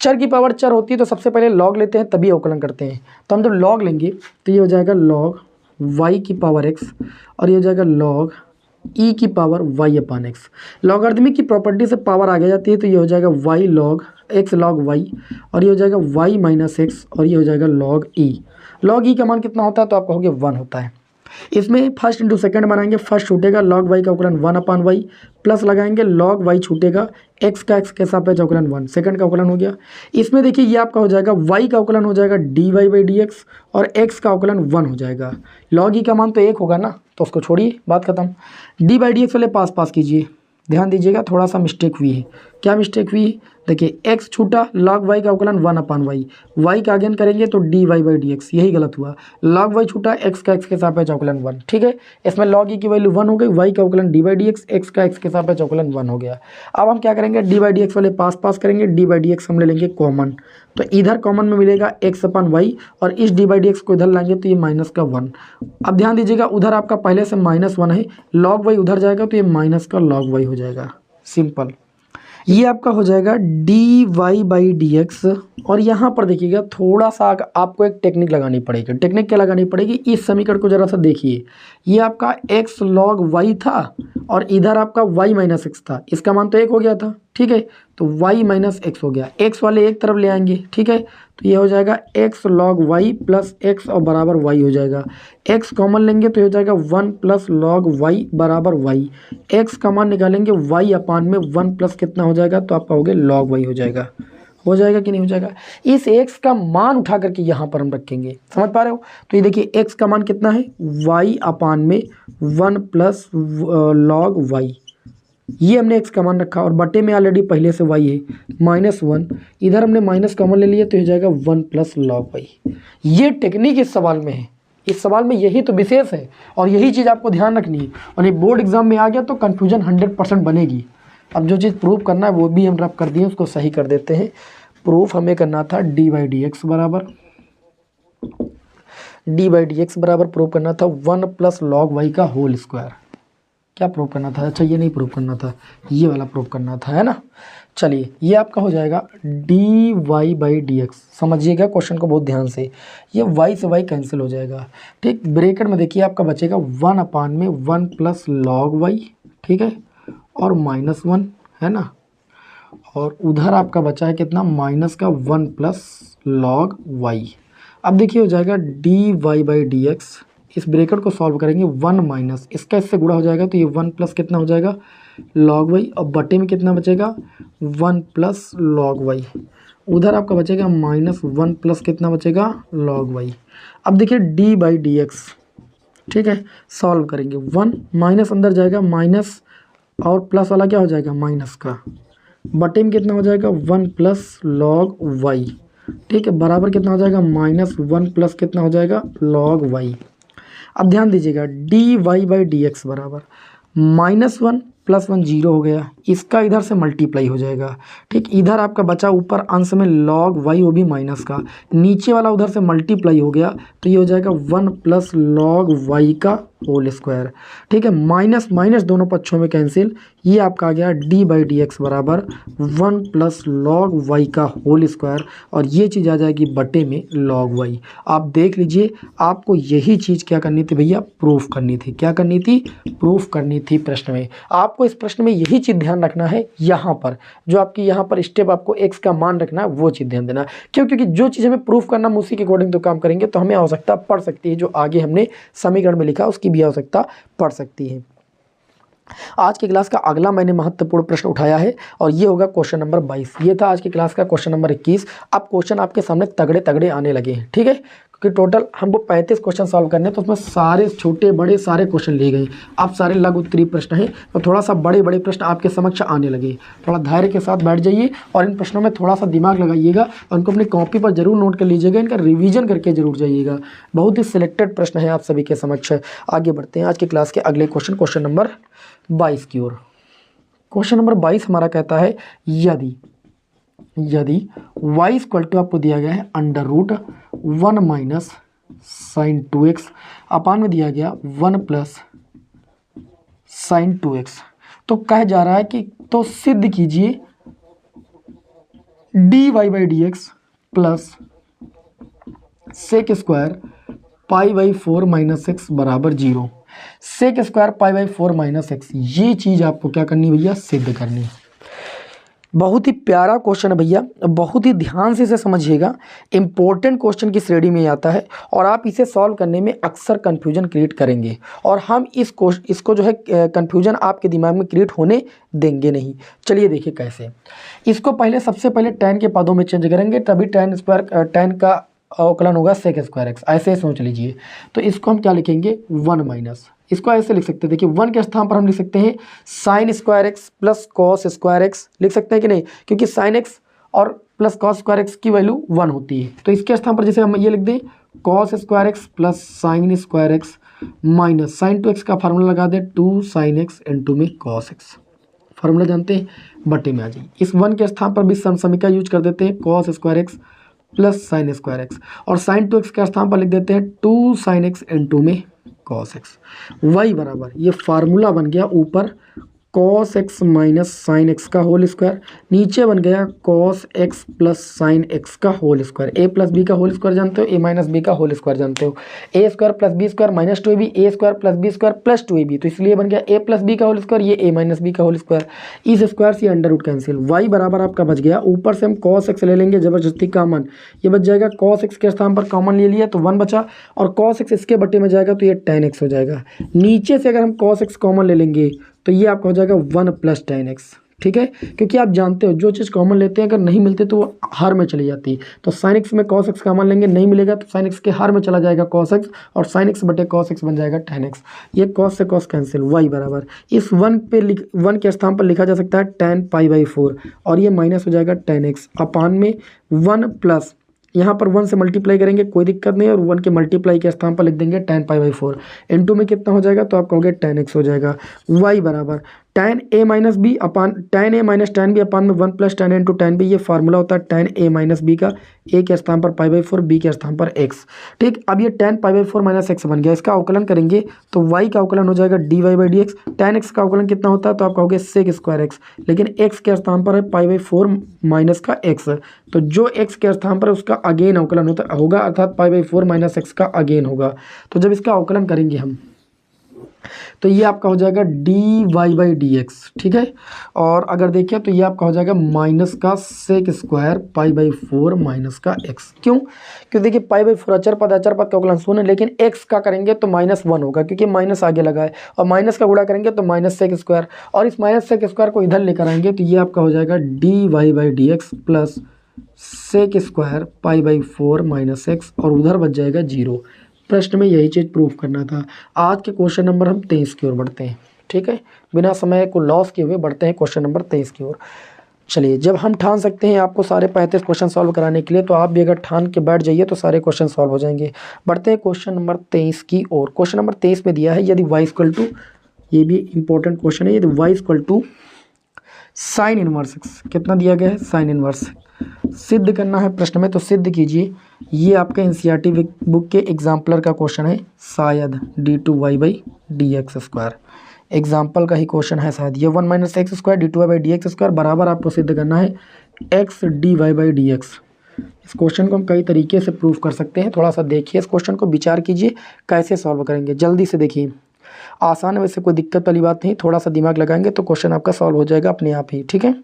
चर की पावर चर होती है तो सबसे पहले लॉग लेते हैं तभी अवकलन करते हैं। तो हम जब लॉग लेंगे तो ये हो जाएगा लॉग y की पावर x और ये हो जाएगा लॉग e की पावर y/x। लॉगरिथमिक की प्रॉपर्टी से पावर आगे जाती है तो ये हो जाएगा y log x log y और ये हो जाएगा y - x और ये हो जाएगा log e। log e का मान कितना होता है तो आप कहोगे 1 होता है। इसमें फर्स्ट इंटू सेकंड बनाएंगे, फर्स्ट छूटेगा log y का अवकलन 1/y प्लस लगाएंगे log y छूटेगा x का x के सापेक्ष अवकलन 1, सेकंड का अवकलन हो गया। इसमें देखिए ये आपका हो जाएगा y का अवकलन हो जाएगा dy/dx और x का अवकलन 1 हो जाएगा। log e का मान तो 1 होगा ना, तो उसको छोड़िए, बात खत्म। dy/dx वाले पास पास कीजिए, ध्यान दीजिएगा थोड़ा सा मिस्टेक हुई है। क्या मिस्टेक हुई है, देखिए x छूटा, log y का अवकलन 1/y, y का अगेन करेंगे तो dy/dx, यही गलत हुआ। log y छूटा, x का x के सापेक्ष अवकलन 1। ठीक है, इसमें log e की वैल्यू 1 हो गई, y का अवकलन dy/dx, x का x के सापेक्ष अवकलन 1 हो गया। अब हम क्या करेंगे, dy/dx वाले पास पास करेंगे, dy/dx हम ले लेंगे कॉमन, तो इधर कॉमन में मिलेगा x/y और इस dy/dx को इधर लाएंगे तो ये माइनस का 1। अब ध्यान दीजिएगा उधर आपका पहले से -1 है, log y उधर जाएगा तो ये माइनस का log y हो जाएगा, सिंपल। ये आपका हो जाएगा dy/dx और यहाँ पर देखिएगा थोड़ा सा आपको एक टेक्निक लगानी पड़ेगी। टेक्निक क्या लगानी पड़ेगी, इस समीकरण को जरा सा देखिए, ये आपका x log y था और इधर आपका y - x था, इसका मान तो 1 हो गया था। ठीक है, तो y - x हो गया, x वाले एक तरफ ले आएंगे। ठीक है, तो ये हो जाएगा x log y plus x और बराबर y हो जाएगा। x कॉमन लेंगे तो हो जाएगा 1 + log y बराबर y। x का मान निकालेंगे y/में 1 प्लस कितना हो जाएगा तो आप कहोगे log y हो जाएगा कि नहीं हो जाएगा। इस x का मान उठा करके यहाँ पर हम रखेंगे, समझ पा रहे हो। तो ये देखिए x का मान कितना है, y/में 1 प्लस log y, ये हमने x का मान रखा और बटे में ऑलरेडी पहले से y है -1, इधर हमने माइनस कॉमन ले लिया तो हो जाएगा 1 + log y। ये टेक्निक इस सवाल में है, इस सवाल में यही तो विशेष है और यही चीज़ आपको ध्यान रखनी है। और ये बोर्ड एग्जाम में आ गया तो कन्फ्यूजन 100% बनेगी। अब जो चीज़ प्रूफ करना है वो भी हम रफ कर दिए, उसको सही कर देते हैं। प्रूफ हमें करना था dy/dx बराबर प्रूफ करना था 1 + log y का होल स्क्वायर। क्या प्रूव करना था, अच्छा ये नहीं प्रूव करना था, ये वाला प्रूव करना था, है ना। चलिए ये आपका हो जाएगा dy/dx, समझिएगा क्वेश्चन को बहुत ध्यान से, ये y से y कैंसिल हो जाएगा। ठीक, ब्रैकेट में देखिए आपका बचेगा 1/में 1 + log y, ठीक है, और -1 है ना, और उधर आपका बचा है कितना, माइनस का 1 + log y। अब देखिए हो जाएगा dy/dx, इस ब्रैकेट को सॉल्व करेंगे 1 माइनस इसका इससे गुणा हो जाएगा तो ये 1 प्लस कितना हो जाएगा log y, और बटे में कितना बचेगा 1 + log y। उधर आपका बचेगा -1 प्लस कितना बचेगा log y। अब देखिए डी बाई डी एक्स, ठीक है, सॉल्व करेंगे 1 माइनस अंदर जाएगा माइनस और प्लस वाला क्या हो जाएगा माइनस का, बटे में कितना हो जाएगा 1 प्लस log y, ठीक है, बराबर कितना हो जाएगा -1 प्लस कितना हो जाएगा log y। अब ध्यान दीजिएगा d y by d x बराबर -1 प्लस 1 जीरो हो गया, इसका इधर से मल्टीप्लाई हो जाएगा, ठीक, इधर आपका बचा ऊपर अंश में log y, वो भी माइनस का, नीचे वाला उधर से मल्टीप्लाई हो गया तो ये हो जाएगा 1 प्लस log y का होल स्क्वायर, ठीक है, माइनस माइनस दोनों पक्षों में कैंसिल, ये आपका आ गया डी बाई डी एक्स बराबर 1 प्लस log y का होल स्क्वायर, और ये चीज़ आ जाएगी बटे में log y। आप देख लीजिए, आपको यही चीज़ क्या करनी थी भैया, प्रूफ करनी थी। क्या करनी थी, प्रूफ करनी थी प्रश्न में। आपको इस प्रश्न में यही चीज़ ध्यान रखना है, यहाँ पर जो आपकी यहाँ पर स्टेप आपको x का मान रखना है वो चीज़ ध्यान देना। क्यों, क्योंकि जो चीज़ हमें प्रूफ करना, हम उसी के अकॉर्डिंग तो काम करेंगे, तो हमें आवश्यकता पड़ सकती है जो आगे हमने समीकरण में लिखा उसकी भी आवश्यकता पड़ सकती है। आज की क्लास का अगला मैंने महत्वपूर्ण प्रश्न उठाया है और ये होगा क्वेश्चन नंबर 22। ये था आज की क्लास का क्वेश्चन नंबर 21। अब क्वेश्चन आपके सामने तगड़े तगड़े आने लगे हैं, ठीक है, क्योंकि टोटल हमको 35 क्वेश्चन सॉल्व करने हैं, तो उसमें सारे छोटे बड़े सारे क्वेश्चन लिए गए। अब सारे लघु उत्तरीय प्रश्न हैं, तो थोड़ा सा बड़े बड़े प्रश्न आपके समक्ष आने लगे। थोड़ा धैर्य के साथ बैठ जाइए और इन प्रश्नों में थोड़ा सा दिमाग लगाइएगा और इनको अपनी कॉपी पर जरूर नोट कर लीजिएगा, इनका रिवीजन करके जरूर जाइएगा। बहुत ही सिलेक्टेड प्रश्न है आप सभी के समक्ष। आगे बढ़ते हैं आज की क्लास के अगले क्वेश्चन, क्वेश्चन नंबर 22 की ओर। क्वेश्चन नंबर 22 हमारा कहता है यदि y इक्वल टू आपको दिया गया है √1 माइनस साइन 2x अपान में दिया गया 1 प्लस साइन 2x, तो कह जा रहा है कि तो सिद्ध कीजिए dy by d x plus sec square pi by 4 minus x बराबर 0। Sec square pi by 4 minus x, ये चीज़ आपको क्या करनी भैया, सिद्ध करनी। बहुत ही प्यारा क्वेश्चन है भैया, बहुत ही ध्यान से इसे समझिएगा। इंपॉर्टेंट क्वेश्चन की श्रेणी में आता है और आप इसे सॉल्व करने में अक्सर कन्फ्यूजन क्रिएट करेंगे, और हम इसको जो है कन्फ्यूजन आपके दिमाग में क्रिएट होने देंगे नहीं। चलिए देखिए कैसे। इसको पहले सबसे पहले tan के पदों में चेंज करेंगे, तभी tan का अवकलन होगा सेक स्क्वायर एक्स, ऐसे सोच लीजिए। तो इसको हम क्या लिखेंगे 1 माइनस, इसको ऐसे लिख सकते हैं, देखिए 1 के स्थान पर हम लिख सकते हैं sign square x plus cos square x, लिख सकते हैं कि नहीं, क्योंकि साइन एक्स और प्लस कॉस स्क्वायर एक्स की वैल्यू 1 होती है। तो इसके स्थान पर जैसे हम ये लिख दें cos square x plus sine square x minus sine 2x का फार्मूला लगा दें 2 साइन एक्स इंटू में कॉस एक्स, फार्मूला जानते हैं, बटे में आ जाइए। इस 1 के स्थान पर भी समीका यूज कर देते हैं cos square x plus sine square x, और साइन 2x के स्थान पर लिख देते हैं 2 साइन एक्स इंटू में कॉस एक्स। y बराबर ये फार्मूला बन गया ऊपर cos x minus sine x का होल स्क्वायर, नीचे बन गया cos x plus sine x का whole square. A plus b का होल स्क्वायर जानते हो, ए माइनस बी का होल स्क्वायर जानते हो, ए square plus b square minus 2ab, a square plus b square plus 2ab, तो इसलिए बन गया ए प्लस बी का होल स्क्वायर, ये ए माइनस बी का होल स्क्वायर। इस स्क्वायर से अंडर रूट कैंसिल, y बराबर आपका बच गया, ऊपर से हम कॉस एक्स ले लेंगे जबरदस्ती कॉमन, ये बच जाएगा कॉस एक्स के स्थान पर कॉमन ले लिया तो 1 बचा, और कॉस एक्स इसके बटे में जाएगा तो ये tan x हो जाएगा। नीचे से अगर हम कॉस एक्स कॉमन ले लेंगे तो ये आपका हो जाएगा 1 प्लस tan x, ठीक है, क्योंकि आप जानते हो जो चीज़ कॉमन लेते हैं अगर नहीं मिलते तो वो हर में चली जाती है। तो साइन एक्स में कॉस एक्स कॉमन लेंगे, नहीं मिलेगा तो साइन एक्स के हर में चला जाएगा कॉस एक्स, और साइन एक्स बटे कॉस एक्स बन जाएगा tan x। ये कॉस से कॉस कैंसिल, y बराबर इस 1 के स्थान पर लिखा जा सकता है tan पाई बाई 4, और ये माइनस हो जाएगा tan x अपान में 1 प्लस, यहाँ पर 1 से मल्टीप्लाई करेंगे कोई दिक्कत नहीं, और 1 के मल्टीप्लाई के स्थान पर लिख देंगे tan पाई बाई 4 इंटू में कितना हो जाएगा, तो आप कहोगे tan x हो जाएगा। y बराबर tan a minus b upon tan a minus tan b upon में 1 plus tan a into tan b, ये फार्मूला होता है tan a माइनस बी का, a के स्थान पर पाई बाई 4, b के स्थान पर x, ठीक। अब ये tan pi by 4 minus x बन गया, इसका अवकलन करेंगे तो y का अवकलन हो जाएगा dy by d x, tan x का अवकलन कितना होता है, तो आप कहोगे सेक स्क्वायर एक्स, लेकिन x के स्थान पर है पाई बाई 4 माइनस का x, तो जो x के स्थान पर है उसका अगेन अवकलन होगा, अर्थात पाई बाई 4 माइनस एक्स का अगेन होगा। तो जब इसका अवकलन करेंगे हम तो ये आपका हो जाएगा dy बाई डी एक्स, ठीक है। और अगर देखिए तो ये आपका हो जाएगा माइनस का sec square pi by 4 minus का x, क्यों देखिए पाई बाई 4 अचर पद का अवकलन शून्य, लेकिन x का करेंगे तो -1 होगा क्योंकि माइनस आगे लगा है, और माइनस का गुणा करेंगे तो माइनस सेक स्क्वायर, और इस माइनस सेक स्क्वायर को इधर लेकर आएंगे तो ये आपका हो जाएगा dy by d x plus sec square pi by 4 minus x और उधर बच जाएगा 0। प्रश्न में यही चीज़ प्रूफ करना था। आज के क्वेश्चन नंबर हम 23 की ओर बढ़ते हैं। ठीक है, बिना समय को लॉस किए हुए बढ़ते हैं क्वेश्चन नंबर 23 की ओर। चलिए, जब हम ठान सकते हैं आपको सारे 35 क्वेश्चन सॉल्व कराने के लिए, तो आप भी अगर ठान के बैठ जाइए तो सारे क्वेश्चन सॉल्व हो जाएंगे। बढ़ते हैं क्वेश्चन नंबर 23 की ओर। क्वेश्चन नंबर 23 में दिया है यदि y इक्वल टू, ये भी इंपॉर्टेंट क्वेश्चन है, यदि y equal to sine inverse x, कितना दिया गया है साइन इनवर्स, सिद्ध करना है प्रश्न में, तो सिद्ध कीजिए। ये आपका एनसीईआरटी बुक के एग्जाम्पलर का क्वेश्चन है शायद, d2y/dx²। एग्जाम्पल का ही क्वेश्चन है शायद ये। 1 माइनस एक्स स्क्वायर d2y/dx² बराबर आपको सिद्ध करना है x dy/dx। इस क्वेश्चन को हम कई तरीके से प्रूफ कर सकते हैं। थोड़ा सा देखिए इस क्वेश्चन को, विचार कीजिए कैसे सॉल्व करेंगे। जल्दी से देखिए, आसान है, वैसे कोई दिक्कत वाली बात नहीं। थोड़ा सा दिमाग लगाएंगे तो क्वेश्चन आपका सॉल्व हो जाएगा अपने आप ही। ठीक है,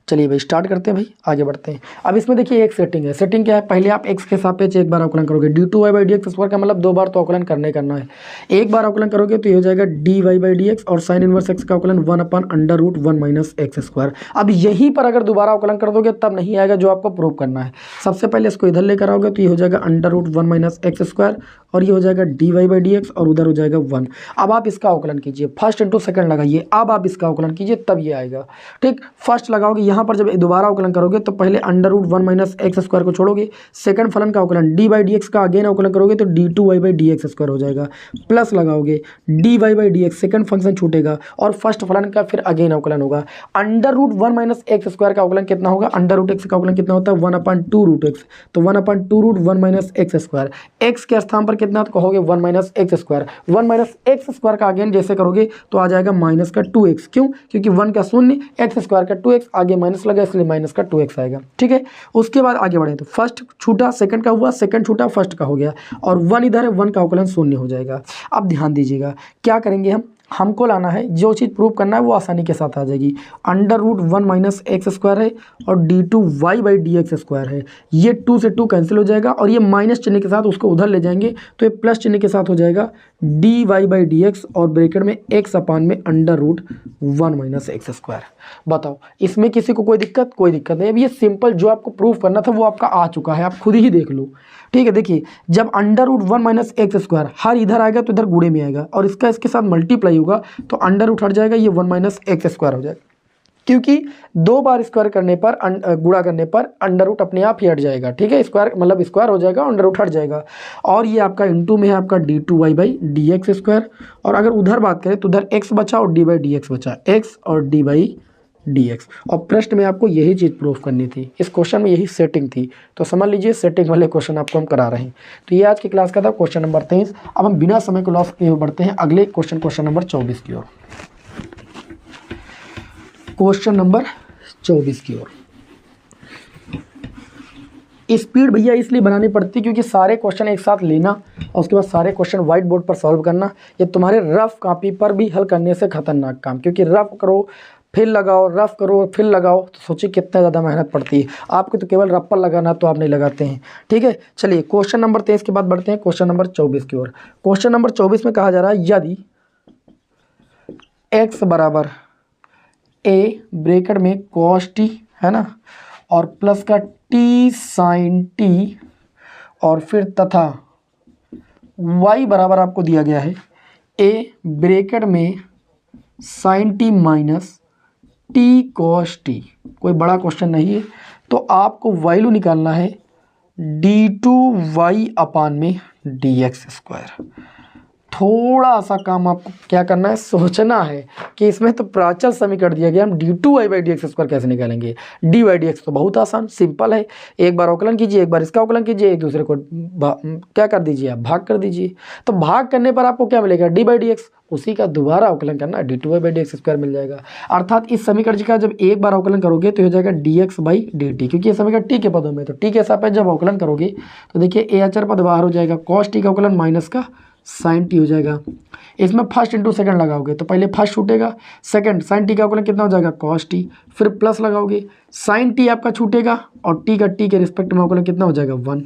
चलिए भाई स्टार्ट करते हैं भाई, आगे बढ़ते हैं। अब इसमें देखिए एक सेटिंग है। सेटिंग क्या है, पहले आप x के सापेक्ष एक बार अवकलन करोगे, d2y/dx² का मतलब 2 बार तो अवकलन करना है। एक बार अवकलन करोगे तो ये हो जाएगा dy/dx और साइन इनवर्स x का अवकलन 1/√1 - x²। अब यहीं पर अगर दोबारा अवकलन कर दोगे तब नहीं आएगा जो आपको प्रूव करना है। सबसे पहले इसको इधर लेकर आओगे तो ये हो जाएगा √1 - x² और ये हो जाएगा dy/dx और उधर हो जाएगा 1। अब आप इसका अवकलन कीजिए, फर्स्ट इंटू सेकंड लगाइए। अब आप इसका अवकलन कीजिए तब ये आएगा। ठीक, फर्स्ट लगाओगे, यहाँ पर जब दोबारा अवकलन करोगे तो पहले √1 - x² को छोड़ोगे, सेकंड फलन का अवकलन dy/dx का अगेन अवकलन करोगे तो d2y/dx² हो जाएगा। प्लस लगाओगे dy/dx, सेकंड फंक्शन छूटेगा और फर्स्ट फलन का फिर अगेन अवकलन होगा। √1 - x² का अवकलन कितना होगा, √x का अवकलन कितना होता है 1/2√x, तो 1/2√1 - x²। x के स्थान पर कितना तो कहोगे 1 - x²। 1 - x² का अगेन जैसे करोगे तो आ जाएगा माइनस का 2x। क्यों, क्योंकि 1 का 0, x² का 2x, आगे माइनस लगा इसलिए माइनस का 2x आएगा। ठीक है, उसके बाद आगे बढ़े तो फर्स्ट छूटा सेकंड का हुआ, सेकंड छूटा फर्स्ट का हो गया और 1 इधर है, 1 का अवकलन 0 हो जाएगा। अब ध्यान दीजिएगा क्या करेंगे हमको लाना है, जो चीज़ प्रूव करना है वो आसानी के साथ आ जाएगी। √1 - x² है और d2y/dx² है। ये 2 से 2 कैंसिल हो जाएगा और ये माइनस चिन्ह के साथ उसको उधर ले जाएंगे तो ये प्लस चिन्ह के साथ हो जाएगा dy/dx और ब्रैकेट में x/√1 - x²। बताओ इसमें किसी को कोई दिक्कत? कोई दिक्कत नहीं। अब ये सिंपल जो आपको प्रूफ करना था वो आपका आ चुका है, आप खुद ही देख लो। ठीक है, देखिए जब √1 - x² हर इधर आएगा तो इधर गुणे में आएगा और इसका इसके साथ मल्टीप्लाई होगा तो अंडर हट जाएगा, ये 1 - x² हो जाएगा। क्योंकि 2 बार स्क्वायर करने पर गुणा करने पर अंडर अपने आप ही हट जाएगा। ठीक है, स्क्वायर मतलब स्क्वायर हो जाएगा, अंडर हट जाएगा। और ये आपका इंटू में है आपका d2y/dx²। और अगर उधर बात करें तो उधर x बचा और d/dx बचा, x और d/dx। और प्रश्न में आपको यही चीज़ प्रूफ करनी थी, इस क्वेश्चन में यही सेटिंग थी, तो समझ लीजिए सेटिंग वाले क्वेश्चन आपको हम करा रहे हैं। तो ये आज की क्लास का था क्वेश्चन नंबर 23। अब हम बिना समय को लॉस किए बढ़ते हैं अगले क्वेश्चन नंबर 24 की ओर। क्वेश्चन नंबर 24 की ओर स्पीड भैया इसलिए बनानी पड़ती क्योंकि सारे क्वेश्चन एक साथ लेना और उसके बाद सारे क्वेश्चन व्हाइट बोर्ड पर सॉल्व करना, ये तुम्हारे रफ कॉपी पर भी हल करने से खतरनाक काम। क्योंकि रफ करो फिर लगाओ, रफ करो फिर लगाओ, तो सोचिए कितना ज़्यादा मेहनत पड़ती है। आपको तो केवल रफ पर लगाना, तो आप नहीं लगाते हैं। ठीक है, चलिए क्वेश्चन नंबर 23 के बाद बढ़ते हैं क्वेश्चन नंबर 24 की ओर। क्वेश्चन नंबर 24 में कहा जा रहा है यदि x बराबर a ब्रैकेट में cos t है ना और प्लस का t sin t और फिर तथा y बराबर आपको दिया गया है a ब्रैकेट में sin t minus t cos t, कोई बड़ा क्वेश्चन नहीं है। तो आपको वैल्यू निकालना है d2y/dx²। थोड़ा सा काम आपको क्या करना है, सोचना है कि इसमें तो प्राचल समीकरण दिया गया, हम d2y/dx² कैसे निकालेंगे। dy/dx तो बहुत आसान सिंपल है, एक बार अवकलन कीजिए, एक बार इसका अवकलन कीजिए, एक दूसरे को क्या कर दीजिए आप भाग कर दीजिए। तो भाग करने पर आपको क्या मिलेगा d/dx, उसी का दोबारा अवकलन करना d2y/dx² मिल जाएगा। अर्थात इस समीकरण का जब एक बार अवकलन करोगे तो हो जाएगा dx/dt, क्योंकि ये समीकरण t के पदों में, तो t के सापेक्ष जब अवकलन करोगे तो देखिए a अचर पद बाहर हो जाएगा, cos t का अवकलन माइनस का sin t हो जाएगा। इसमें फर्स्ट इंटू सेकंड लगाओगे तो पहले फर्स्ट छूटेगा, सेकंड sin t का अवकलन कितना हो जाएगा cos t, फिर प्लस लगाओगे sin t आपका छूटेगा और t का t के रिस्पेक्ट में अवकलन कितना हो जाएगा 1।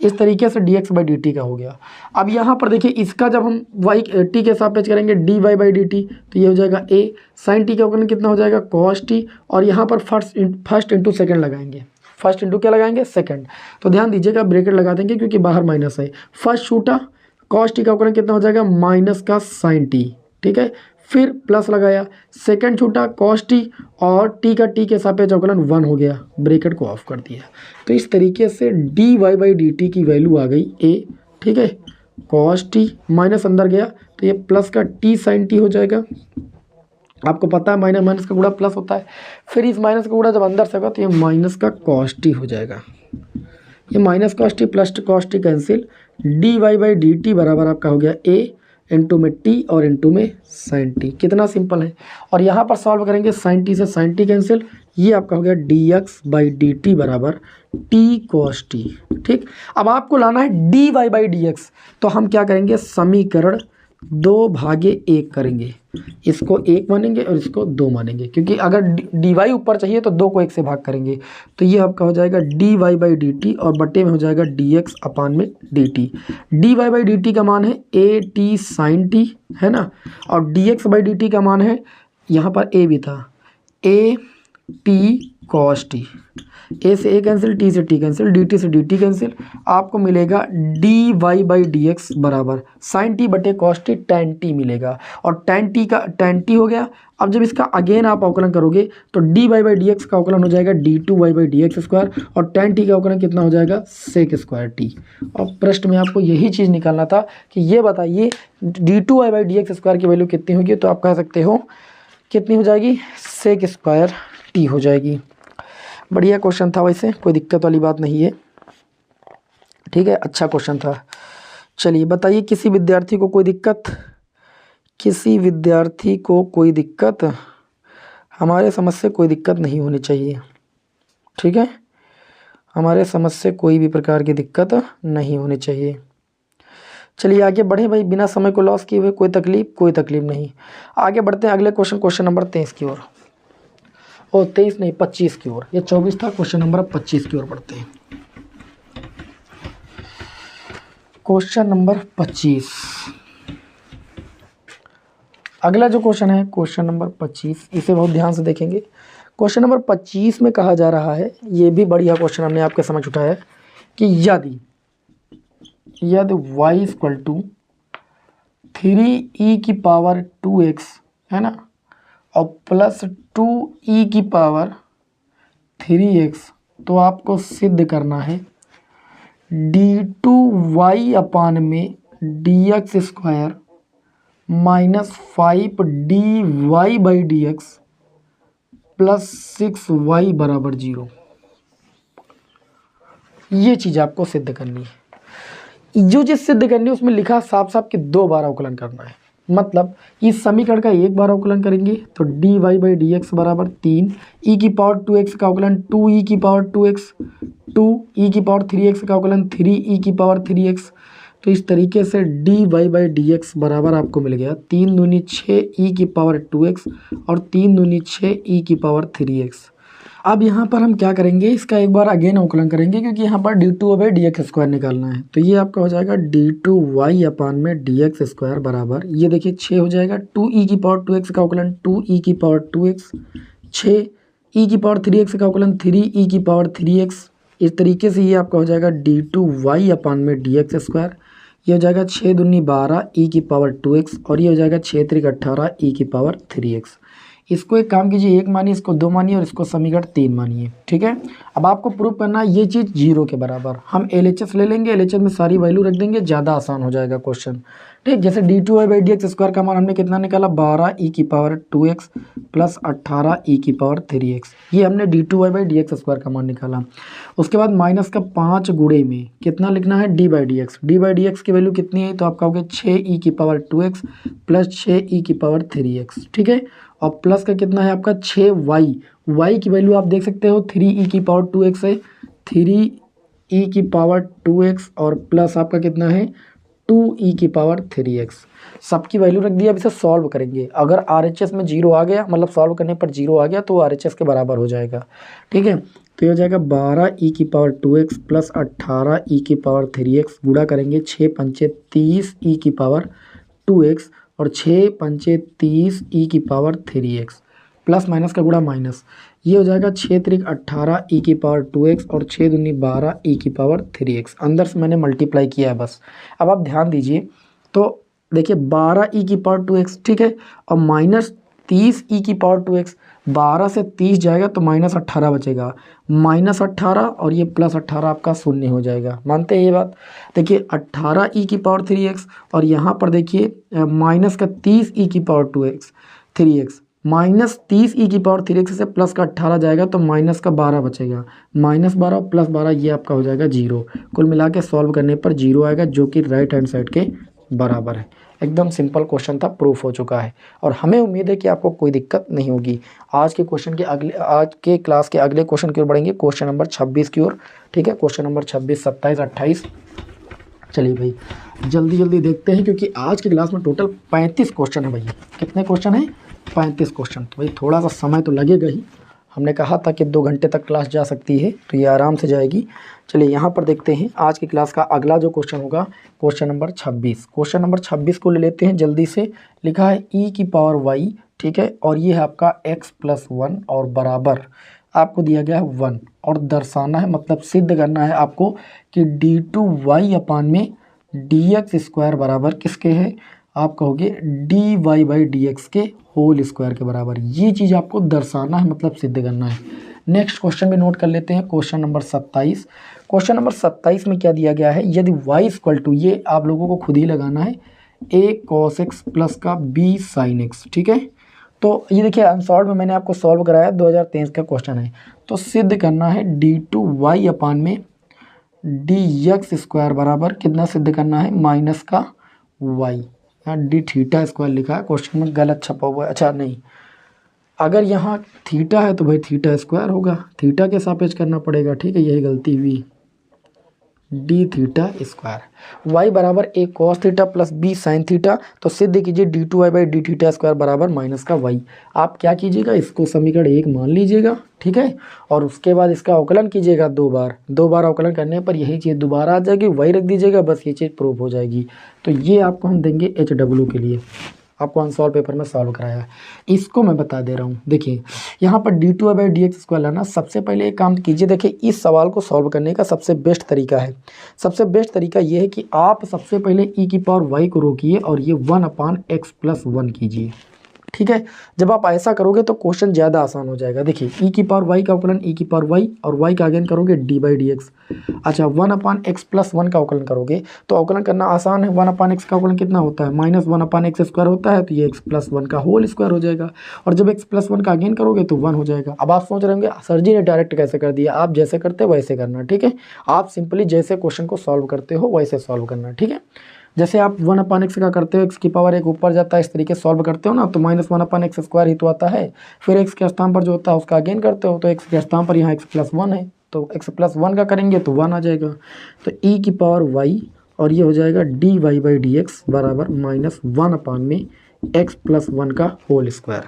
इस तरीके से D x by d t का हो गया। अब यहाँ पर देखिए इसका जब हम वाई टी के सापेक्ष करेंगे d y by d t, तो ये हो जाएगा ए साइन टी का अवकलन कितना हो जाएगा कॉस टी, और यहाँ पर फर्स्ट इंटू सेकेंड लगाएंगे, फर्स्ट इंटू क्या लगाएंगे सेकेंड। तो ध्यान दीजिएगा ब्रैकेट लगा देंगे क्योंकि बाहर माइनस है। फर्स्ट छूटा कॉस टी का अवकलन कितना हो जाएगा माइनस का साइन टी, ठीक है, फिर प्लस लगाया, सेकंड छूटा कॉस टी और टी का टी के सापेक्ष अवकलन 1 हो गया, ब्रैकेट को ऑफ कर दिया। तो इस तरीके से d y by d t की वैल्यू आ गई ए, ठीक है, कॉस टी माइनस अंदर गया तो ये प्लस का टी साइन टी हो जाएगा। आपको पता है माइनस माइनस का गुणा प्लस होता है, फिर इस माइनस का गुणा जब अंदर से होगा तो ये माइनस का कॉस टी हो जाएगा। ये minus cos t plus cos t cancel, d y by d t बराबर आपका हो गया ए इंटू में टी और इंटू में साइन टी। कितना सिंपल है। और यहाँ पर सॉल्व करेंगे साइन टी से साइन टी कैंसिल, ये आपका हो गया d x by d t बराबर टी कॉस टी। ठीक, अब आपको लाना है d y by d x, तो हम क्या करेंगे समीकरण 2/1 करेंगे, इसको 1 मानेंगे और इसको 2 मानेंगे, क्योंकि अगर डी वाई ऊपर चाहिए तो 2 को 1 से भाग करेंगे। तो ये आपका हो जाएगा d y by d t और बट्टे में हो जाएगा डी एक्स अपान में d t. D y by d t का मान है ए टी साइन टी, है ना, और d x by d t का मान है, यहाँ पर ए भी था, a t cos t. A से ए कैंसिल, टी से टी कैंसिल, डी टी से डी टी कैंसिल, आपको मिलेगा d y by d x बराबर साइन टी बटे कॉस टी टैन टी मिलेगा, और टैन टी का टैन टी हो गया। अब जब इसका अगेन आप अवकलन करोगे तो d y by d x का अवकलन हो जाएगा d two y by d x square, और टैन टी का अवकलन कितना हो जाएगा सेक स्क्वायर टी। और प्रश्न में आपको यही चीज़ निकालना था कि ये बताइए d two y by d x square की वैल्यू कितनी होगी, तो आप कह सकते हो कितनी हो जाएगी सेक स्क्वायर टी हो जाएगी। बढ़िया क्वेश्चन था, वैसे कोई दिक्कत वाली बात नहीं है, ठीक है, अच्छा क्वेश्चन था। चलिए बताइए किसी विद्यार्थी को कोई दिक्कत, किसी विद्यार्थी को कोई दिक्कत, हमारे समझ से कोई दिक्कत नहीं होनी चाहिए, ठीक है, हमारे समझ से कोई भी प्रकार की दिक्कत नहीं होनी चाहिए। चलिए आगे बढ़े भाई, बिना समय को लॉस किए हुए, कोई तकलीफ नहीं। आगे बढ़ते हैं अगले क्वेश्चन नंबर 23 की ओर, और 23 नहीं 25 की ओर, ये 24 था, क्वेश्चन नंबर 25 की ओर बढ़ते हैं। क्वेश्चन नंबर 25, अगला जो क्वेश्चन है क्वेश्चन नंबर 25, इसे बहुत ध्यान से देखेंगे। क्वेश्चन नंबर 25 में कहा जा रहा है, ये भी बढ़िया क्वेश्चन हमने आपके समझ उठाया है कि यदि y इक्वल टू 3e की पावर 2x है ना, और प्लस 2e की पावर 3x, तो आपको सिद्ध करना है d2y अपान में dx square minus 5dy by dx plus 6y बराबर 0। ये चीज़ आपको सिद्ध करनी है। जो चीज़ सिद्ध करनी है उसमें लिखा साफ साफ कि 2 बार अवकलन करना है, मतलब इस समीकरण का 1 बार अवकलन करेंगे तो d y by d x बराबर 3, ई की पावर 2x का अवकलन 2e की पावर 2x, 2e की पावर 3x का अवकलन 3e की पावर 3x। तो इस तरीके से d y by d x बराबर आपको मिल गया 3 दूनी 6 ई की पावर 2x और 3 दूनी 6 ई की पावर 3x। अब यहाँ पर हम क्या करेंगे, इसका एक बार अगेन अवकलन करेंगे, क्योंकि यहाँ पर D two by d x square निकालना है। तो ये आपका हो जाएगा डी टू वाई अपान में डी एक्स स्क्वायर बराबर, ये देखिए 6 हो जाएगा, 2e की पावर 2x का अवकलन 2e की पावर 2x, 6e की पावर 3x का अवकलन 3e की पावर 3x। इस तरीके से ये आपका हो जाएगा डी टू वाई अपान में डी एक्स स्क्वायर, ये हो जाएगा 6 दूनी 12 e की पावर 2x, और ये हो जाएगा 6 त्रिक 18 e की पावर 3x। इसको एक काम कीजिए, 1 मानिए, इसको 2 मानिए और इसको समीकरण 3 मानिए, ठीक है। अब आपको प्रूफ करना है ये चीज़ 0 के बराबर। हम LHS ले लेंगे, LHS में सारी वैल्यू रख देंगे, ज़्यादा आसान हो जाएगा क्वेश्चन, ठीक। जैसे d two y by d x square का मान हमने कितना निकाला 12e की पावर 2x प्लस 18e की पावर 3x, ये हमने d two y by d x square का मान निकाला। उसके बाद माइनस का 5 गुणे में कितना लिखना है डी बाई डी एक्स की वैल्यू कितनी है, तो आपका हो गया 6e की पावर 2x प्लस 6e की पावर 3x, ठीक है। और प्लस का कितना है आपका 6y की वैल्यू आप देख सकते हो 3e की पावर 2x है, 3e की पावर 2x और प्लस आपका कितना है 2e की पावर 3x। सबकी वैल्यू रख दिया। अब इसे सॉल्व करेंगे, अगर RHS में 0 आ गया, मतलब सॉल्व करने पर 0 आ गया तो RHS के बराबर हो जाएगा, ठीक है। तो ये हो जाएगा 12 ई की पावर 2x प्लस 18 ई की पावर 3x, गुणा करेंगे 6 पंचे 30 ई की पावर 2x और 6 पंचे 30 ई की पावर 3x, प्लस माइनस का गुणा माइनस, ये हो जाएगा 6 त्रिक 18 ई की पावर 2x और 6 दूनी 12 ई की पावर 3x। अंदर से मैंने मल्टीप्लाई किया है बस। अब आप ध्यान दीजिए, तो देखिए 12 ई की पावर 2x, ठीक है, और माइनस 30 ई की पावर 2x, 12 से 30 जाएगा तो माइनस 18 बचेगा, माइनस 18 और ये प्लस 18 आपका शून्य हो जाएगा। मानते हैं ये बात? देखिए 18 ई की पावर 3x और यहाँ पर देखिए माइनस का 30 ई की पावर 3x, माइनस 30 ई की पावर 3x से प्लस का 18 जाएगा तो माइनस का 12 बचेगा, माइनस 12 प्लस 12 ये आपका हो जाएगा 0। कुल मिला के सॉल्व करने पर 0 आएगा, जो कि राइट हैंड साइड के बराबर है। एकदम सिंपल क्वेश्चन था, प्रूफ हो चुका है और हमें उम्मीद है कि आपको कोई दिक्कत नहीं होगी। आज के क्लास के अगले क्वेश्चन की ओर बढ़ेंगे, क्वेश्चन नंबर 26 की ओर। ठीक है, क्वेश्चन नंबर 26, 27, 28। चलिए भाई जल्दी जल्दी देखते हैं, क्योंकि आज की क्लास में टोटल 35 क्वेश्चन है भैया। कितने क्वेश्चन हैं? 35 क्वेश्चन। तो भाई थोड़ा सा समय तो लगेगा ही, हमने कहा था कि 2 घंटे तक क्लास जा सकती है, तो ये आराम से जाएगी। चलिए यहाँ पर देखते हैं आज की क्लास का अगला जो क्वेश्चन होगा, क्वेश्चन नंबर 26। क्वेश्चन नंबर 26 को ले लेते हैं जल्दी से। लिखा है ई की पावर वाई, ठीक है, और ये है आपका x प्लस 1 और बराबर आपको दिया गया है 1, और दर्शाना है, मतलब सिद्ध करना है आपको कि d2y अपान में dx स्क्वायर बराबर किसके है? आप कहोगे dy/dx के होल स्क्वायर के बराबर। ये चीज़ आपको दर्शाना है, मतलब सिद्ध करना है। नेक्स्ट क्वेश्चन भी नोट कर लेते हैं, क्वेश्चन नंबर 27। क्वेश्चन नंबर 27 में क्या दिया गया है? यदि y इक्वल टू, ये आप लोगों को खुद ही लगाना है, a cos x प्लस का b sin x, ठीक है। तो ये देखिए अनसॉल्व में मैंने आपको सॉल्व कराया, 2023 का क्वेश्चन है। तो सिद्ध करना है d2y अपान में dx स्क्वायर बराबर कितना सिद्ध करना है? माइनस का y। यहाँ डी थीटा स्क्वायर लिखा है, क्वेश्चन में गलत छपा हुआ है। अच्छा नहीं, अगर यहाँ थीटा है तो भाई थीटा स्क्वायर होगा, थीटा के सापेक्ष करना पड़ेगा, ठीक है, यही गलती हुई। डी थीटा स्क्वायर वाई बराबर a cos theta plus b sine theta. तो सिद्ध कीजिए d2y/d थीटा स्क्वायर बराबर माइनस का y। आप क्या कीजिएगा, इसको समीकरण 1 मान लीजिएगा, ठीक है, और उसके बाद इसका अवकलन कीजिएगा 2 बार अवकलन करने पर यही चीज़ दोबारा आ जाएगी, वही रख दीजिएगा, बस ये चीज़ प्रूफ हो जाएगी। तो ये आपको हम देंगे HW के लिए, आपको अनसॉल्व पेपर में सॉल्व कराया है। इसको मैं बता दे रहा हूँ, देखिए यहाँ पर d2y/dx स्क्वायर लाना। सबसे पहले एक काम कीजिए, देखिए इस सवाल को सॉल्व करने का सबसे बेस्ट तरीका है, सबसे बेस्ट तरीका ये है कि आप सबसे पहले e की पावर y को रोकिए और ये 1/x प्लस 1 कीजिए, ठीक है। जब आप ऐसा करोगे तो क्वेश्चन ज़्यादा आसान हो जाएगा। देखिए e की पावर y का अवकलन e की पावर y और y का अगेन करोगे d/dx। अच्छा 1/x प्लस 1 का अवकलन करोगे तो अवकलन करना आसान है। 1/x का अवकलन कितना होता है? माइनस 1/x स्क्वायर होता है, तो ये x प्लस 1 का होल स्क्वायर हो जाएगा। और जब x प्लस 1 का अगेन करोगे तो 1 हो जाएगा। अब आप सोच रहे होंगे सर जी ने डायरेक्ट कैसे कर दिया? आप जैसे करते हो वैसे करना, ठीक है। आप सिंपली जैसे क्वेश्चन को सॉल्व करते हो वैसे सॉल्व करना, ठीक है। जैसे आप 1/x का करते हो, x की पावर 1 ऊपर जाता है, इस तरीके से सॉल्व करते हो ना, तो माइनस 1/x स्क्वायर ही तो आता है। फिर x के स्थान पर जो होता है उसका अगेन करते हो, तो x के स्थान पर यहाँ x प्लस 1 है, तो x प्लस 1 का करेंगे तो 1 आ जाएगा। तो e की पावर y और ये हो जाएगा dy/dx बराबर माइनस 1 में x प्लस 1 का होल स्क्वायर।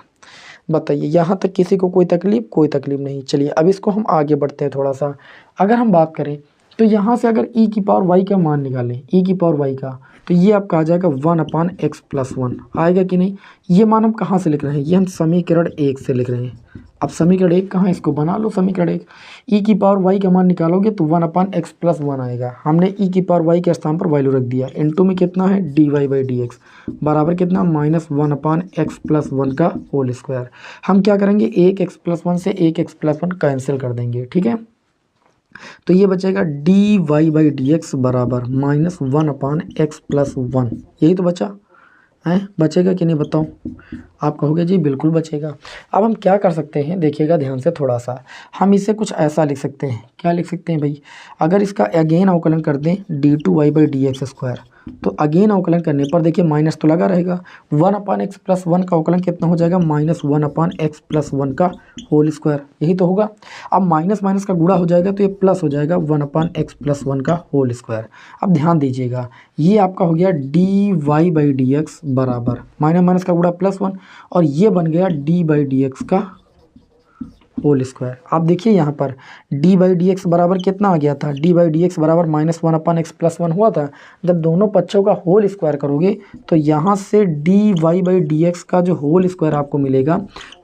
बताइए यहाँ तक किसी को कोई तकलीफ? कोई तकलीफ नहीं। चलिए अब इसको हम आगे बढ़ते हैं थोड़ा सा। अगर हम बात करें तो यहाँ से अगर e की पावर y का मान निकालें, e की पावर y का, तो ये आपका आ जाएगा 1/x प्लस 1 आएगा कि नहीं? ये मान हम कहाँ से लिख रहे हैं? ये हम समीकरण 1 से लिख रहे हैं। अब समीकरण 1 कहाँ है? इसको बना लो समीकरण 1। e की पावर y का मान निकालोगे तो 1/x प्लस 1 आएगा। हमने e की पावर y के स्थान पर वैल्यू रख दिया, इनटू में कितना है dy/dx बराबर कितना? माइनस 1/x प्लस 1 का होल स्क्वायर। हम क्या करेंगे, एक x प्लस 1 से एक x प्लस 1 कैंसिल कर देंगे, ठीक है। तो ये बचेगा dy/dx बराबर माइनस 1/x प्लस 1। यही तो बचा है, बचेगा कि नहीं बताओ? आप कहोगे जी बिल्कुल बचेगा। अब हम क्या कर सकते हैं, देखिएगा ध्यान से थोड़ा सा। हम इसे कुछ ऐसा लिख सकते हैं, क्या लिख सकते हैं भाई? अगर इसका अगेन अवकलन कर दें d2y/dx स्क्वायर, तो अगेन अवकलन करने पर देखिए माइनस तो लगा रहेगा। 1/x प्लस 1 का अवकलन कितना हो जाएगा? माइनस 1/x प्लस 1 का होल स्क्वायर, यही तो होगा। अब माइनस माइनस का गुणा हो जाएगा तो ये प्लस हो जाएगा 1/x प्लस 1 का होल स्क्वायर। अब ध्यान दीजिएगा, ये आपका हो गया dy/dx बराबर माइनस माइनस का गुणा प्लस 1, और ये बन गया d/dx का होल स्क्वायर। आप देखिए यहाँ पर डी बाई डी एक्स बराबर कितना आ गया था, डी बाई डी एक्स बराबर -1/x+1 हुआ था। जब दोनों पक्षों का होल स्क्वायर करोगे तो यहाँ से d y by d x का जो होल स्क्वायर आपको मिलेगा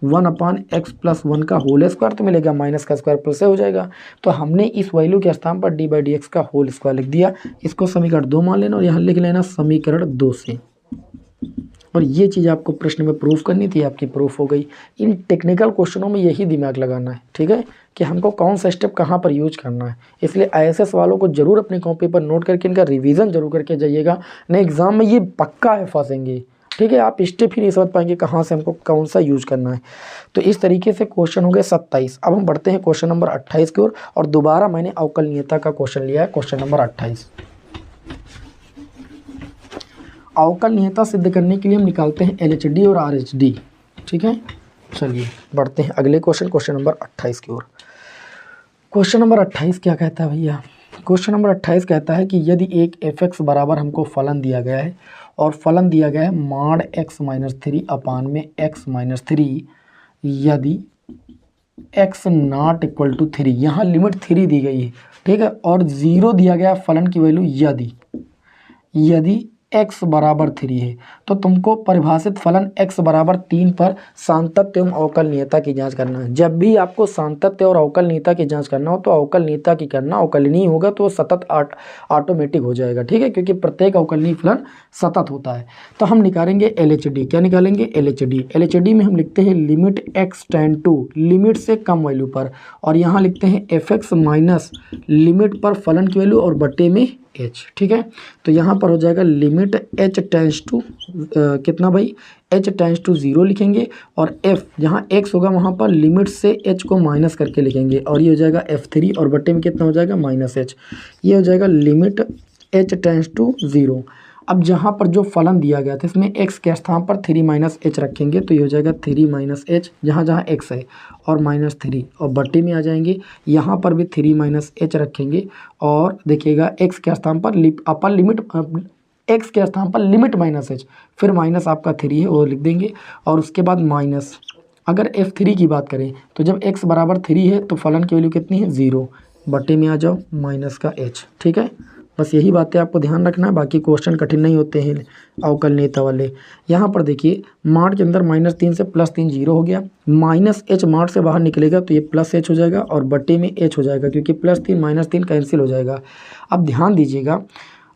1/x+1 का होल स्क्वायर तो मिलेगा, माइनस का स्क्वायर प्लस से हो जाएगा। तो हमने इस वैल्यू के स्थान पर डी बाई डी एक्स का होल स्क्वायर लिख दिया। इसको समीकरण 2 मान लेना और यहाँ लिख लेना समीकरण 2 से। और ये चीज़ आपको प्रश्न में प्रूफ करनी थी, आपकी प्रूफ हो गई। इन टेक्निकल क्वेश्चनों में यही दिमाग लगाना है, ठीक है, कि हमको कौन सा स्टेप कहाँ पर यूज करना है। इसलिए आईएएस वालों को जरूर अपनी कॉपी पर नोट करके इनका रिवीजन जरूर करके जाइएगा, नहीं एग्जाम में ये पक्का है फंसेंगे, ठीक है। आप स्टेप ही नहीं समझ पाएंगे कहाँ से हमको कौन सा यूज करना है। तो इस तरीके से क्वेश्चन हो गए 27। अब हम बढ़ते हैं क्वेश्चन नंबर 28 की ओर, और दोबारा मैंने अवकलनीयता का क्वेश्चन लिया है, क्वेश्चन नंबर 28। अवकलनीयता सिद्ध करने के लिए हम निकालते हैं LHD और RH, ठीक है। चलिए बढ़ते हैं अगले क्वेश्चन, क्वेश्चन नंबर 28 की ओर। क्वेश्चन नंबर 28 क्या कहता है भैया? क्वेश्चन नंबर 28 कहता है कि यदि एक fx बराबर हमको फलन दिया गया है, और फलन दिया गया है mod x-3 अपान में x-3, यदि x नॉट इक्वल टू 3, यहाँ लिमिट 3 दी गई है, ठीक है, और 0 दिया गया फलन की वैल्यू यदि x बराबर 3 है, तो तुमको परिभाषित फलन x बराबर 3 पर सांतत्य एवं अवकलनीयता की जांच करना है। जब भी आपको सांतत्य और अवकलनीयता की जांच करना हो तो अवकलनीयता की करना, अवकलनीय होगा तो सतत ऑटोमेटिक हो जाएगा, ठीक है, क्योंकि प्रत्येक अवकलनीय फलन सतत होता है। तो हम निकालेंगे LHD। क्या निकालेंगे? LHD में हम लिखते हैं limit x tend to, limit से कम वैल्यू पर, और यहाँ लिखते हैं fx माइनस लिमिट पर फलन की वैल्यू और बटे में h, ठीक है। तो यहाँ पर हो जाएगा लिमिट h टेंड्स टू कितना भाई, h टेंड्स टू 0 लिखेंगे, और f जहाँ x होगा वहाँ पर लिमिट से h को माइनस करके लिखेंगे, और ये हो जाएगा f3, और बटे में कितना हो जाएगा -h। ये हो जाएगा लिमिट h टेंड्स टू 0। अब जहाँ पर जो फलन दिया गया था इसमें x के स्थान पर 3 - h रखेंगे, तो ये हो जाएगा 3 - h, जहाँ जहाँ x है, और -3, और बट्टी में आ जाएंगे, यहाँ पर भी 3 - h रखेंगे, और देखिएगा x के स्थान पर अपन लिमिट x के स्थान पर लिमिट -h, फिर माइनस आपका 3 है वो लिख देंगे, और उसके बाद माइनस, अगर f3 की बात करें तो जब x बराबर 3 है तो फलन की वैल्यू कितनी है 0, बट्टे में आ जाओ माइनस का h, ठीक है। बस यही बातें आपको ध्यान रखना है, बाकी क्वेश्चन कठिन नहीं होते हैं अवकलनीयता वाले। यहाँ पर देखिए माड के अंदर -3 से +3 0 हो गया, -h माड से बाहर निकलेगा तो ये +h हो जाएगा, और बट्टे में h हो जाएगा, क्योंकि +3 - 3 कैंसिल हो जाएगा। अब ध्यान दीजिएगा,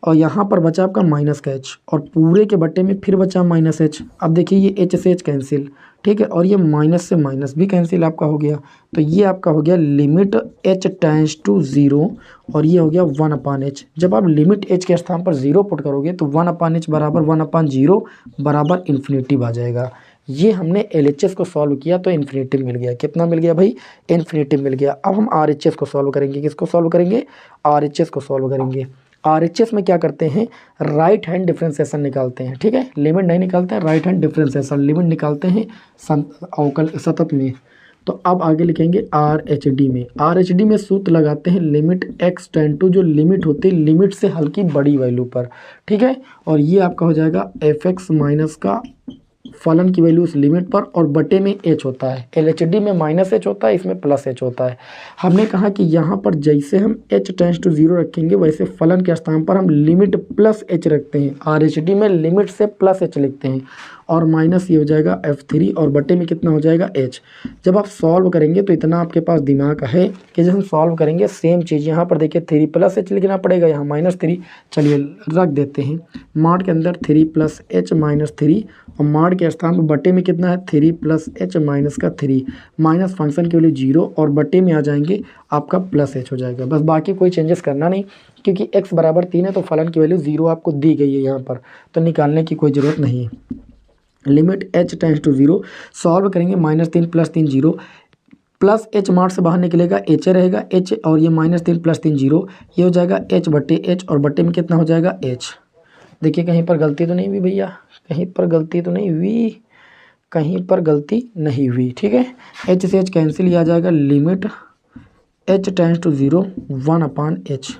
और यहाँ पर बचा आपका माइनस का h, और पूरे के बट्टे में फिर बचा -h। अब देखिए ये h से h कैंसिल, ठीक है, और ये माइनस से माइनस भी कैंसिल आपका हो गया, तो ये आपका हो गया लिमिट h टेंड्स टू 0, और ये हो गया 1/h। जब आप लिमिट h के स्थान पर 0 पुट करोगे तो 1/h बराबर 1/0 बराबर इन्फिनेटिव आ जाएगा। ये हमने LHS को सॉल्व किया तो इन्फिनेटिव मिल गया। कितना मिल गया भाई? इन्फिनेटिव मिल गया। अब हम RHS को सॉल्व करेंगे। किसको सॉल्व करेंगे? RHS को सॉल्व करेंगे। RHS में क्या करते हैं, राइट हैंड डिफरेंशिएशन निकालते हैं, ठीक है, लिमिट नहीं निकालते हैं, राइट हैंड डिफरेंशिएशन लिमिट निकालते हैं अवकल सतत में। तो अब आगे लिखेंगे RHD में। RHD में सूत्र लगाते हैं लिमिट x टेंड टू, जो लिमिट होती है लिमिट से हल्की बड़ी वैल्यू पर, ठीक है, और ये आपका हो जाएगा fx माइनस का फलन की वैल्यू उस लिमिट पर, और बटे में h होता है। LHD में -h होता है, इसमें +h होता है। हमने कहा कि यहाँ पर जैसे हम h टेंड्स टू 0 रखेंगे वैसे फलन के स्थान पर हम लिमिट +h रखते हैं। RHD में लिमिट से +h लिखते हैं, और माइनस ये हो जाएगा f3, और बटे में कितना हो जाएगा h। जब आप सॉल्व करेंगे तो इतना आपके पास दिमाग है कि जब हम सॉल्व करेंगे सेम चीज़, यहाँ पर देखिए 3 + h लिखना पड़ेगा, यहाँ -3, चलिए रख देते हैं। माड के अंदर 3 + h -3, और माड के स्थान पर बटे में कितना है 3 + h माइनस का 3, माइनस फंक्शन के लिए 0, और बटे में आ जाएंगे आपका +h हो जाएगा। बस बाकी कोई चेंजेस करना नहीं, क्योंकि x बराबर 3 है तो फलन की वैल्यू 0 आपको दी गई है यहाँ पर, तो निकालने की कोई ज़रूरत नहीं है। Limit h tends to 0 solve करेंगे, -3 + 3 0, प्लस h मार्ट से बाहर निकलेगा h रहेगा h, और ये -3 + 3 0, ये हो जाएगा h बटे h, और बटे में कितना हो जाएगा h। देखिए कहीं पर गलती तो नहीं हुई भैया, कहीं पर गलती तो नहीं हुई, कहीं पर गलती नहीं हुई, ठीक है। h से h कैंसिल, आ जाएगा limit h tends to 0 1/h,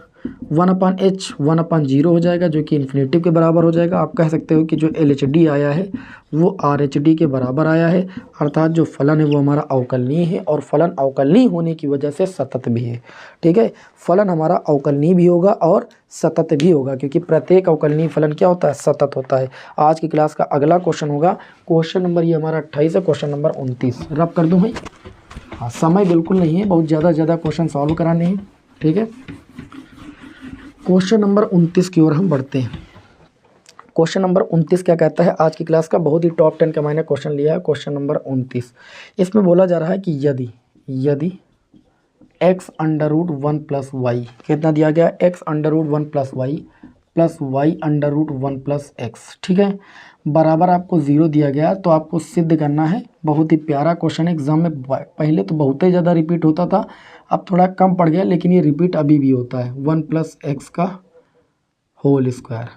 1/h 1/0 हो जाएगा जो कि इन्फिनेटिव के बराबर हो जाएगा। आप कह सकते हो कि जो LHD आया है वो RH_D के बराबर आया है, अर्थात जो फलन है वो हमारा अवकलनीय है और फलन अवकलनीय होने की वजह से सतत भी है। ठीक है, फलन हमारा अवकलनीय भी होगा और सतत भी होगा, क्योंकि प्रत्येक अवकलनीय फलन क्या होता है, सतत होता है। आज की क्लास का अगला क्वेश्चन होगा क्वेश्चन नंबर, ये हमारा 28 है, क्वेश्चन नंबर 29। रब कर दूँ भाई? हाँ, समय बिल्कुल नहीं है, बहुत ज़्यादा क्वेश्चन सॉल्व कराने हैं। ठीक है, क्वेश्चन नंबर 29 की ओर हम बढ़ते हैं। क्वेश्चन नंबर 29 क्या कहता है? आज की क्लास का बहुत ही टॉप 10 का मैंने क्वेश्चन लिया है, क्वेश्चन नंबर 29। इसमें बोला जा रहा है कि यदि x√1 + y, कितना दिया गया? x√1 + y plus y√1 + x, ठीक है, बराबर आपको 0 दिया गया। तो आपको सिद्ध करना है। बहुत ही प्यारा क्वेश्चन है, एग्जाम में पहले तो बहुत ही ज़्यादा रिपीट होता था, अब थोड़ा कम पड़ गया, लेकिन ये रिपीट अभी भी होता है। 1 + x का होल स्क्वायर,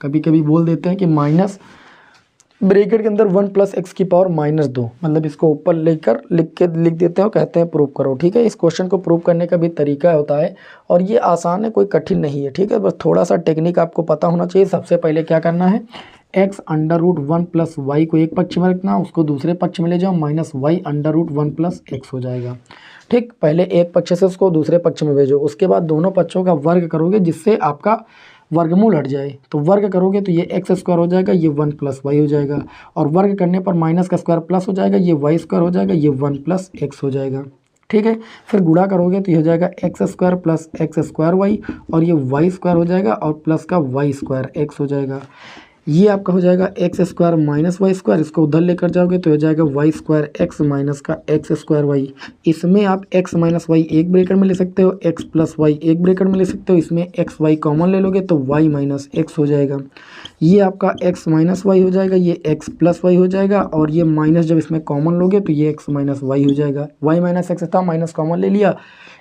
कभी कभी बोल देते हैं कि माइनस ब्रैकेट के अंदर 1 + x की पावर -2, मतलब इसको ऊपर लेकर लिख देते हैं और कहते हैं प्रूव करो। ठीक है, इस क्वेश्चन को प्रूव करने का भी तरीका होता है और ये आसान है, कोई कठिन नहीं है। ठीक है, बस थोड़ा सा टेक्निक आपको पता होना चाहिए। सबसे पहले क्या करना है, x√1 + y को एक पक्ष में रखना, उसको दूसरे पक्ष में ले जाओ, -y√1 + x हो जाएगा। ठीक, पहले एक पक्ष से उसको दूसरे पक्ष में भेजो, उसके बाद दोनों पक्षों का वर्ग करोगे जिससे आपका वर्गमूल हट जाए। तो वर्ग करोगे तो ये x² हो जाएगा, ये 1 + y हो जाएगा, और वर्ग करने पर माइनस का स्क्वायर प्लस हो जाएगा, ये y² हो जाएगा, ये 1 + x हो जाएगा। ठीक है, फिर गुणा करोगे तो ये हो जाएगा x² + x² y, और ये y² हो जाएगा और प्लस का y² x हो जाएगा। ये आपका हो जाएगा x² - y², इसको उधर लेकर जाओगे तो हो जाएगा y² x माइनस का x² y। इसमें आप x - y एक ब्रैकेट में ले सकते हो, x + y एक ब्रैकेट में ले सकते हो, इसमें x y कॉमन ले लोगे तो y - x हो जाएगा। ये आपका x - y हो जाएगा, ये x + y हो जाएगा, और ये माइनस जब इसमें कॉमन लोगे तो ये x - y हो जाएगा। y - x था, माइनस कॉमन ले लिया,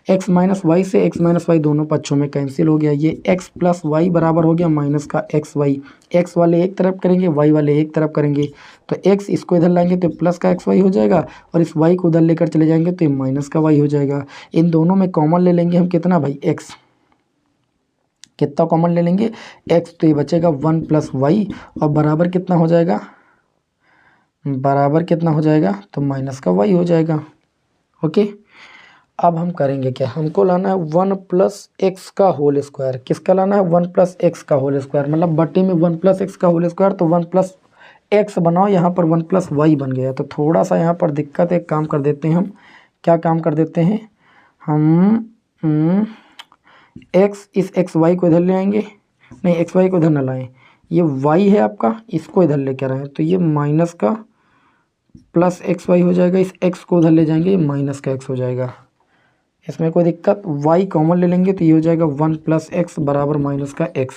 x - y से x - y दोनों पक्षों में कैंसिल हो गया। ये x + y बराबर हो गया माइनस का xy। x वाले एक तरफ करेंगे, y वाले एक तरफ करेंगे, तो x इसको इधर लाएंगे तो प्लस का xy हो जाएगा, और इस y को उधर लेकर चले जाएंगे तो ये माइनस का y हो जाएगा। इन दोनों में कॉमन ले लेंगे हम कितना भाई, x। कितना कॉमन ले लेंगे, x, तो ये बचेगा 1 + y, और बराबर कितना हो जाएगा, बराबर कितना हो जाएगा, तो माइनस का y हो जाएगा। ओके, अब हम करेंगे क्या, हमको लाना है 1 + x का होल स्क्वायर। किसका लाना है, 1 + x का होल स्क्वायर, मतलब बटे में 1 + x का होल स्क्वायर, तो 1 + x बनाओ, यहाँ पर 1 + y बन गया। तो थोड़ा सा यहाँ पर दिक्कत है, एक काम कर देते हैं हम, क्या काम कर देते हैं हम, x, इस xy को इधर ले आएंगे, नहीं xy को इधर न लाएं, ये y है आपका, इसको इधर लेकर आए तो ये माइनस का प्लस xy हो जाएगा, इस x को उधर ले जाएंगे, ये माइनस का x हो जाएगा। इसमें कोई दिक्कत, y कॉमन ले लेंगे तो ये हो जाएगा 1 + x बराबर माइनस का x,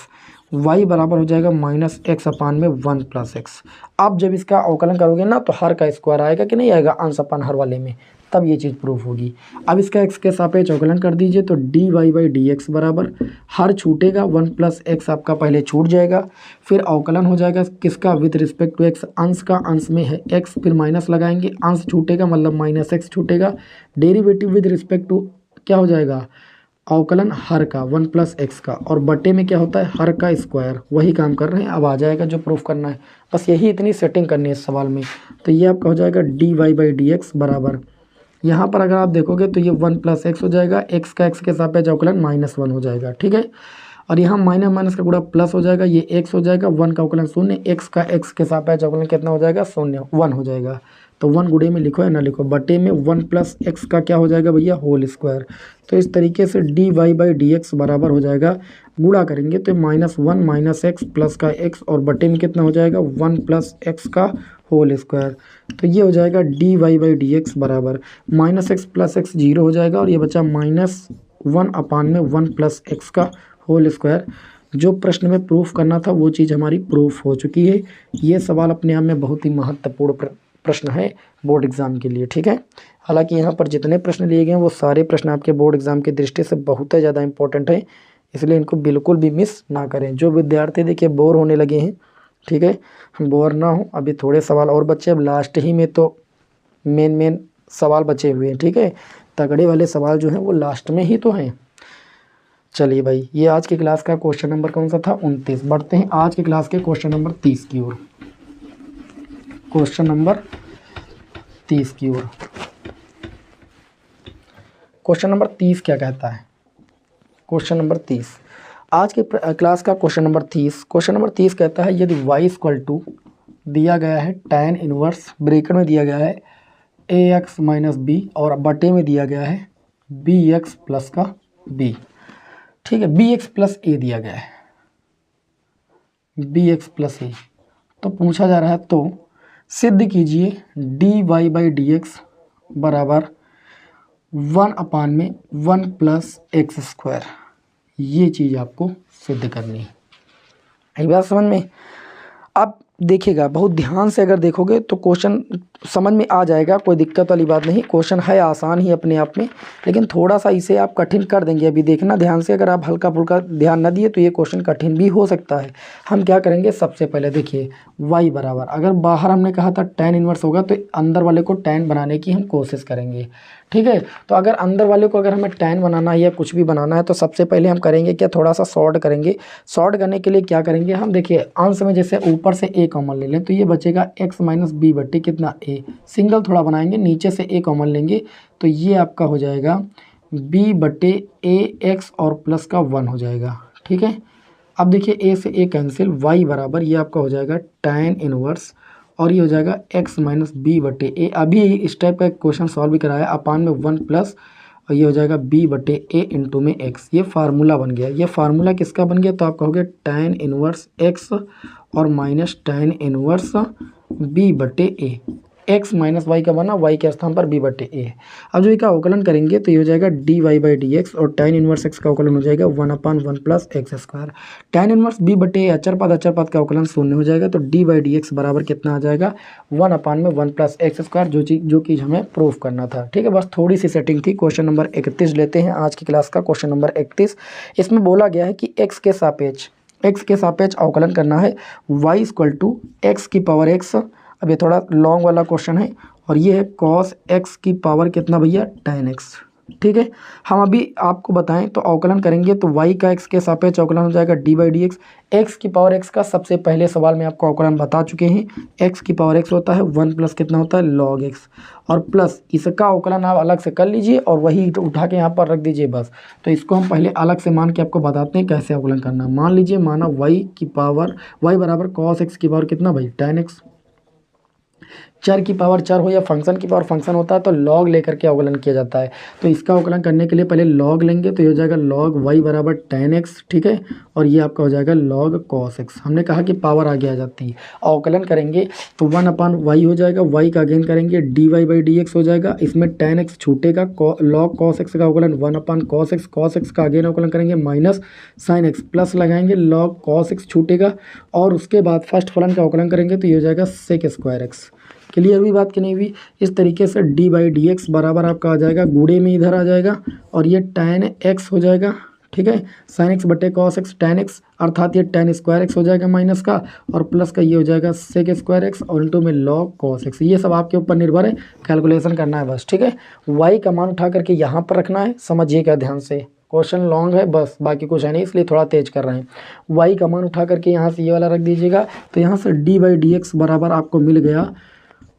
y बराबर हो जाएगा -x/1 + x। अब जब इसका अवकलन करोगे ना तो हर का स्क्वायर आएगा कि नहीं आएगा, अंश अपान हर वाले में, तब ये चीज़ प्रूफ होगी। अब इसका x के सापेक्ष अवकलन कर दीजिए, तो dy/dx बराबर हर छूटेगा, 1 + x आपका पहले छूट जाएगा, फिर अवकलन हो जाएगा किसका, विद रिस्पेक्ट टू x, अंश का अंश में है x, फिर माइनस लगाएंगे, अंश छूटेगा मतलब -x छूटेगा, डेरिवेटिव विद रिस्पेक्ट टू क्या हो जाएगा, अवकलन हर का 1 + x का, और बटे में क्या होता है, हर का स्क्वायर। वही काम कर रहे हैं, अब आ जाएगा जो प्रूफ करना है, बस यही इतनी सेटिंग करनी है इस सवाल में। तो ये आपका हो जाएगा dy/dx बराबर, यहाँ पर अगर आप देखोगे तो ये 1 + x हो जाएगा, x का x के सापेक्ष अवकलन -1 हो जाएगा। ठीक है, और यहाँ माइनस माइनस का गुणा प्लस हो जाएगा, ये x हो जाएगा, 1 का अवकलन 0, x का x के सापेक्ष अवकलन कितना हो जाएगा, 0, 1 हो जाएगा। तो 1 गुणे में लिखो या ना लिखो, बटे में 1 + x का क्या हो जाएगा भैया, होल स्क्वायर। तो इस तरीके से dy/dx बराबर हो जाएगा, गुणा करेंगे तो -1 - x प्लस का x, और बटे में कितना हो जाएगा, 1 + x का होल स्क्वायर। तो ये हो जाएगा dy/dx बराबर -x + x 0 हो जाएगा, और ये बचा -1/1 + x का होल स्क्वायर। जो प्रश्न में प्रूफ करना था वो चीज़ हमारी प्रूफ हो चुकी है। ये सवाल अपने आप में बहुत ही महत्वपूर्ण प्रश्न है बोर्ड एग्ज़ाम के लिए। ठीक है, हालांकि यहाँ पर जितने प्रश्न लिए गए हैं वो सारे प्रश्न आपके बोर्ड एग्ज़ाम की दृष्टि से बहुत ही ज़्यादा इंपॉर्टेंट है, इसलिए इनको बिल्कुल भी मिस ना करें। जो विद्यार्थी देखिए बोर होने लगे हैं, ठीक है, बोर ना हो, अभी थोड़े सवाल और बच्चे, अब लास्ट ही में तो मेन सवाल बचे हुए हैं। ठीक है, तगड़े वाले सवाल जो हैं वो लास्ट में ही तो हैं। चलिए भाई, ये आज की क्लास का क्वेश्चन नंबर कौन सा था? 29। बढ़ते हैं आज की क्लास के क्वेश्चन नंबर 30 की ओर। क्वेश्चन नंबर 30 की ओर। क्वेश्चन नंबर 30 क्या कहता है? क्वेश्चन नंबर 30 आज के क्लास का क्वेश्चन नंबर 30। क्वेश्चन नंबर 30 कहता है यदि y इक्वल टू दिया गया है tan इनवर्स, ब्रेकेट में दिया गया है ax माइनस बी और बटे में दिया गया है bx प्लस का b। ठीक है, bx प्लस a दिया गया है, bx प्लस a। तो पूछा जा रहा है तो सिद्ध कीजिए dy बाई डी एक्स बराबर 1/1 प्लस एक्स स्क्वायर। ये चीज़ आपको सिद्ध करनी है। यही बात समझ में? अब देखिएगा, बहुत ध्यान से अगर देखोगे तो क्वेश्चन समझ में आ जाएगा, कोई दिक्कत वाली बात नहीं। क्वेश्चन है आसान ही अपने आप में, लेकिन थोड़ा सा इसे आप कठिन कर देंगे। अभी देखना ध्यान से, अगर आप हल्का फुल्का ध्यान न दिए तो ये क्वेश्चन कठिन भी हो सकता है। हम क्या करेंगे, सबसे पहले देखिए y बराबर, अगर बाहर हमने कहा था tan इनवर्स होगा तो अंदर वाले को tan बनाने की हम कोशिश करेंगे। ठीक है, तो अगर अंदर वाले को अगर हमें tan बनाना है या कुछ भी बनाना है तो सबसे पहले हम करेंगे क्या, थोड़ा सा शॉर्ट करेंगे। शॉर्ट करने के लिए क्या करेंगे हम, देखिए अंश में जैसे ऊपर से a कॉमन ले लें तो ये बचेगा x माइनस बी बट्टे कितना a। सिंगल थोड़ा बनाएंगे, नीचे से a कॉमन लेंगे तो ये आपका हो जाएगा b बट्टे a x और प्लस का 1 हो जाएगा। ठीक है, अब देखिए a से a कैंसिल, y बराबर ये आपका हो जाएगा tan इनवर्स और ये हो जाएगा x माइनस बी बटे ए। अभी इस टाइप का एक क्वेश्चन सॉल्व भी कराया, अपान में 1 प्लस और ये हो जाएगा b बटे ए इंटू में x। ये फार्मूला बन गया। ये फार्मूला किसका बन गया, तो आप कहोगे tan इनवर्स x और माइनस tan इनवर्स b बटे ए। x माइनस वाई का बना, y के स्थान पर b बटे ए। अब जो इसका अवकलन करेंगे तो ये हो जाएगा dy बाई डी एक्स और tan इनवर्स x का अवकलन हो जाएगा 1/1 plus x square. tan inverse b बटे ए अचर पद का अवकलन शून्य हो जाएगा तो dy बाई डी एक्स बराबर कितना आ जाएगा 1/1 प्लस एक्स स्क्वायर, जो चीज़ हमें प्रूफ करना था। ठीक है, बस थोड़ी सी सेटिंग थी। क्वेश्चन नंबर 31 लेते हैं आज की क्लास का। क्वेश्चन नंबर 31, इसमें बोला गया है कि x के सापेक्ष अवकलन करना है y इक्वल टू एक्स की पावर x। अब ये थोड़ा लॉन्ग वाला क्वेश्चन है और ये है cos x की पावर कितना भैया, tan x। ठीक है, हम अभी आपको बताएं तो अवकलन करेंगे तो y का x के सापेक्ष अवकलन हो जाएगा D by d x. X की पावर x का सबसे पहले सवाल में आपको अवकलन बता चुके हैं। x की पावर x होता है 1 प्लस कितना होता है log x और प्लस इसका अवकलन आप अलग से कर लीजिए और वही उठा के यहाँ पर रख दीजिए बस। तो इसको हम पहले अलग से मान के आपको बताते हैं कैसे अवकलन करना। मान लीजिए माना y बराबर cos x की पावर कितना भाई, tan x। चर की पावर चर हो या फंक्शन की पावर फंक्शन होता है तो लॉग लेकर के अवकलन किया जाता है। तो इसका अवकलन करने के लिए पहले लॉग लेंगे तो ये हो जाएगा log y बराबर tan x। ठीक है, और ये आपका हो जाएगा log cos x। हमने कहा कि पावर आगे आ जाती है। अवकलन करेंगे तो 1/y हो जाएगा, y का अगेन करेंगे dy बाई डी एक्स हो जाएगा, इसमें tan x छूटेगा, log cos x का अवकलन 1/cos x का अगेन अवकलन करेंगे माइनस sin x प्लस लगाएंगे log cos x छूटेगा और उसके बाद फर्स्ट फलन का अवकलन करेंगे तो ये हो जाएगा sec स्क्वायर x। क्लियर हुई बात कि नहीं हुई? इस तरीके से डी बाई डी एक्स बराबर आपका आ जाएगा, गुणे में इधर आ जाएगा और ये tan x हो जाएगा। ठीक है, sin x बटे cos x tan x अर्थात ये tan स्क्वायर x हो जाएगा माइनस का और प्लस का ये हो जाएगा sec स्क्वायर x और इंटू में log cos x। ये सब आपके ऊपर निर्भर है, कैलकुलेशन करना है बस। ठीक है, y का मान उठा करके यहाँ पर रखना है, समझिएगा ध्यान से। क्वेश्चन लॉन्ग है बस, बाकी कुछ है नहीं, इसलिए थोड़ा तेज कर रहे हैं। y का मान उठा करके यहाँ से ये वाला रख दीजिएगा तो यहाँ से डी बाई डी एक्स बराबर आपको मिल गया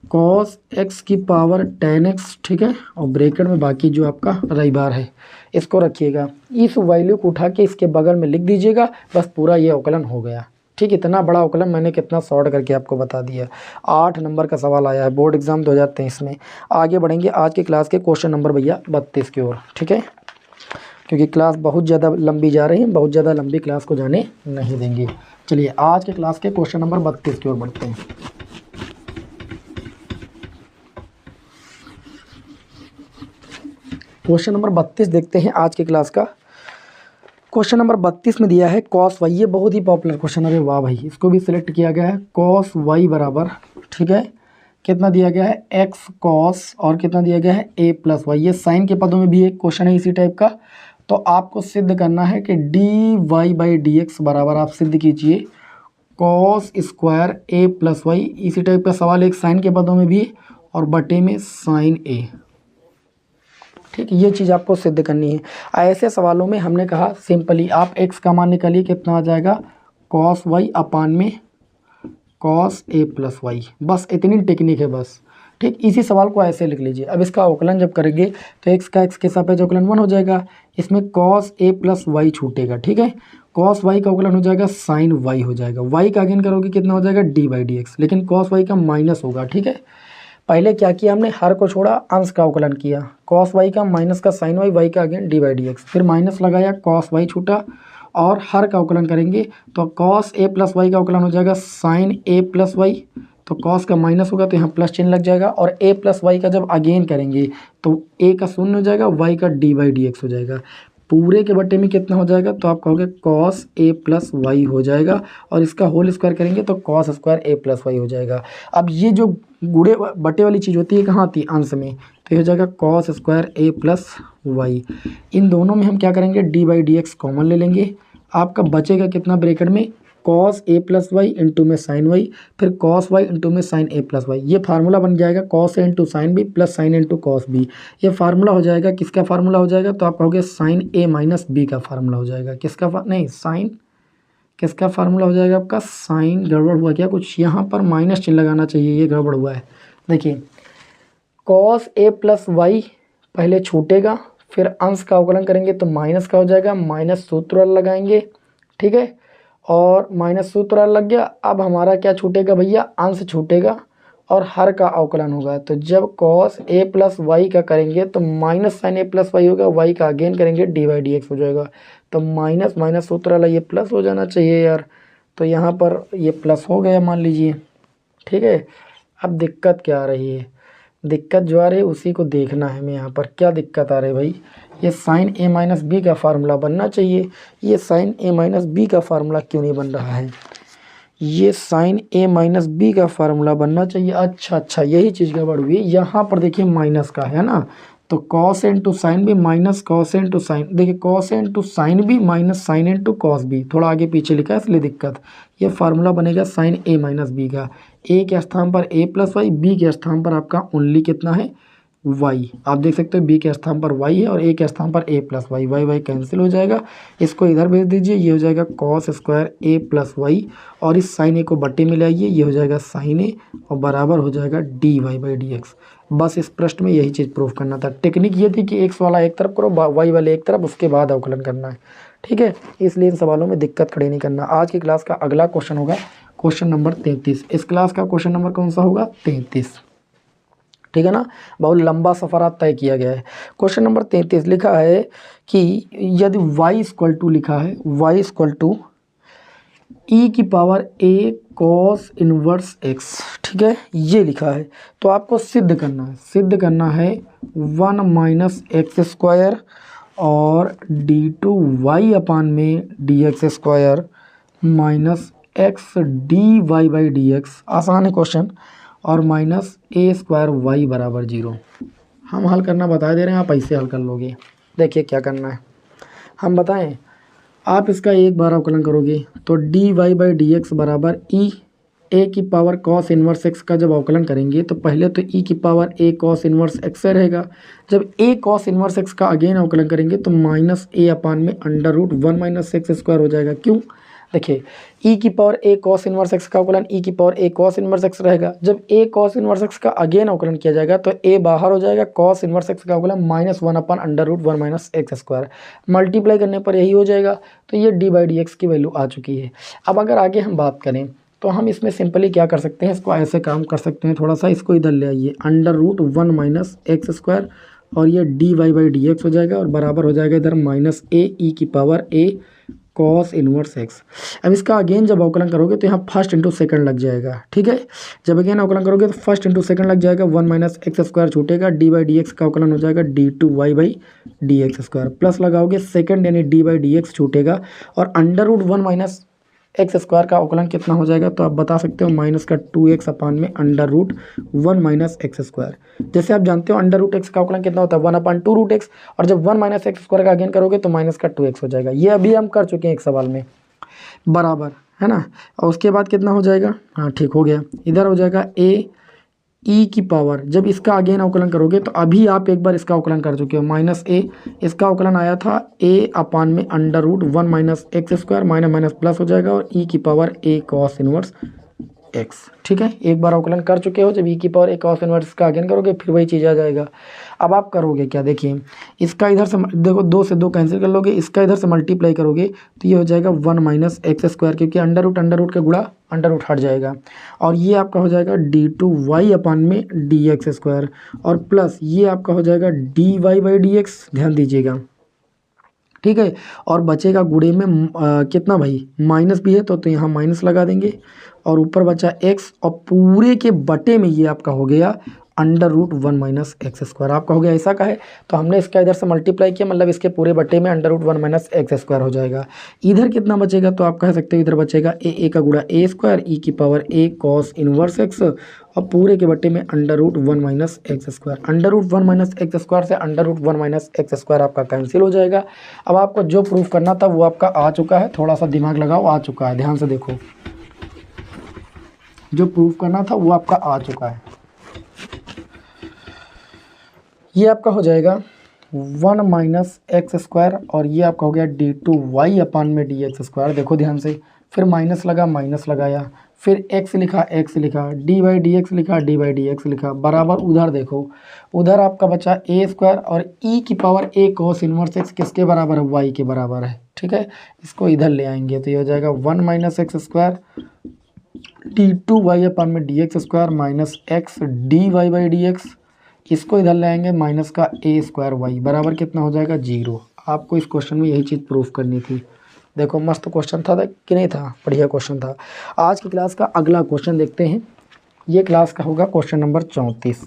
cos x की पावर tan x। ठीक है, और ब्रैकेट में बाकी जो आपका रही बार है इसको रखिएगा। इस वैल्यू को उठा के इसके बगल में लिख दीजिएगा, बस पूरा ये अवकलन हो गया। ठीक, इतना बड़ा अवकलन मैंने कितना शॉर्ट करके आपको बता दिया। 8 नंबर का सवाल आया है बोर्ड एग्जाम 2023 में। आगे बढ़ेंगे आज की क्लास के क्वेश्चन नंबर भैया 32 की ओर। ठीक है, क्योंकि क्लास बहुत ज़्यादा लंबी जा रही है, बहुत ज़्यादा लंबी क्लास को जाने नहीं देंगे। चलिए आज के क्लास के क्वेश्चन नंबर 32 की ओर बढ़ते हैं। क्वेश्चन नंबर 32 देखते हैं आज की क्लास का। क्वेश्चन नंबर 32 में दिया है cos y। ये बहुत ही पॉपुलर क्वेश्चन है, वाह भाई, इसको भी सिलेक्ट किया गया है। cos y बराबर, ठीक है, कितना दिया गया है x cos और कितना दिया गया है a प्लस वाई। ये साइन के पदों में भी एक क्वेश्चन है इसी टाइप का। तो आपको सिद्ध करना है कि dy बाई डी एक्स बराबर आप सिद्ध कीजिए cos square a plus y. इसी टाइप का सवाल एक साइन के पदों में भी और बटे में साइन a। ठीक, ये चीज़ आपको सिद्ध करनी है। ऐसे सवालों में हमने कहा सिंपली आप x का मान निकालिए, कितना आ जाएगा कॉस वाई अपान में कॉस ए प्लस वाई, बस इतनी टेक्निक है बस। ठीक, इसी सवाल को ऐसे लिख लीजिए। अब इसका अवकलन जब करेंगे तो x का x के सापेक्ष अवकलन 1 हो जाएगा, इसमें कॉस ए प्लस वाई छूटेगा। ठीक है, कॉस वाई का अवकलन हो जाएगा साइन वाई हो जाएगा, वाई का अगेन करोगे कितना हो जाएगा डी बाई डी एक्स, लेकिन कॉस वाई का माइनस होगा। ठीक है, पहले क्या किया हमने, हर को छोड़ा, अंश का अवकलन किया, कॉस वाई का माइनस का साइन वाई, वाई का again D by d x, फिर माइनस लगाया, कॉस वाई छूटा, और हर का अवकलन करेंगे तो कॉस ए प्लस वाई का अवकलन हो जाएगा साइन ए प्लस वाई, तो कॉस का माइनस होगा तो यहाँ प्लस चिन्ह लग जाएगा, और ए प्लस वाई का जब अगेन करेंगे तो ए का शून्य हो जाएगा, वाई का डी बाई डी एक्स हो जाएगा, पूरे के बट्टे में कितना हो जाएगा, तो आप कहोगे कॉस ए प्लस वाई हो जाएगा, और इसका होल स्क्वायर करेंगे तो cos square a plus Y हो जाएगा। अब ये जो गुड़े बटे वाली चीज़ होती है कहाँ आती है, अंश में, तो ये हो जाएगा cos square a plus y. इन दोनों में हम क्या करेंगे, d by d x common ले लेंगे, आपका बचेगा कितना ब्रैकेट में, cos a plus y into में साइन वाई, फिर कॉस वाई इंटू में साइन ए प्लस वाई, ये फार्मूला बन जाएगा cos a into sine b plus sine into cos b. ये फार्मूला हो जाएगा, किसका फार्मूला हो जाएगा, तो आप कहोगे साइन ए माइनस बी का फार्मूला हो जाएगा, किसका नहीं साइन, किसका फार्मूला हो जाएगा आपका, साइन, गड़बड़ हुआ क्या कुछ, यहाँ पर माइनस चिन्ह लगाना चाहिए, ये गड़बड़ हुआ है। देखिए कॉस ए प्लस वाई पहले छूटेगा, फिर अंश का अवकलन करेंगे तो माइनस का हो जाएगा, माइनस सूत्र लगाएंगे। ठीक है, और माइनस सूत्र लग गया। अब हमारा क्या छूटेगा भैया, अंश छूटेगा और हर का अवकलन होगा। तो जब कॉस ए प्लस वाई का करेंगे तो minus sign a plus Y होगा, वाई का अगेन करेंगे डी बाई डी एक्स हो जाएगा। तो माइनस माइनस सूत्र वाला ये प्लस हो जाना चाहिए यार, तो यहाँ पर ये प्लस हो गया मान लीजिए। ठीक है, अब दिक्कत क्या आ रही है, दिक्कत जो आ रही है उसी को देखना है हमें। यहाँ पर क्या दिक्कत आ रही है भाई, ये साइन ए माइनस बी का फार्मूला बनना चाहिए, ये साइन ए माइनस बी का फार्मूला क्यों नहीं बन रहा है, ये साइन ए माइनस बी का फार्मूला बनना चाहिए। अच्छा, यही चीज़ गड़बड़ हुई। यहाँ पर देखिए माइनस का है ना, तो cos into sine b minus cos into sine, देखिए cos into sine b minus sine into cos b, थोड़ा आगे पीछे लिखा है इसलिए दिक्कत। ये फार्मूला बनेगा साइन ए माइनस बी का, ए के स्थान पर ए प्लस वाई, बी के स्थान पर आपका ओनली कितना है वाई, आप देख सकते हो बी के स्थान पर वाई है और ए के स्थान पर a plus y, y y cancel हो जाएगा, इसको इधर भेज दीजिए, ये हो जाएगा cos square a plus y, और इस साइन ए को बट्टे में लाइए, ये हो जाएगा साइन ए और बराबर हो जाएगा d y by d x. बस इस प्रश्न में यही चीज़ प्रूफ करना था। टेक्निक ये थी कि एक्स वाला एक तरफ करो, वाई वाले एक तरफ, उसके बाद अवकलन करना है। ठीक है, इसलिए इन सवालों में दिक्कत खड़ी नहीं करना। आज की क्लास का अगला क्वेश्चन होगा क्वेश्चन नंबर 33। इस क्लास का क्वेश्चन नंबर कौन सा होगा, 33। ठीक है ना, बहुत लंबा सफ़र आज तय किया गया है। क्वेश्चन नंबर 33 लिखा है कि यदि y इक्वल टू लिखा है, y इक्वल टू ई की power a cos inverse x, ठीक है, ये लिखा है, तो आपको सिद्ध करना है 1 माइनस एक्स स्क्वायर और d2y अपान में dx square minus x d y by d x, आसान है क्वेश्चन, और माइनस ए स्क्वायर वाई बराबर 0। हम हल करना बता दे रहे हैं, आप ऐसे हल कर लोगे। देखिए क्या करना है, हम बताएं, आप इसका एक बार अवकलन करोगे तो d y by d x बराबर ई ए की पावर कॉस इनवर्स एक्स का जब अवकलन करेंगे तो पहले तो ई की power a cos inverse x से रहेगा, जब ए कॉस इनवर्स एक्स का अगेन अवकलन करेंगे तो माइनस ए अपान में under root 1 minus x square हो जाएगा। क्यों, देखिए e की power a cos inverse x का अवकलन e की power a cos inverse x रहेगा, जब a कॉस इनवर्स एक्स का अगेन अवकलन किया जाएगा तो a बाहर हो जाएगा, कॉस इनवर्स एक्स का अवकलन minus 1 upon under root 1 minus x square, multiply करने पर यही हो जाएगा। तो ये डी बाई डी एक्स की वैल्यू आ चुकी है। अब अगर आगे हम बात करें तो हम इसमें सिंपली क्या कर सकते हैं, इसको ऐसे काम कर सकते हैं, थोड़ा सा इसको इधर ले आइए, under root 1 minus x square और ये d y by d x हो जाएगा और बराबर हो जाएगा इधर माइनस ए ई की power a cos inverse x. अब इसका अगेन जब अवकलन करोगे तो यहाँ फर्स्ट इंटू सेकंड लग जाएगा। ठीक है, जब अगेन अवकलन करोगे तो फर्स्ट इंटू सेकंड लग जाएगा, 1 माइनस एक्स स्क्वायर छूटेगा, डी बाई डी एक्स का अवकलन हो जाएगा d two y by d x square, plus लगाओगे सेकंड यानी डी बाई डी एक्स छूटेगा और under root 1 minus x square का अवकलन कितना हो जाएगा, तो आप बता सकते हो माइनस का 2x अपान में under root 1 minus x square. जैसे आप जानते हो अंडर रूट एक्स का अवकलन कितना होता है, 1 अपान 2 रूट एक्स, और जब 1 माइनस एक्स स्क्वायर का अगेन करोगे तो माइनस का 2x हो जाएगा। ये अभी हम कर चुके हैं एक सवाल में, बराबर है ना। और उसके बाद कितना हो जाएगा, हाँ ठीक हो गया, इधर हो जाएगा a ई की पावर, जब इसका अगेन अवकलन करोगे तो अभी आप एक बार इसका अवकलन कर चुके हो, माइनस ए, इसका अवकलन आया था ए अपान में under root 1 minus x square, minus minus plus हो जाएगा और ई की power a cos inverse x. ठीक है, एक बार अवकलन कर चुके हो, जब ई की पावर ए कॉस इनवर्स का अगेन करोगे फिर वही चीज़ आ जाएगा। अब आप करोगे क्या, देखिए इसका इधर से देखो 2 से 2 कैंसिल कर लोगे, इसका इधर से मल्टीप्लाई करोगे तो ये हो जाएगा 1 माइनस एक्स स्क्वायर, क्योंकि अंडर रूट का गुणा अंडर रूट हट जाएगा, और ये आपका हो जाएगा d2y अपान में डी एक्स स्क्वायर, और प्लस ये आपका हो जाएगा dy बाई डी एक्स, ध्यान दीजिएगा। ठीक है, और बचेगा गुणे में कितना भाई, माइनस भी है तो यहाँ माइनस लगा देंगे, और ऊपर बचा x, और पूरे के बटे में ये आपका हो गया under root 1 minus x square, आपका हो गया ऐसा का है, तो हमने इसका इधर से मल्टीप्लाई किया, मतलब इसके पूरे बटे में under root 1 minus x square हो जाएगा। इधर कितना बचेगा, तो आप कह सकते हो इधर बचेगा ए का गुणा ए स्क्वायर ई की power a cos inverse x, और पूरे के बटे में under root 1 minus x square. Under root 1 minus x square से under root 1 minus x square आपका कैंसिल हो जाएगा। अब आपको जो प्रूफ करना था वो आपका आ चुका है, थोड़ा सा दिमाग लगाओ, आ चुका है, ध्यान से देखो, जो प्रूफ करना था वो आपका आ चुका है। ये आपका हो जाएगा 1 माइनस एक्स स्क्वायर, और ये आपका हो गया d2y अपान में डी एक्स स्क्वायर, देखो ध्यान से, फिर माइनस लगा, माइनस लगाया, फिर x लिखा, डी बाई डी एक्स लिखा, डी बाई डी एक्स लिखा, बराबर उधर देखो, उधर आपका बचा ए स्क्वायर, और ई की power a cos inverse x किसके बराबर है, y के बराबर है। ठीक है, इसको इधर ले आएंगे तो ये हो जाएगा 1 minus x square d2y upon में d x square minus x d y by d x, इसको इधर ले आएंगे माइनस का ए स्क्वायर वाई बराबर कितना हो जाएगा 0। आपको इस क्वेश्चन में यही चीज़ प्रूफ करनी थी। देखो मस्त क्वेश्चन था कि नहीं था, बढ़िया क्वेश्चन था। आज की क्लास का अगला क्वेश्चन देखते हैं, ये क्लास का होगा क्वेश्चन नंबर 34।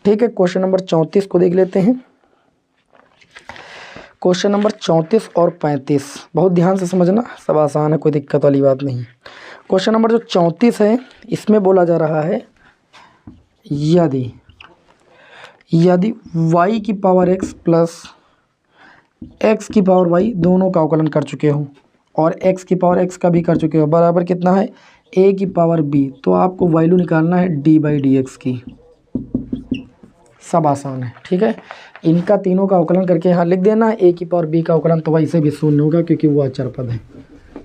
ठीक है, क्वेश्चन नंबर 34 को देख लेते हैं। क्वेश्चन नंबर 34 और 35 बहुत ध्यान से समझना, सब आसान है, कोई दिक्कत वाली बात नहीं। क्वेश्चन नंबर जो 34 है इसमें बोला जा रहा है यदि y की पावर x प्लस x की पावर y दोनों का अवकलन कर चुके हो और x की पावर x का भी कर चुके हो, बराबर कितना है a की पावर b, तो आपको वैल्यू निकालना है d बाई डी एक्स की। सब आसान है, ठीक है, इनका तीनों का अवकलन करके यहाँ लिख देना। a की पावर b का अवकलन तो वैसे भी शून्य होगा क्योंकि वो अचर पद है।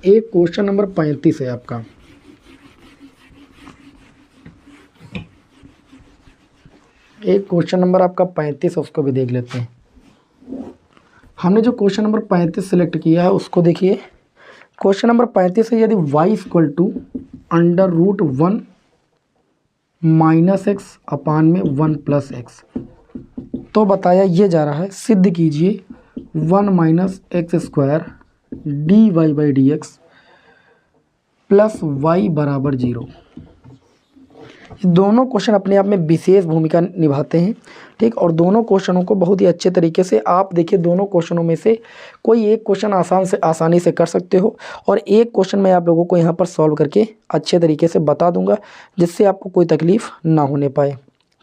एक क्वेश्चन नंबर 35 है आपका, एक क्वेश्चन नंबर आपका 35 है, उसको भी देख लेते हैं। हमने जो क्वेश्चन नंबर 35 सिलेक्ट किया है उसको देखिए। क्वेश्चन नंबर 35 है, यदि y equal to under root 1 minus x upon में 1 प्लस एक्स, तो बताया ये जा रहा है सिद्ध कीजिए 1 minus x square d y by d x plus y बराबर 0। दोनों क्वेश्चन अपने आप में विशेष भूमिका निभाते हैं, ठीक, और दोनों क्वेश्चनों को बहुत ही अच्छे तरीके से आप देखिए, दोनों क्वेश्चनों में से कोई एक क्वेश्चन आसानी से कर सकते हो और एक क्वेश्चन मैं आप लोगों को यहाँ पर सॉल्व करके अच्छे तरीके से बता दूंगा जिससे आपको कोई तकलीफ ना होने पाए।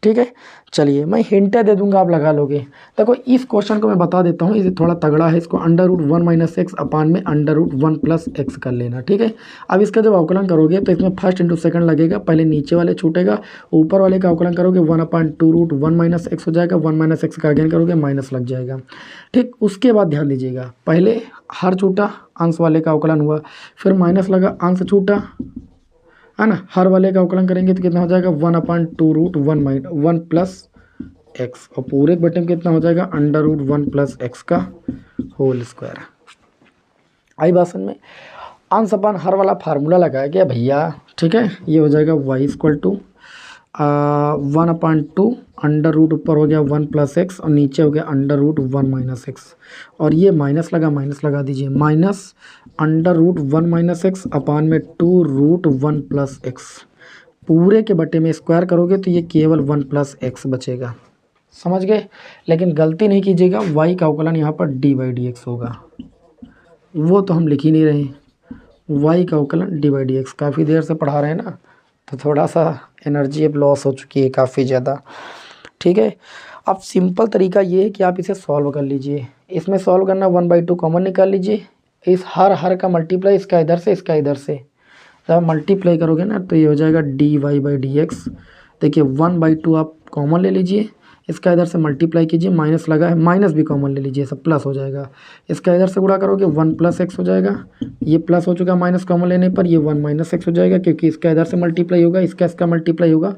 ठीक है, चलिए मैं हिंट दे दूंगा, आप लगा लोगे। देखो इस क्वेश्चन को मैं बता देता हूँ, इसे थोड़ा तगड़ा है, इसको under root 1 minus x upon में अंडर रूट 1 प्लस एक्स कर लेना। ठीक है, अब इसका जब अवकलन करोगे तो इसमें फर्स्ट इंटू सेकंड लगेगा, पहले नीचे वाले छूटेगा, ऊपर वाले का अवकलन करोगे 1 अपान 2 रूट 1 माइनस एक्स हो जाएगा, 1 माइनस एक्स का अगेन करोगे माइनस लग जाएगा। ठीक, उसके बाद ध्यान दीजिएगा, पहले हर छूटा अंश वाले का अवकलन हुआ, फिर माइनस लगा, अंश छूटा, है ना, हर वाले का अवकलन करेंगे तो कितना हो जाएगा 1 अपान 2 रूट 1 प्लस एक्स, और पूरे बटे में कितना हो जाएगा अंडर रूट 1 प्लस एक्स का होल स्क्वायर। आई बात समझ में, अंश अपान हर वाला फार्मूला लगाया गया भैया। ठीक है, ये हो जाएगा y equal to 1 upon 2 under root, ऊपर हो गया 1 प्लस एक्स और नीचे हो गया अंडर रूट 1 माइनस एक्स, और ये माइनस लगा दीजिए, minus under root 1 minus x upon में 2 रूट 1 प्लस एक्स, पूरे के बटे में स्क्वायर करोगे तो ये केवल 1 प्लस एक्स बचेगा। समझ गए, लेकिन गलती नहीं कीजिएगा, y का अवकलन यहाँ पर डी बाई डी एक्स होगा, वो तो हम लिख ही नहीं रहे, y का अवकलन डी बाई डी एक्स। काफ़ी देर से पढ़ा रहे हैं ना, तो थोड़ा सा एनर्जी अब लॉस हो चुकी है काफ़ी ज़्यादा। ठीक है, अब सिंपल तरीका ये है कि आप इसे सॉल्व कर लीजिए। इसमें सॉल्व करना 1/2 कॉमन निकाल लीजिए, इस हर का मल्टीप्लाई, इसका इधर से इसका इधर से, जब मल्टीप्लाई करोगे ना तो ये हो जाएगा dy बाई डी एक्स देखिए 1/2 आप कॉमन ले लीजिए, इसका इधर से मल्टीप्लाई कीजिए, माइनस लगा है माइनस भी कॉमन ले लीजिए, सब प्लस हो जाएगा। इसका इधर से गुणा करोगे 1 + x हो जाएगा, ये प्लस हो चुका माइनस कॉमन लेने पर, ये 1 - x हो जाएगा क्योंकि इसका इधर से मल्टीप्लाई होगा, इसका मल्टीप्लाई होगा,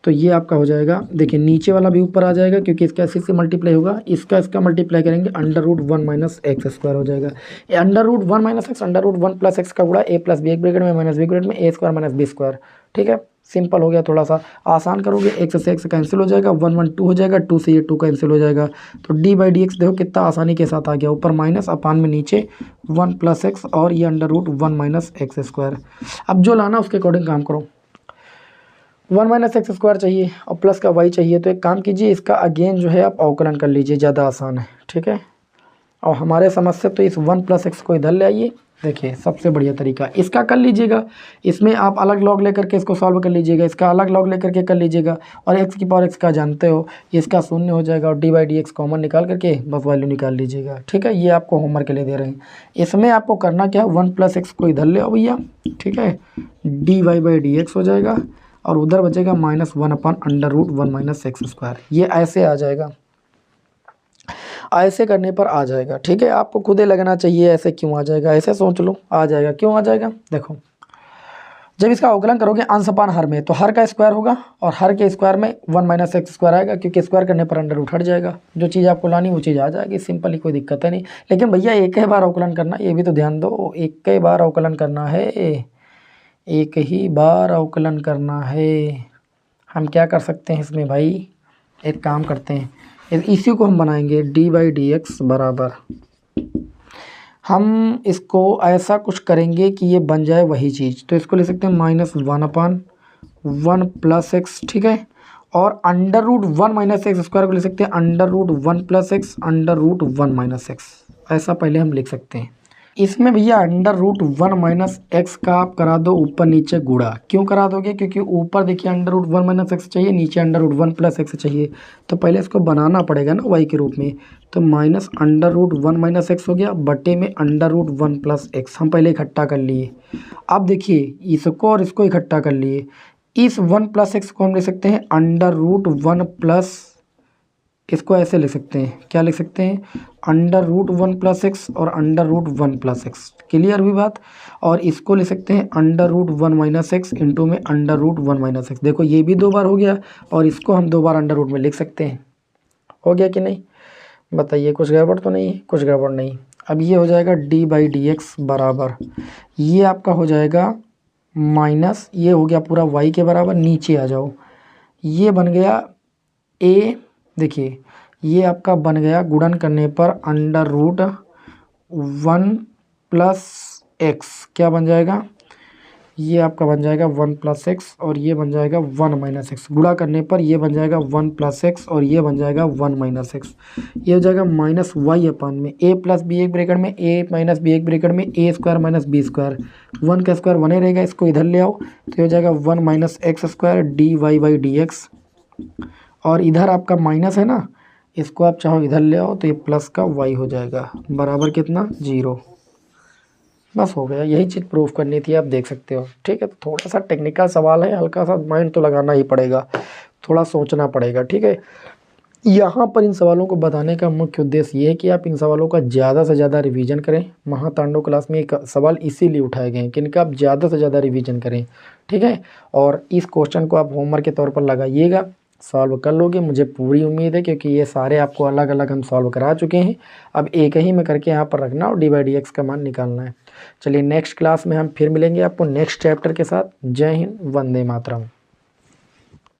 तो ये आपका हो जाएगा। देखिए नीचे वाला भी ऊपर आ जाएगा क्योंकि इसका इसी से मल्टीप्लाई होगा, इसका मल्टीप्लाई करेंगे, √1 - x² हो जाएगा। √1 - x √1 + x का गुणा a + b एक ब्रैकेट में माइनस b ब्रैकेट में a² - b²। ठीक है, सिंपल हो गया। थोड़ा सा आसान करोगे, x से x कैंसिल हो जाएगा, 1 1 2 हो जाएगा, 2 से ये 2 कैंसिल हो जाएगा, तो d/dx देखो कितना आसानी के साथ आ गया, ऊपर माइनस अपान में नीचे 1 + x और ये √1 - x²। अब जो लाना उसके अकॉर्डिंग काम करो। 1 - x² चाहिए और प्लस का y चाहिए, तो एक काम कीजिए, इसका अगेन जो है आप अवकलन कर लीजिए, ज़्यादा आसान है। ठीक है, और हमारे समझ से तो इस 1 + x को इधर ले आइए। देखिए सबसे बढ़िया तरीका इसका कर लीजिएगा, इसमें आप अलग लॉग लेकर के इसको सॉल्व कर लीजिएगा, इसका अलग लॉग लेकर के कर लीजिएगा, और x⁻x का जानते हो ये इसका 0 हो जाएगा, और d/dx कॉमन निकाल करके बस वैल्यू निकाल लीजिएगा। ठीक है, ये आपको होमवर्क के लिए दे रहे हैं। इसमें आपको करना क्या है, 1 + x को इधर ले आओ भैया। ठीक है, dy/dx हो जाएगा, और उधर बचेगा -1/√1 - x²। ये ऐसे आ जाएगा, ऐसे करने पर आ जाएगा। ठीक है, आपको खुद ही लगना चाहिए ऐसे क्यों आ जाएगा, ऐसे सोच लो आ जाएगा। क्यों आ जाएगा, देखो जब इसका अवकलन करोगे अंश अपान हर में, तो हर का स्क्वायर होगा और हर के स्क्वायर में 1 - x² आएगा, क्योंकि स्क्वायर करने पर अंडर रूट हट जाएगा। जो चीज़ आपको लानी वो चीज़ आ जाएगी, सिंपल ही, कोई दिक्कत है नहीं। लेकिन भैया एक ही बार अवकलन करना, ये भी तो ध्यान दो, एक ही बार अवकलन करना है, एक ही बार अवकलन करना है। हम क्या कर सकते हैं इसमें भाई, एक काम करते हैं, इसी को हम बनाएंगे d/dx बराबर, हम इसको ऐसा कुछ करेंगे कि ये बन जाए वही चीज़, तो इसको ले सकते हैं -1/1 + x। ठीक है, और √1 - x² को ले सकते हैं √1 + x √1 - x, ऐसा पहले हम लिख सकते हैं। इसमें भैया √1 - x का आप करा दो ऊपर नीचे गुणा। क्यों करा दोगे, क्योंकि ऊपर देखिए √1 - x चाहिए, नीचे √1 + x चाहिए, तो पहले इसको बनाना पड़ेगा ना y के रूप में, तो -√1 - x हो गया, बटे में √1 + x हम पहले इकट्ठा कर लिए। अब देखिए इसको और इसको इकट्ठा कर लिए, इस 1 + x को हम ले सकते हैं √1 + इसको ऐसे लिख सकते हैं, क्या लिख सकते हैं, √1 + x और √1 + x। क्लियर हुई बात। और इसको ले सकते हैं √1 - x इंटू में √1 - x। देखो ये भी 2 बार हो गया, और इसको हम 2 बार अंडर रूट में लिख सकते हैं। हो गया कि नहीं, बताइए, कुछ गड़बड़ तो नहीं है, कुछ गड़बड़ नहीं। अब ये हो जाएगा d/dx बराबर, ये आपका हो जाएगा माइनस, ये हो गया पूरा y के बराबर, नीचे आ जाओ, ये बन गया a। देखिए ये आपका बन गया गुणन करने पर √1 + x, क्या बन जाएगा, ये आपका बन जाएगा 1 + x और ये बन जाएगा 1 - x। गुणा करने पर ये बन जाएगा 1 + x और ये बन जाएगा 1 - x। ये हो जाएगा -y/में a + b एक ब्रैकेट में a - b एक ब्रैकेट में a² - b²। 1 का स्क्वायर 1 ही रहेगा, इसको इधर ले आओ, तो ये हो जाएगा 1 - x² dy/dx। और इधर आपका माइनस है ना, इसको आप चाहो इधर ले आओ, तो ये प्लस का y हो जाएगा, बराबर कितना 0। बस हो गया, यही चीज़ प्रूफ करनी थी, आप देख सकते हो। ठीक है, तो थोड़ा सा टेक्निकल सवाल है, हल्का सा माइंड तो लगाना ही पड़ेगा, थोड़ा सोचना पड़ेगा। ठीक है, यहाँ पर इन सवालों को बताने का मुख्य उद्देश्य ये है कि आप इन सवालों का ज़्यादा से ज़्यादा रिवीजन करें। महातांडव क्लास में एक सवाल इसीलिए उठाए गए हैं कि इनका आप ज़्यादा से ज़्यादा रिवीजन करें। ठीक है, और इस क्वेश्चन को आप होमवर्क के तौर पर लगाइएगा, सॉल्व कर लोगे, मुझे पूरी उम्मीद है, क्योंकि ये सारे आपको अलग अलग हम सॉल्व करा चुके हैं। अब एक ही में करके यहाँ पर रखना और d/dx का मान निकालना है। चलिए नेक्स्ट क्लास में हम फिर मिलेंगे आपको नेक्स्ट चैप्टर के साथ। जय हिंद, वंदे मातरम।